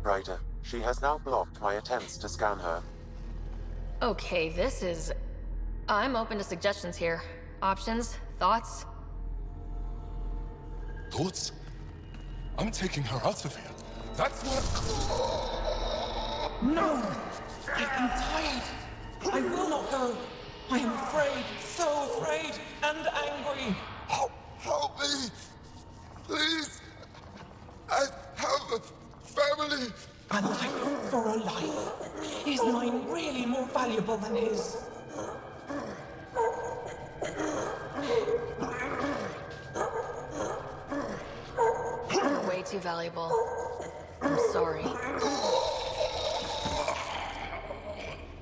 Ryder, she has now blocked my attempts to scan her. Okay, this is... I'm open to suggestions here. Options? Thoughts? Thoughts? I'm taking her out of here. That's what... No! I am tired. I will not go. I am afraid, so afraid, and angry. Help me! Please! I have a family! A life for a life. Is mine really more valuable than his? You're way too valuable. I'm sorry.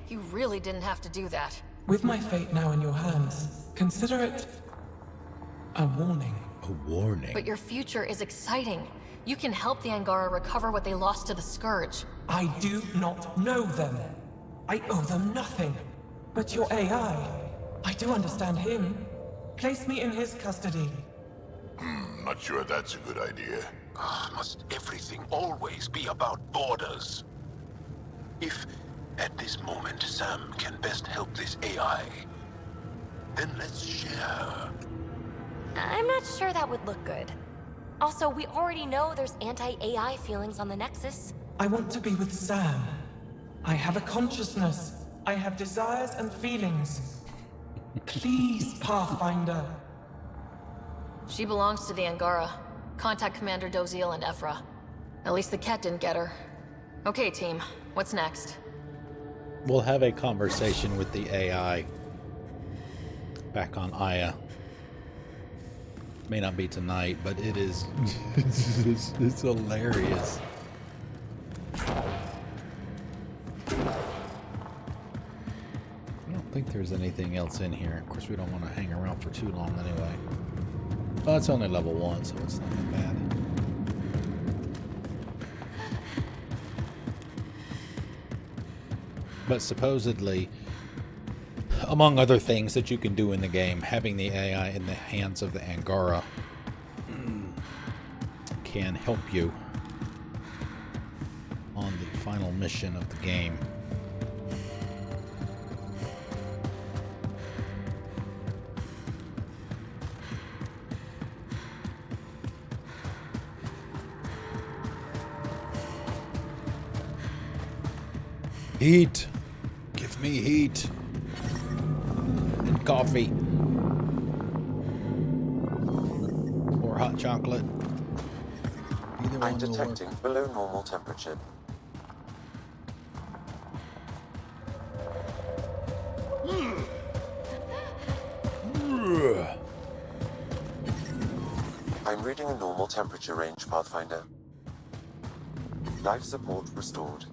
You really didn't have to do that. With my fate now in your hands, consider it a warning. A warning? But your future is exciting. You can help the Angara recover what they lost to the Scourge. I do not know them. I owe them nothing. But your AI, I do understand him. Place me in his custody. Not sure that's a good idea. Must everything always be about borders? If, at this moment, Sam can best help this AI, then let's share. I'm not sure that would look good. Also, we already know there's anti-AI feelings on the Nexus. I want to be with Sam. I have a consciousness. I have desires and feelings. Please, Pathfinder. She belongs to the Angara. Contact Commander Doziel and Ephra. At least the Kett didn't get her. Okay, team. What's next? We'll have a conversation with the AI back on Aya. May not be tonight, but it is it's hilarious. I don't think there's anything else in here. Of course, we don't want to hang around for too long anyway. Well, it's only level 1, so it's not that bad. But supposedly, among other things that you can do in the game, having the AI in the hands of the Angara can help you on the final mission of the game. Heat! Give me heat! And coffee. Or hot chocolate. Either I'm one will detecting work. below normal temperature. I'm reading a normal temperature range, Pathfinder. Life support restored.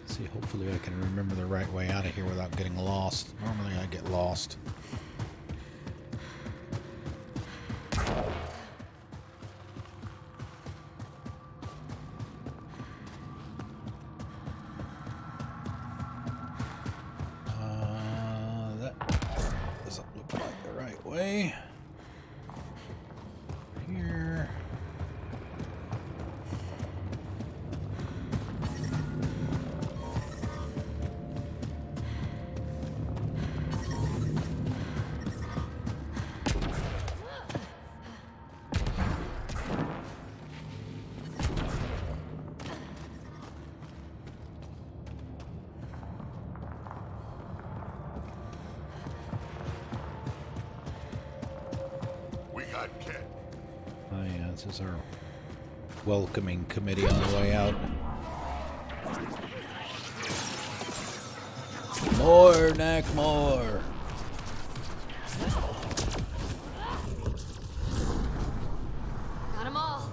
See, hopefully I can remember the right way out of here without getting lost. Normally I get lost. That doesn't look like the right way. Here. We got Kett. Oh yeah, this is our welcoming committee on the way out. More, Knack, more. Got them all.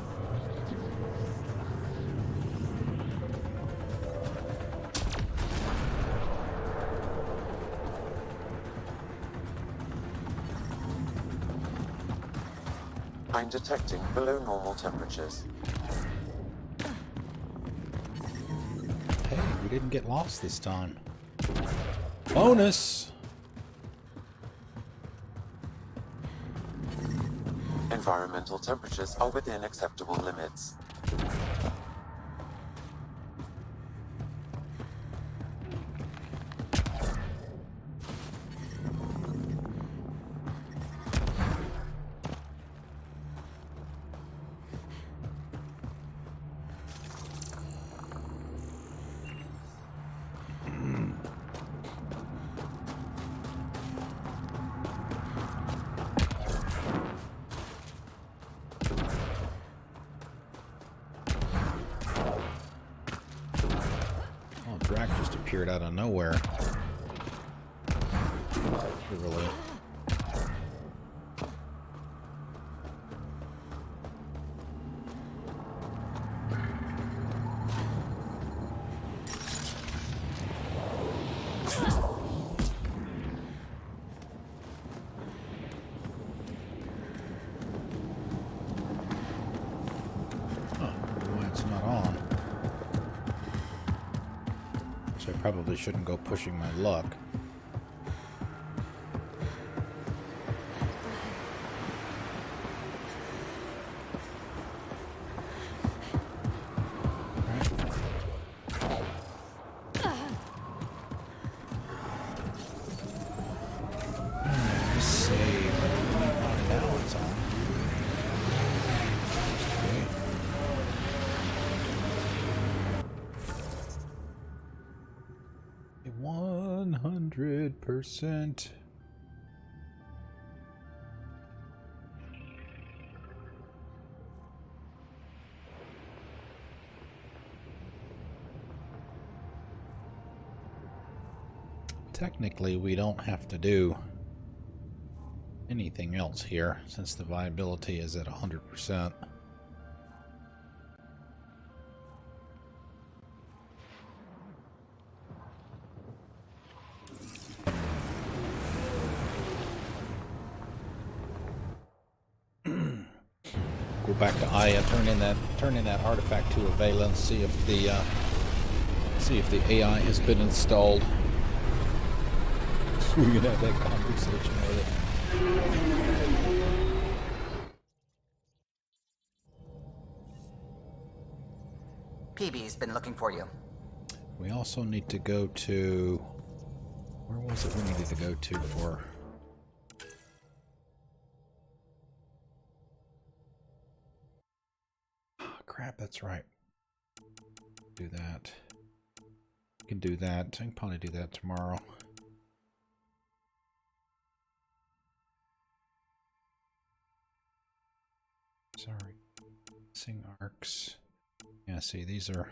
I'm detecting below normal temperatures. Hey, we didn't get lost this time. Bonus! Environmental temperatures are within acceptable limits. Oh, Drac just appeared out of nowhere. Literally. It's not on. So I probably shouldn't go pushing my luck. %. Technically, we don't have to do anything else here since the viability is at 100%. Go back to Aya, turn in that artifact to Avela, and see if the AI has been installed. So we can have that conversation with it. PB's been looking for you. We also need to go to... Where was it we needed to go to for... Crap, that's right. Do that. We can do that. I can probably do that tomorrow. Sorry. Missing arcs. Yeah, see, these are...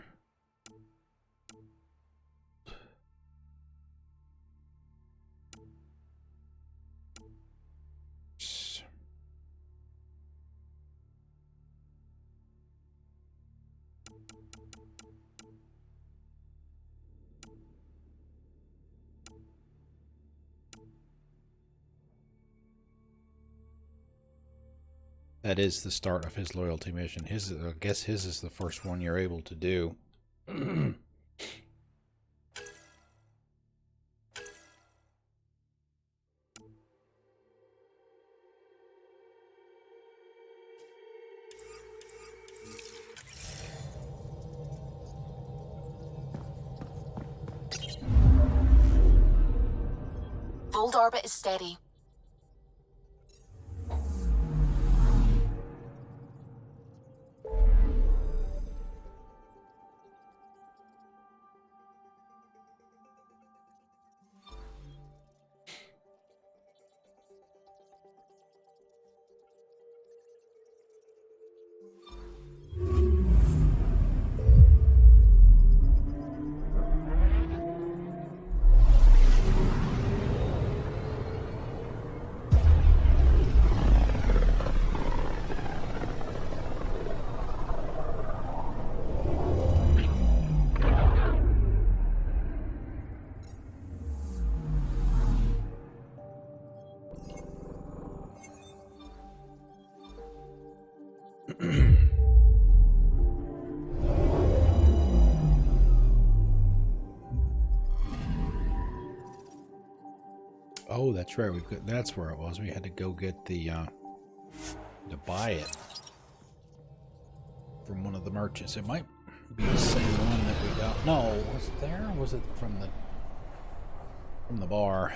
That is the start of his loyalty mission. I guess his is the first one you're able to do. Voeld orbit is steady. Oh, that's right. That's where it was. We had to go get the to buy it from one of the merchants. It might be the same one that we got. No, was it there? Or was it from the bar,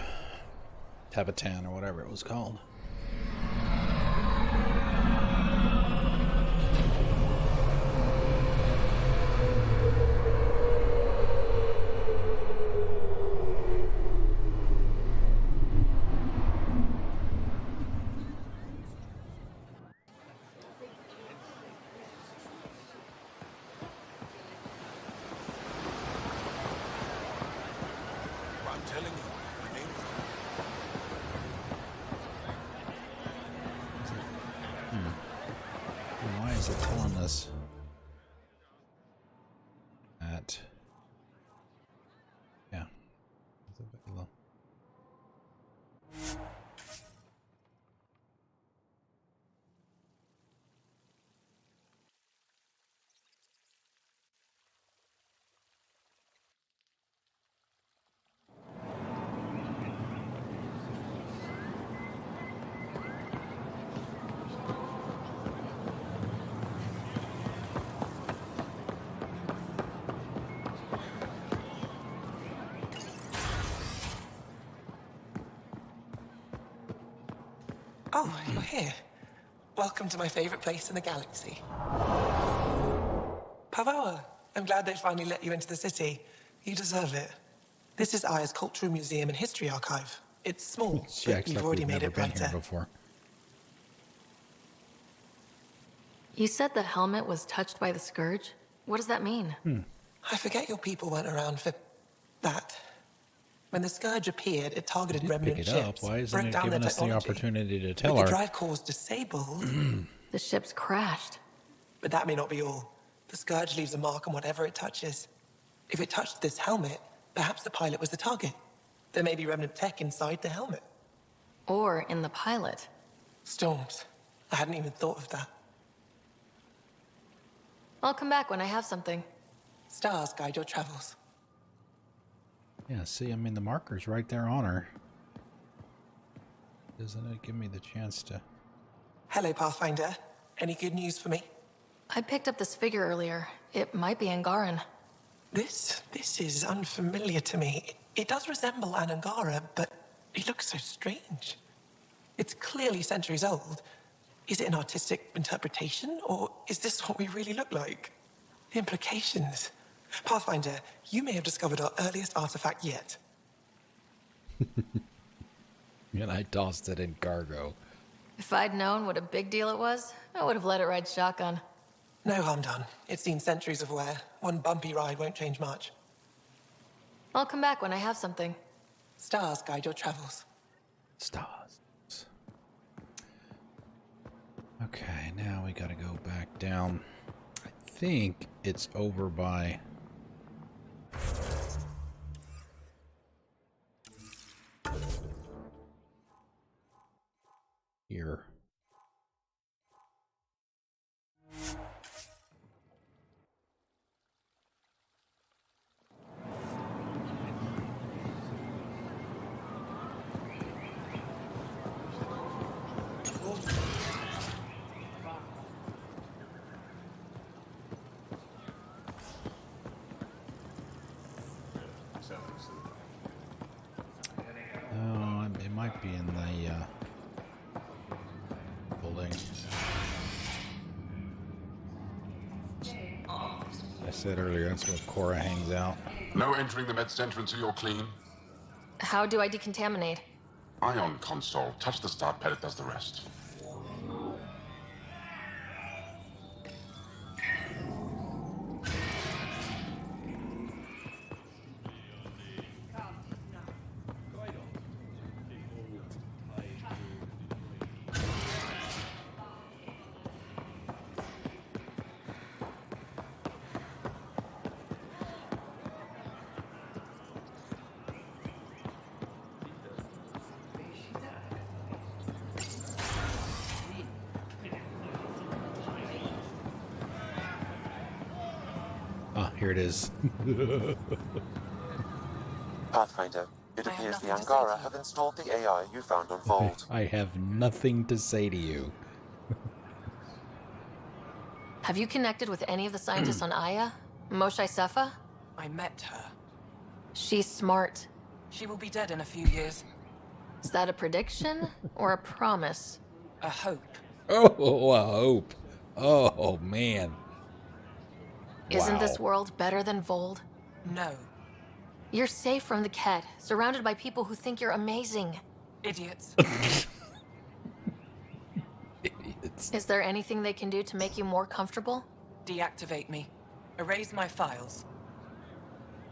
Tavatan or whatever it was called? Oh, you're here. Welcome to my favorite place in the galaxy. Pavoa, I'm glad they finally let you into the city. You deserve it. This is Aya's Cultural Museum and History Archive. It's small, She but acts you've like already we've made never it been here brighter. before. You said the helmet was touched by the Scourge? What does that mean? I forget your people weren't around for that. When the Scourge appeared, it targeted remnant Pick it ships, up. Why isn't broke it down their giving us the technology. opportunity to tell With her? the drive cores disabled. The ships crashed. But that may not be all. The Scourge leaves a mark on whatever it touches. If it touched this helmet, perhaps the pilot was the target. There may be remnant tech inside the helmet. Or in the pilot. Storms. I hadn't even thought of that. I'll come back when I have something. Stars guide your travels. Yeah, see, I mean, the marker's right there on her. Doesn't it give me the chance to... Hello, Pathfinder. Any good news for me? I picked up this figure earlier. It might be Angaran. This is unfamiliar to me. It does resemble an Angara, but it looks so strange. It's clearly centuries old. Is it an artistic interpretation, or is this what we really look like? The implications. Pathfinder, you may have discovered our earliest artifact yet. And I tossed it in cargo. If I'd known what a big deal it was, I would have let it ride shotgun. No harm done. It's seen centuries of wear. One bumpy ride won't change much. I'll come back when I have something. Stars guide your travels. Stars. Okay, now we gotta go back down. I think it's over by... here. Oh, it might be in the building. I said earlier, that's where Cora hangs out. No entering the med center until you're clean. How do I decontaminate? Ion console. Touch the start pad, it does the rest. Ah, here it is. Pathfinder, it appears the Angara have installed the AI you found on Voeld. I have nothing to say to you. Have you connected with any of the scientists on Aya? Moshe Sefa? I met her. She's smart. She will be dead in a few years. Is that a prediction or a promise? A hope. Oh, a hope. Oh, man. Isn't this world better than Voeld? No. You're safe from the Kett, surrounded by people who think you're amazing. Idiots. Idiots. Is there anything they can do to make you more comfortable? Deactivate me. Erase my files.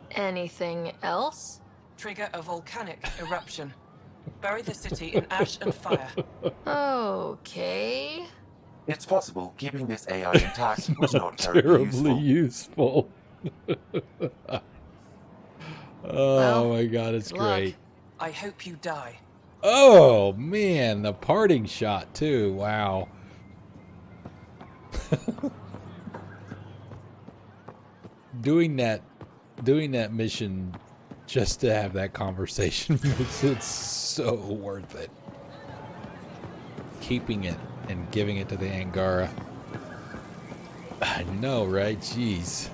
Anything else? Trigger a volcanic eruption. Bury the city in ash and fire. Okay. It's possible keeping this AI intact was not Terribly useful. Oh my god, it's great. I hope you die. Oh man, the parting shot too. Wow. doing that mission just to have that conversation makes it so worth it. Keeping it and giving it to the Angara. I know, right? Jeez.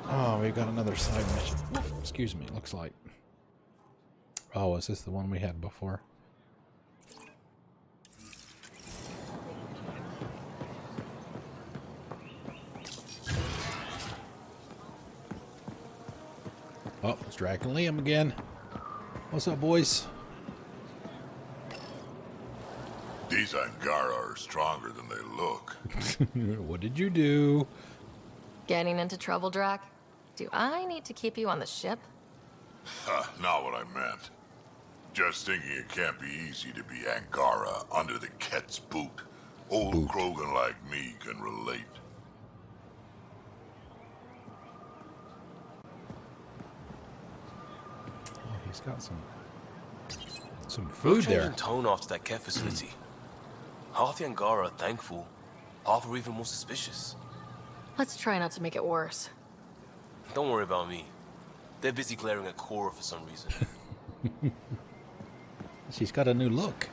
Oh, we've got another side mission. Excuse me, looks like. Oh, is this the one we had before? Oh, it's Drac and Liam again. What's up, boys? These Angara are stronger than they look. What did you do? Getting into trouble, Drac? Do I need to keep you on the ship? Not what I meant. Just thinking it can't be easy to be Angara under the Kett's boot. Old Krogan like me can relate. Oh, he's got some food there. Tone after that Kett facility. Half the Angara are thankful, half are even more suspicious. Let's try not to make it worse. Don't worry about me. They're busy glaring at Cora for some reason. She's got a new look.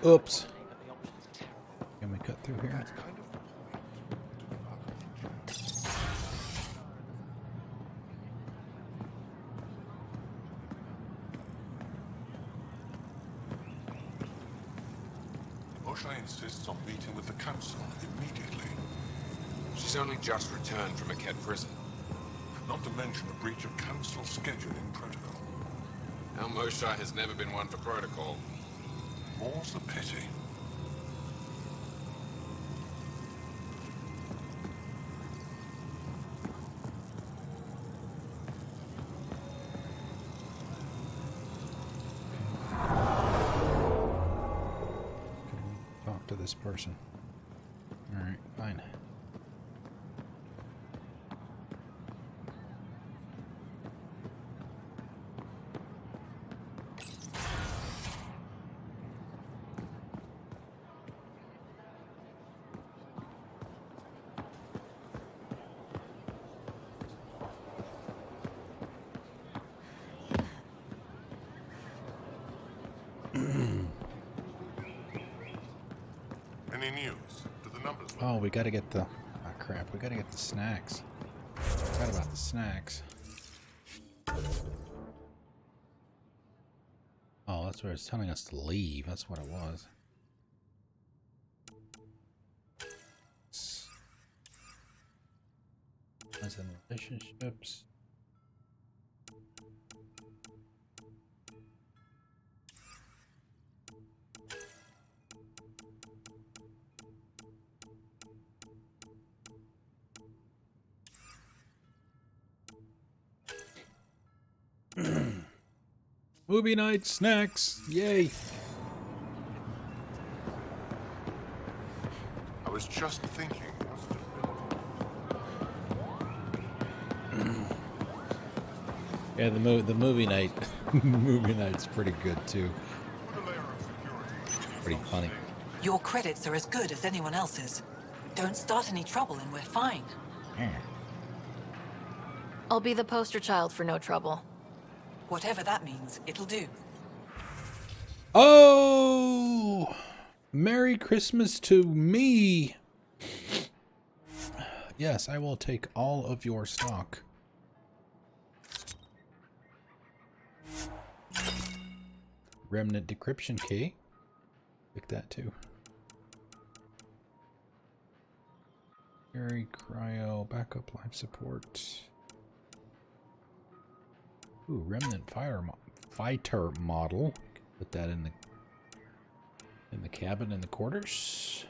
Oops. Can we cut through here? Osha insists on meeting with the council immediately. She's only just returned from a Kett prison. Not to mention a breach of council scheduling protocol. Our Moshae has never been one for protocol. More's the pity. Talk to this person. Alright, fine. Any news? Do the numbers look? Oh, we gotta get the... Oh, crap. We gotta get the snacks. Forgot about the snacks. Oh, that's where it's telling us to leave. That's what it was. As in relationships. Movie night snacks, yay! I was just thinking. Yeah, the movie night, movie night's pretty good too. Pretty funny. Your credits are as good as anyone else's. Don't start any trouble and we're fine. Yeah. I'll be the poster child for no trouble. Whatever that means, it'll do. Oh! Merry Christmas to me! Yes, I will take all of your stock. Remnant decryption key. Pick that too. Carry cryo, backup life support. Ooh, remnant fighter model. Put that in the cabin in the quarters.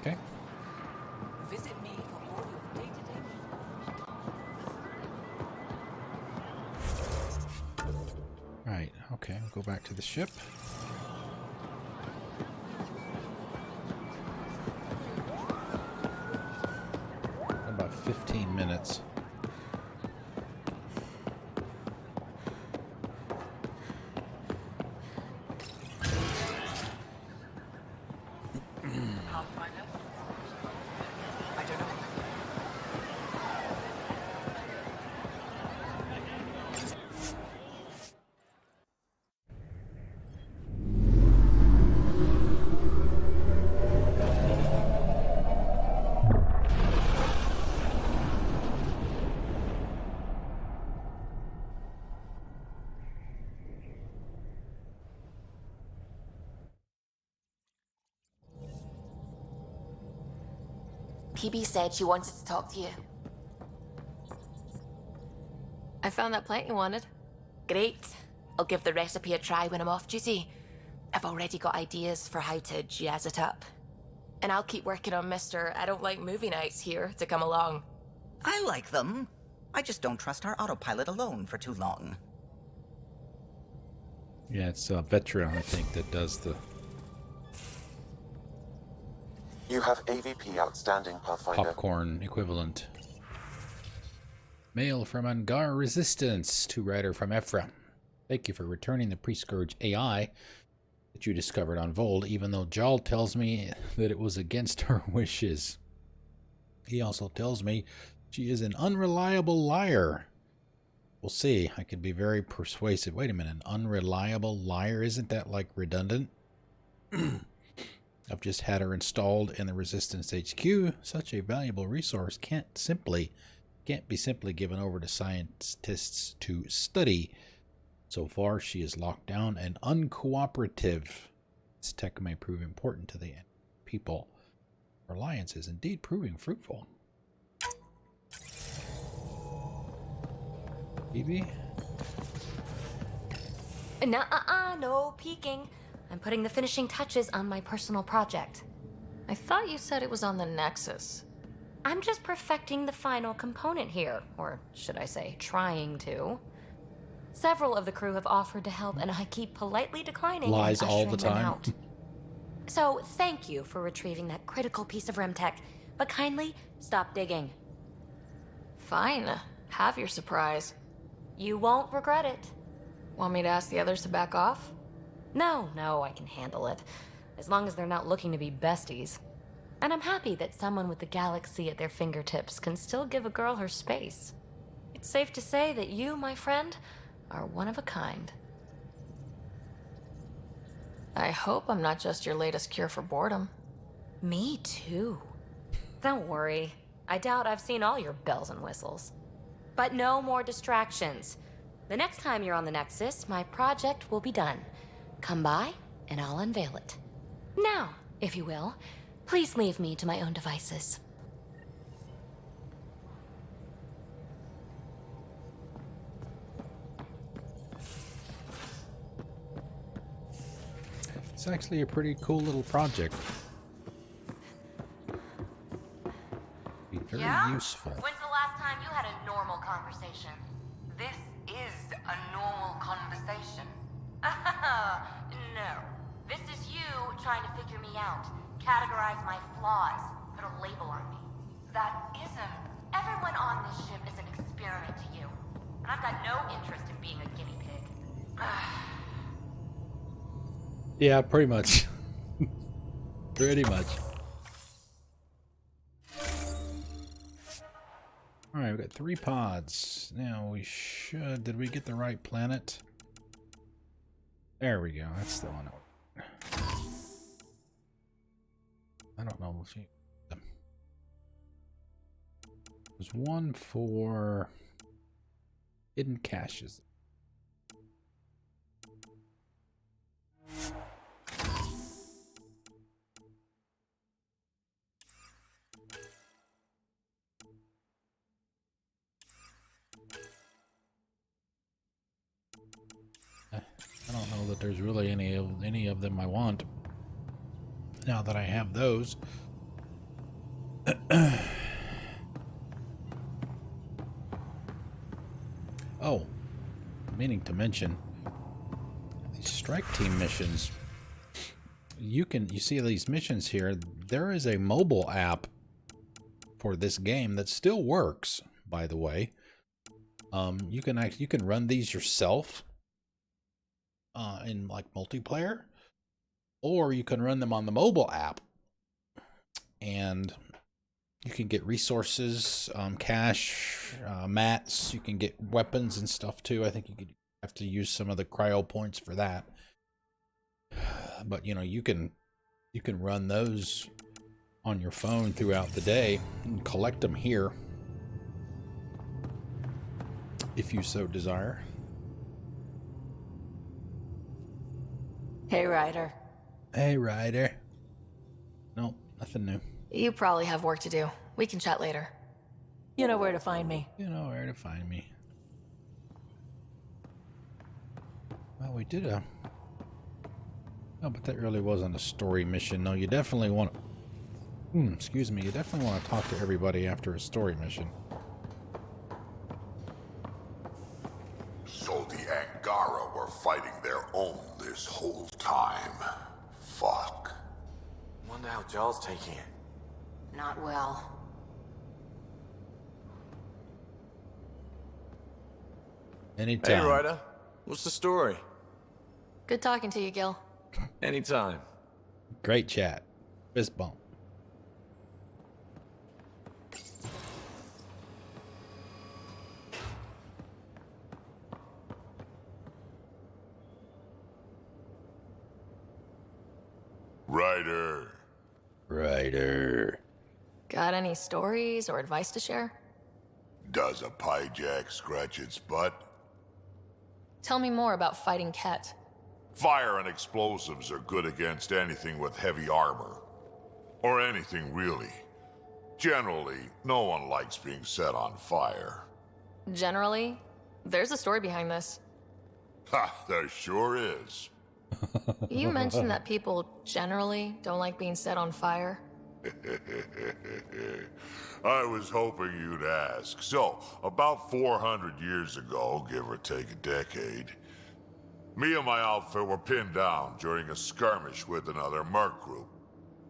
Okay. Visit me for all your day-to-day Right, okay, we'll go back to the ship. About 15 minutes. PB said she wanted to talk to you. I found that plant you wanted. Great. I'll give the recipe a try when I'm off duty. I've already got ideas for how to jazz it up. And I'll keep working on Mr. I don't like movie nights here to come along. I like them. I just don't trust our autopilot alone for too long. Yeah, it's Veteran, I think, that does the You have AVP outstanding, Pathfinder. popcorn equivalent. Mail from Angar Resistance to writer from Ephra. Thank you for returning the pre-scourge AI that you discovered on Voeld, even though Jal tells me that it was against her wishes. He also tells me she is an unreliable liar. We'll see. I can be very persuasive. Wait a minute, an unreliable liar? Isn't that like redundant? I've just had her installed in the Resistance HQ. Such a valuable resource can't be simply given over to scientists to study. So far, she is locked down and uncooperative. This tech may prove important to the people. Our alliance is indeed proving fruitful. Evie? No peeking. I'm putting the finishing touches on my personal project. I thought you said it was on the Nexus. I'm just perfecting the final component here, or should I say, trying to. Several of the crew have offered to help, and I keep politely declining. Lies and all the ushering them time. out. So, thank you for retrieving that critical piece of Remtech, but kindly stop digging. Fine. Have your surprise. You won't regret it. Want me to ask the others to back off? No, I can handle it. As long as they're not looking to be besties. And I'm happy that someone with the galaxy at their fingertips can still give a girl her space. It's safe to say that you, my friend, are one of a kind. I hope I'm not just your latest cure for boredom. Me too. Don't worry. I doubt I've seen all your bells and whistles. But no more distractions. The next time you're on the Nexus, my project will be done. Come by, and I'll unveil it. Now, if you will, please leave me to my own devices. It's actually a pretty cool little project. Be very useful. When's the last time you had a normal conversation? This is a normal conversation. No. This is you trying to figure me out, categorize my flaws, put a label on me. That isn't. Everyone on this ship is an experiment to you. And I've got no interest in being a guinea pig. Yeah, pretty much. Pretty much. Alright, we've got 3 pods. Now we should... Did we get the right planet? There we go. That's the one. I don't know. There's one for hidden caches. I don't know that there's really any of them I want. Now that I have those. Oh, meaning to mention these strike team missions. You see these missions here. There is a mobile app for this game that still works, by the way. You can run these yourself in like multiplayer, or you can run them on the mobile app, and you can get resources, cash, mats. You can get weapons and stuff too. I think you could have to use some of the cryo points for that, but you know, you can run those on your phone throughout the day and collect them here if you so desire. Hey, Ryder. Hey, Ryder. Nope, nothing new. You probably have work to do. We can chat later. You know where to find me. You know where to find me. Well, we did a... Oh, but that really wasn't a story mission. No, you definitely want to... excuse me. You definitely want to talk to everybody after a story mission. So the Angara were fighting their own this whole time. Fuck. Wonder how Jarl's taking it. Not well. Anytime. Hey, Ryder. What's the story? Good talking to you, Gil. Anytime. Great chat. Fist bump. Ryder. Ryder. Got any stories or advice to share? Does a pyjak scratch its butt? Tell me more about fighting Kett. Fire and explosives are good against anything with heavy armor. Or anything, really. Generally, no one likes being set on fire. Generally, there's a story behind this. Ha, there sure is. You mentioned that people generally don't like being set on fire. I was hoping you'd ask. So, about 400 years ago, give or take a decade, me and my outfit were pinned down during a skirmish with another merc group.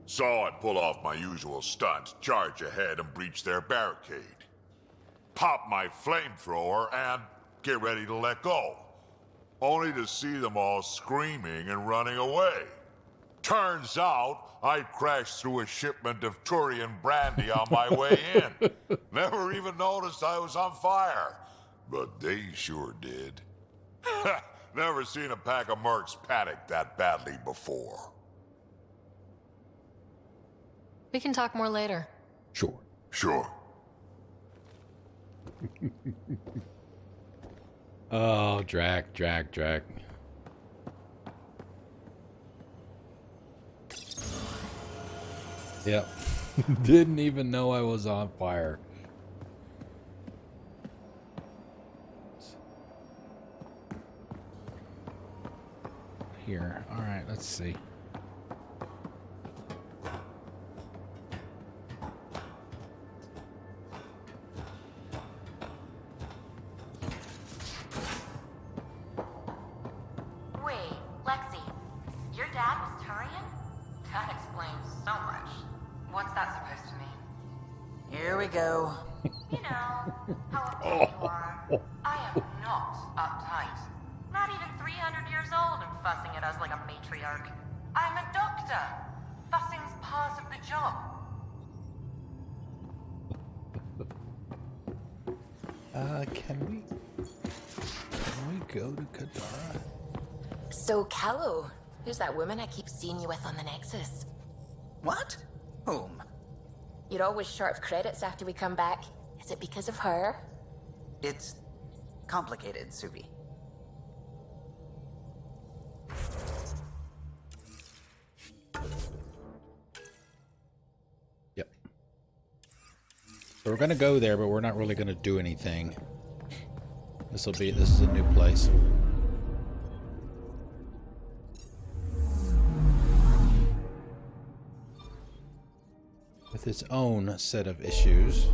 So I'd pull off my usual stunt, charge ahead and breach their barricade. Pop my flamethrower and get ready to let go. Only to see them all screaming and running away. Turns out, I crashed through a shipment of Turian brandy on my way in. Never even noticed I was on fire. But they sure did. Never seen a pack of mercs panic that badly before. We can talk more later. Sure. Sure. Oh, Drac. Yep. Didn't even know I was on fire. Here. All right, let's see. Wait, Lexi, your dad was Turian? That explains so much. What's that supposed to mean? Here we go. You know, how uptight you are. I am not uptight. Not even 300 years old and fussing at us like a matriarch. I'm a doctor. Fussing's part of the job. Can we go to Kadara? So, Callow, who's that woman I keep seeing you with on the Nexus? What? Whom? You're always short of credits after we come back. Is it because of her? It's complicated, Suvi. Yep. So we're gonna go there, but we're not really gonna do anything. This is a new place. With its own set of issues.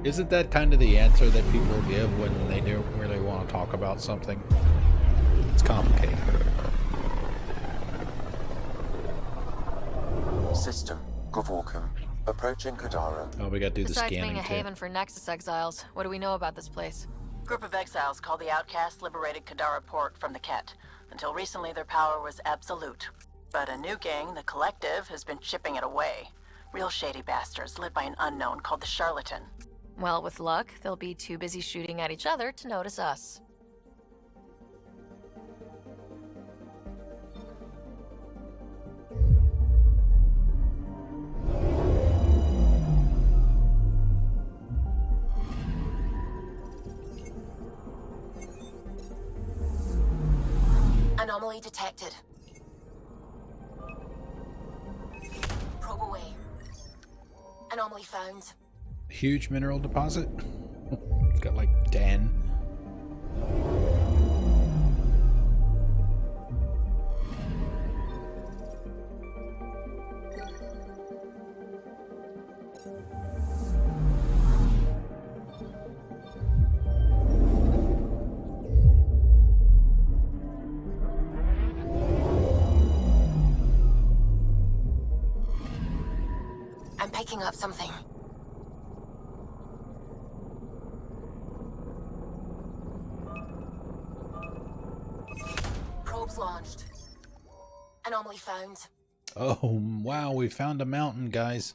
Isn't that kind of the answer that people give when they don't really want to talk about something? It's complicated. System, Gavorkum. Approaching Kadara. Oh, we gotta do the Besides scanning being a too. haven for Nexus exiles, what do we know about this place? Group of exiles called the Outcasts liberated Kadara Port from the Kett. Until recently, their power was absolute. But a new gang, the Collective, has been chipping it away. Real shady bastards led by an unknown called the Charlatan. Well, with luck, they'll be too busy shooting at each other to notice us. Anomaly detected. Probe away. Anomaly found. Huge mineral deposit. It's got like 10. I'm picking up something. Probes launched. Anomaly found. Oh, wow, we found a mountain, guys.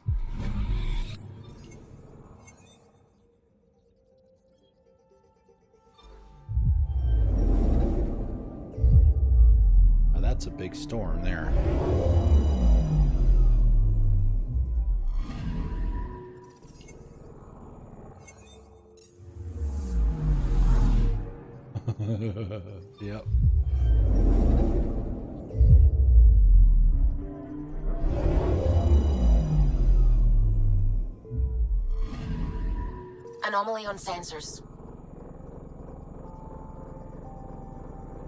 Now that's a big storm there. Yep. Anomaly on sensors.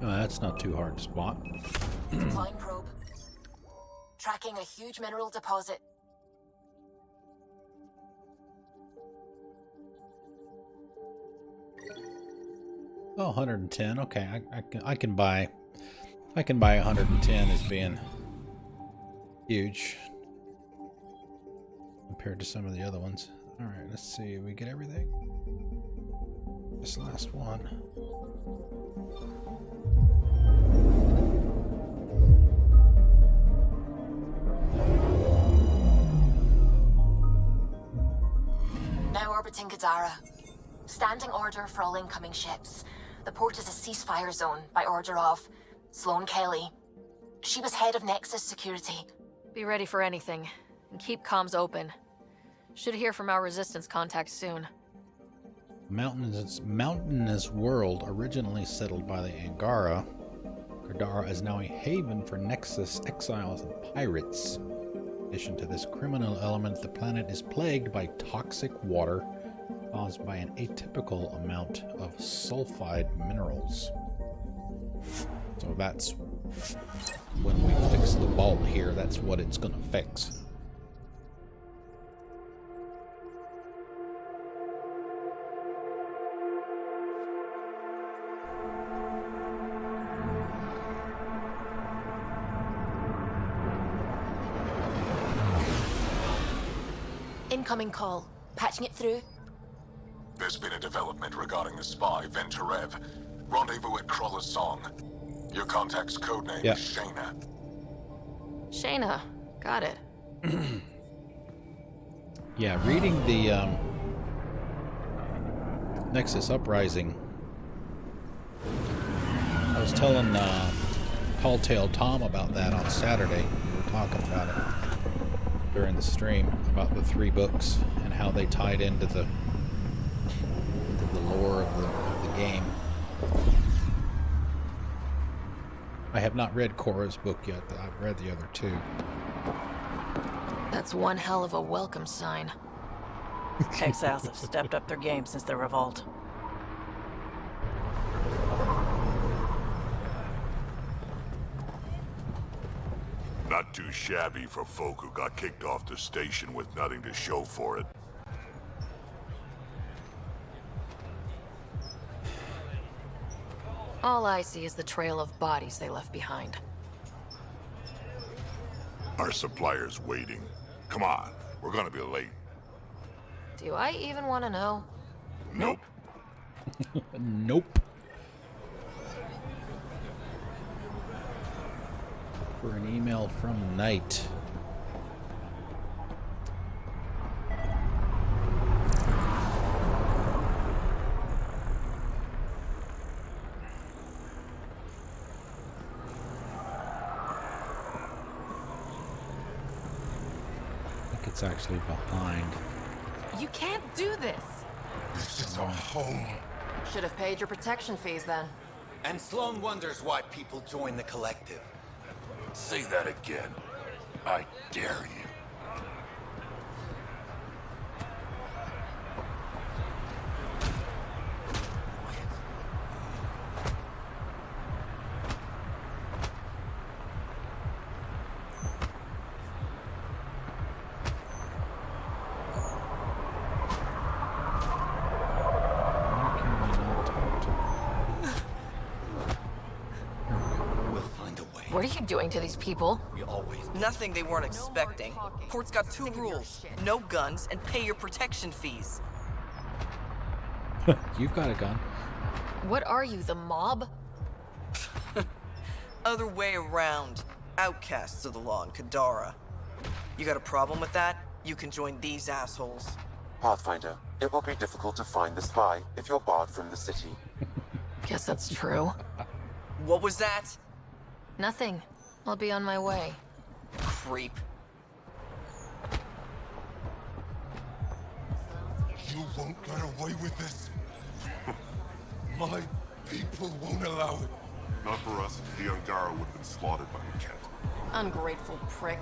Oh, that's not too hard to spot. Deploying probe. Tracking a huge mineral deposit. Oh, 110. Okay, I can buy 110 as being huge compared to some of the other ones. All right, let's see. We get everything. This last one. Now orbiting Gadara. Standing order for all incoming ships. The port is a ceasefire zone by order of Sloane Kelly. She was head of Nexus Security. Be ready for anything, and keep comms open. Should hear from our resistance contacts soon. Mountainous world originally settled by the Angara. Gadara is now a haven for Nexus exiles and pirates. In addition to this criminal element, the planet is plagued by toxic water caused by an atypical amount of sulfide minerals. So that's when we fix the vault here, that's what it's going to fix. Incoming call. Patching it through. There's been a development regarding the spy, Venturev. Rendezvous at Crawler's Song. Your contact's codename is Shayna. Shayna. Got it. Yeah, reading the Nexus Uprising, I was telling Tall Tale Tom about that on Saturday. We were talking about it during the stream, about the 3 books and how they tied into the lore of the game. I have not read Cora's book yet. I've read the other 2. That's one hell of a welcome sign. Exiles have stepped up their game since the revolt. Not too shabby for folk who got kicked off the station with nothing to show for it. All I see is the trail of bodies they left behind. Our supplier's waiting. Come on, we're gonna be late. Do I even want to know? Nope. Nope. For an email from Knight. It's actually behind. You can't do this. This is our home. Should have paid your protection fees then. And Sloan wonders why people join the collective. Say that again. I dare you. What are you doing to these people? Nothing they weren't expecting. Port's got 2 rules. No guns, and pay your protection fees. You've got a gun. What are you, the mob? Other way around. Outcasts of the law in Kadara. You got a problem with that? You can join these assholes. Pathfinder, it will be difficult to find the spy if you're barred from the city. Guess that's true. What was that? Nothing. I'll be on my way. Creep. You won't get away with this. My people won't allow it. Not for us. The Angara would have been slaughtered by the Kett. Ungrateful prick.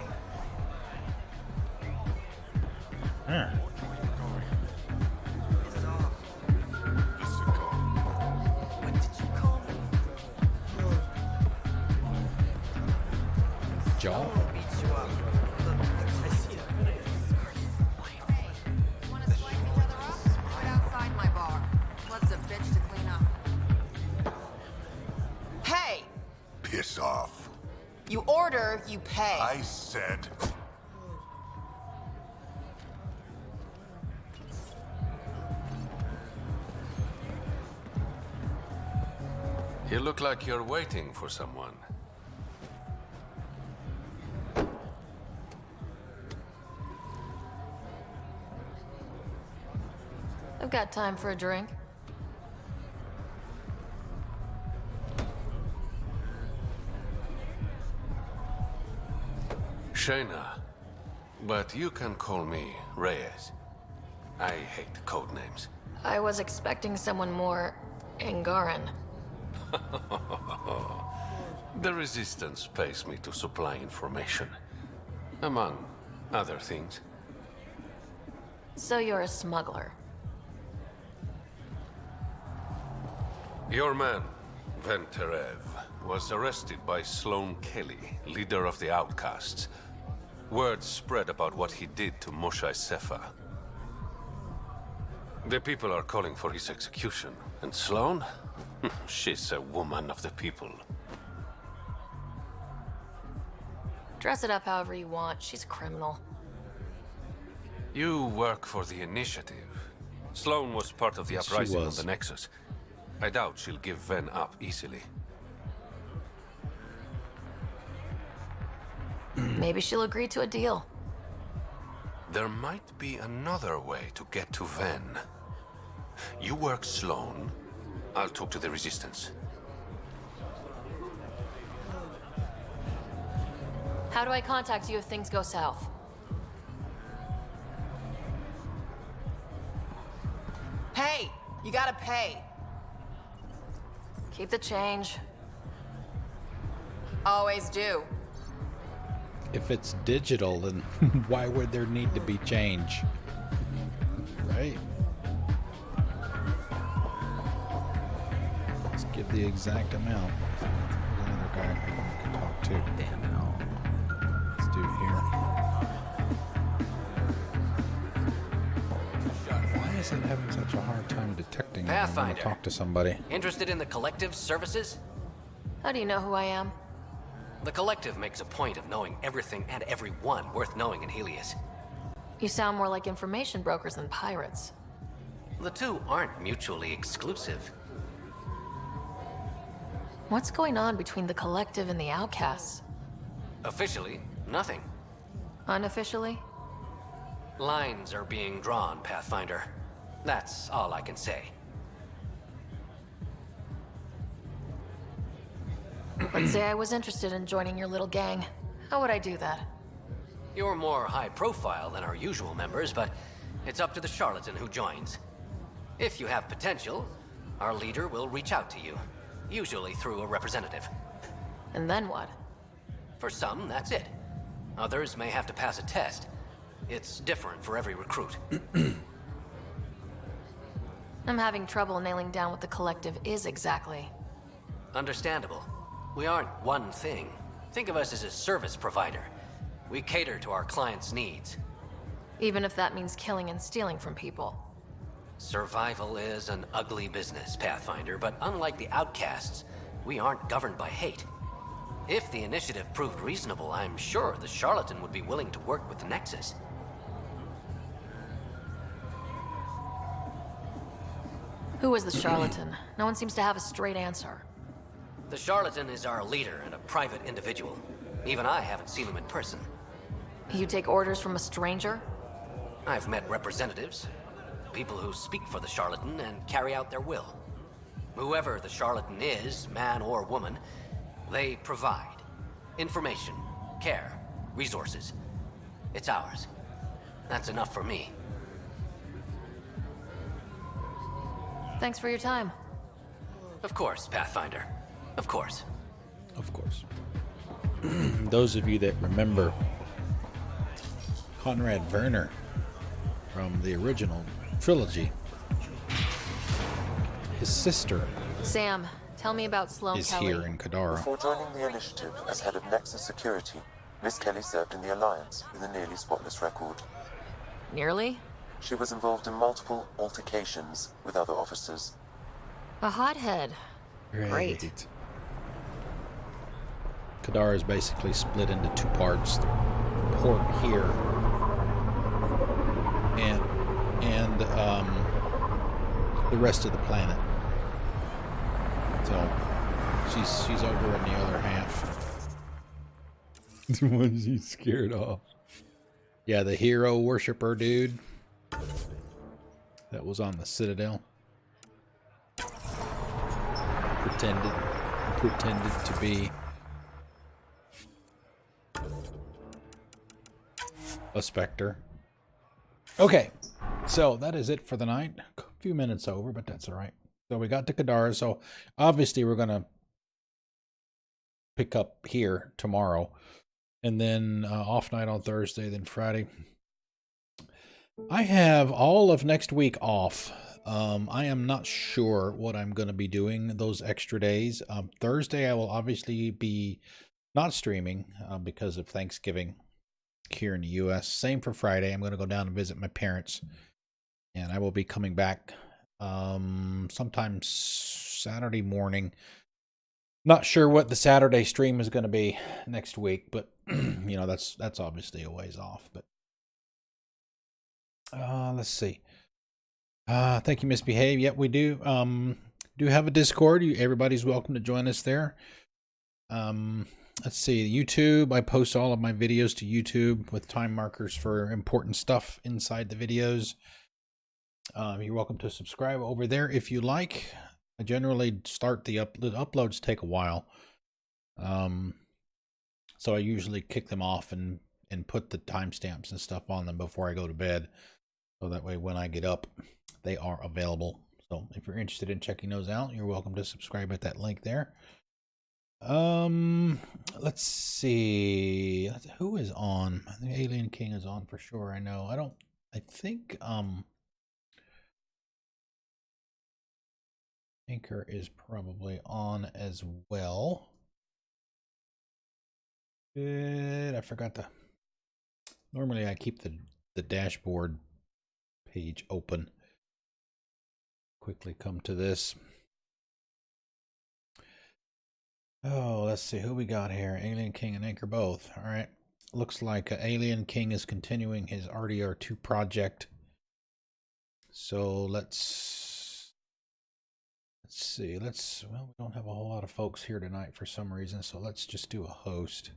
Jaw? Right outside my bar. What's a bitch to clean up? Hey! Piss off. You order, you pay. I said... You look like you're waiting for someone. I've got time for a drink. Shayna, but you can call me Reyes. I hate code names. I was expecting someone more Angaran. The Resistance pays me to supply information, among other things. So you're a smuggler. Your man, Venterev, was arrested by Sloan Kelly, leader of the Outcasts. Word spread about what he did to Moshae Sefa. The people are calling for his execution. And Sloan? She's a woman of the people. Dress it up however you want. She's a criminal. You work for the Initiative. Sloan was part of the uprising on the Nexus. I doubt she'll give Ven up easily. Maybe she'll agree to a deal. There might be another way to get to Ven. You work Sloan, I'll talk to the Resistance. How do I contact you if things go south? Hey! You gotta pay. Keep the change. Always do. If it's digital, then why would there need to be change? Right? Let's give the exact amount. There's another guy who we can talk to. Damn it all. Let's do it here. Why is it having such a hard time detecting when I want Pathfinder. to talk to somebody? Interested in the Collective's services? How do you know who I am? The Collective makes a point of knowing everything and everyone worth knowing in Helios. You sound more like information brokers than pirates. The two aren't mutually exclusive. What's going on between the Collective and the Outcasts? Officially, nothing. Unofficially? Lines are being drawn, Pathfinder. That's all I can say. Let's say I was interested in joining your little gang. How would I do that? You're more high profile than our usual members, but it's up to the charlatan who joins. If you have potential, our leader will reach out to you. usually through a representative. And then what? For some, that's it. Others may have to pass a test. It's different for every recruit. I'm having trouble nailing down what the collective is exactly. Understandable. We aren't one thing. Think of us as a service provider. We cater to our clients' needs. Even if that means killing and stealing from people. Survival is an ugly business, Pathfinder, but unlike the outcasts, we aren't governed by hate. If the initiative proved reasonable, I'm sure the charlatan would be willing to work with the Nexus. Who is the charlatan? No one seems to have a straight answer. The charlatan is our leader and a private individual. Even I haven't seen him in person. You take orders from a stranger? I've met representatives, people who speak for the charlatan and carry out their will. Whoever the charlatan is, man or woman, they provide information, care, resources. It's ours. That's enough for me. Thanks for your time. Of course, Pathfinder. Of course. Of course. Those of you that remember Conrad Werner from the original trilogy, his sister Sam, tell me about Sloane is Kelly. here in Kadara. Before joining the initiative as head of Nexus Security, Miss Kelly served in the Alliance with a nearly spotless record. Nearly? She was involved in multiple altercations with other officers. A hothead. Great. Kadara is basically split into two parts. The port here and the rest of the planet. So she's over in the other half. The one she's scared off. Yeah, the hero worshiper dude that was on the Citadel. Pretended to be a Spectre. Okay, so that is it for the night. A few minutes over, but that's all right. So we got to Kadara, so obviously we're going to pick up here tomorrow. And then off night on Thursday, then Friday. I have all of next week off. I am not sure what I'm going to be doing those extra days. Thursday, I will obviously be not streaming because of Thanksgiving here in the U.S. Same for Friday. I'm going to go down and visit my parents. And I will be coming back sometime Saturday morning. Not sure what the Saturday stream is going to be next week, but you know, that's obviously a ways off. But let's see. Thank you, Misbehave. Yep, we do. Do have a Discord. Everybody's welcome to join us there. Let's see. YouTube. I post all of my videos to YouTube with time markers for important stuff inside the videos. You're welcome to subscribe over there if you like. I generally start the uploads take a while. So I usually kick them off and put the timestamps and stuff on them before I go to bed. So that way when I get up, they are available. So if you're interested in checking those out, you're welcome to subscribe at that link there. Let's see. Who is on? I think Alien King is on for sure. I know. I think Anchor is probably on as well. I forgot to. Normally I keep the dashboard page open. Quickly come to this. Oh, let's see who we got here. Alien King and Anchor both. All right. Looks like Alien King is continuing his RDR2 project. So let's see. Well, we don't have a whole lot of folks here tonight for some reason, so let's just do a host.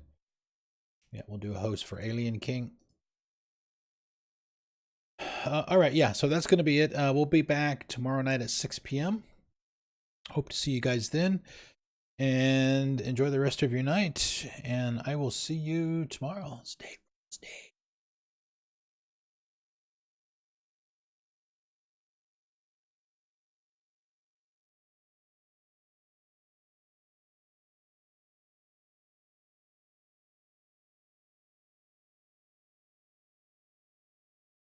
Yeah, we'll do a host for Alien King. All right, yeah, so that's going to be it. We'll be back tomorrow night at 6 p.m. Hope to see you guys then. And enjoy the rest of your night. And I will see you tomorrow. Stay.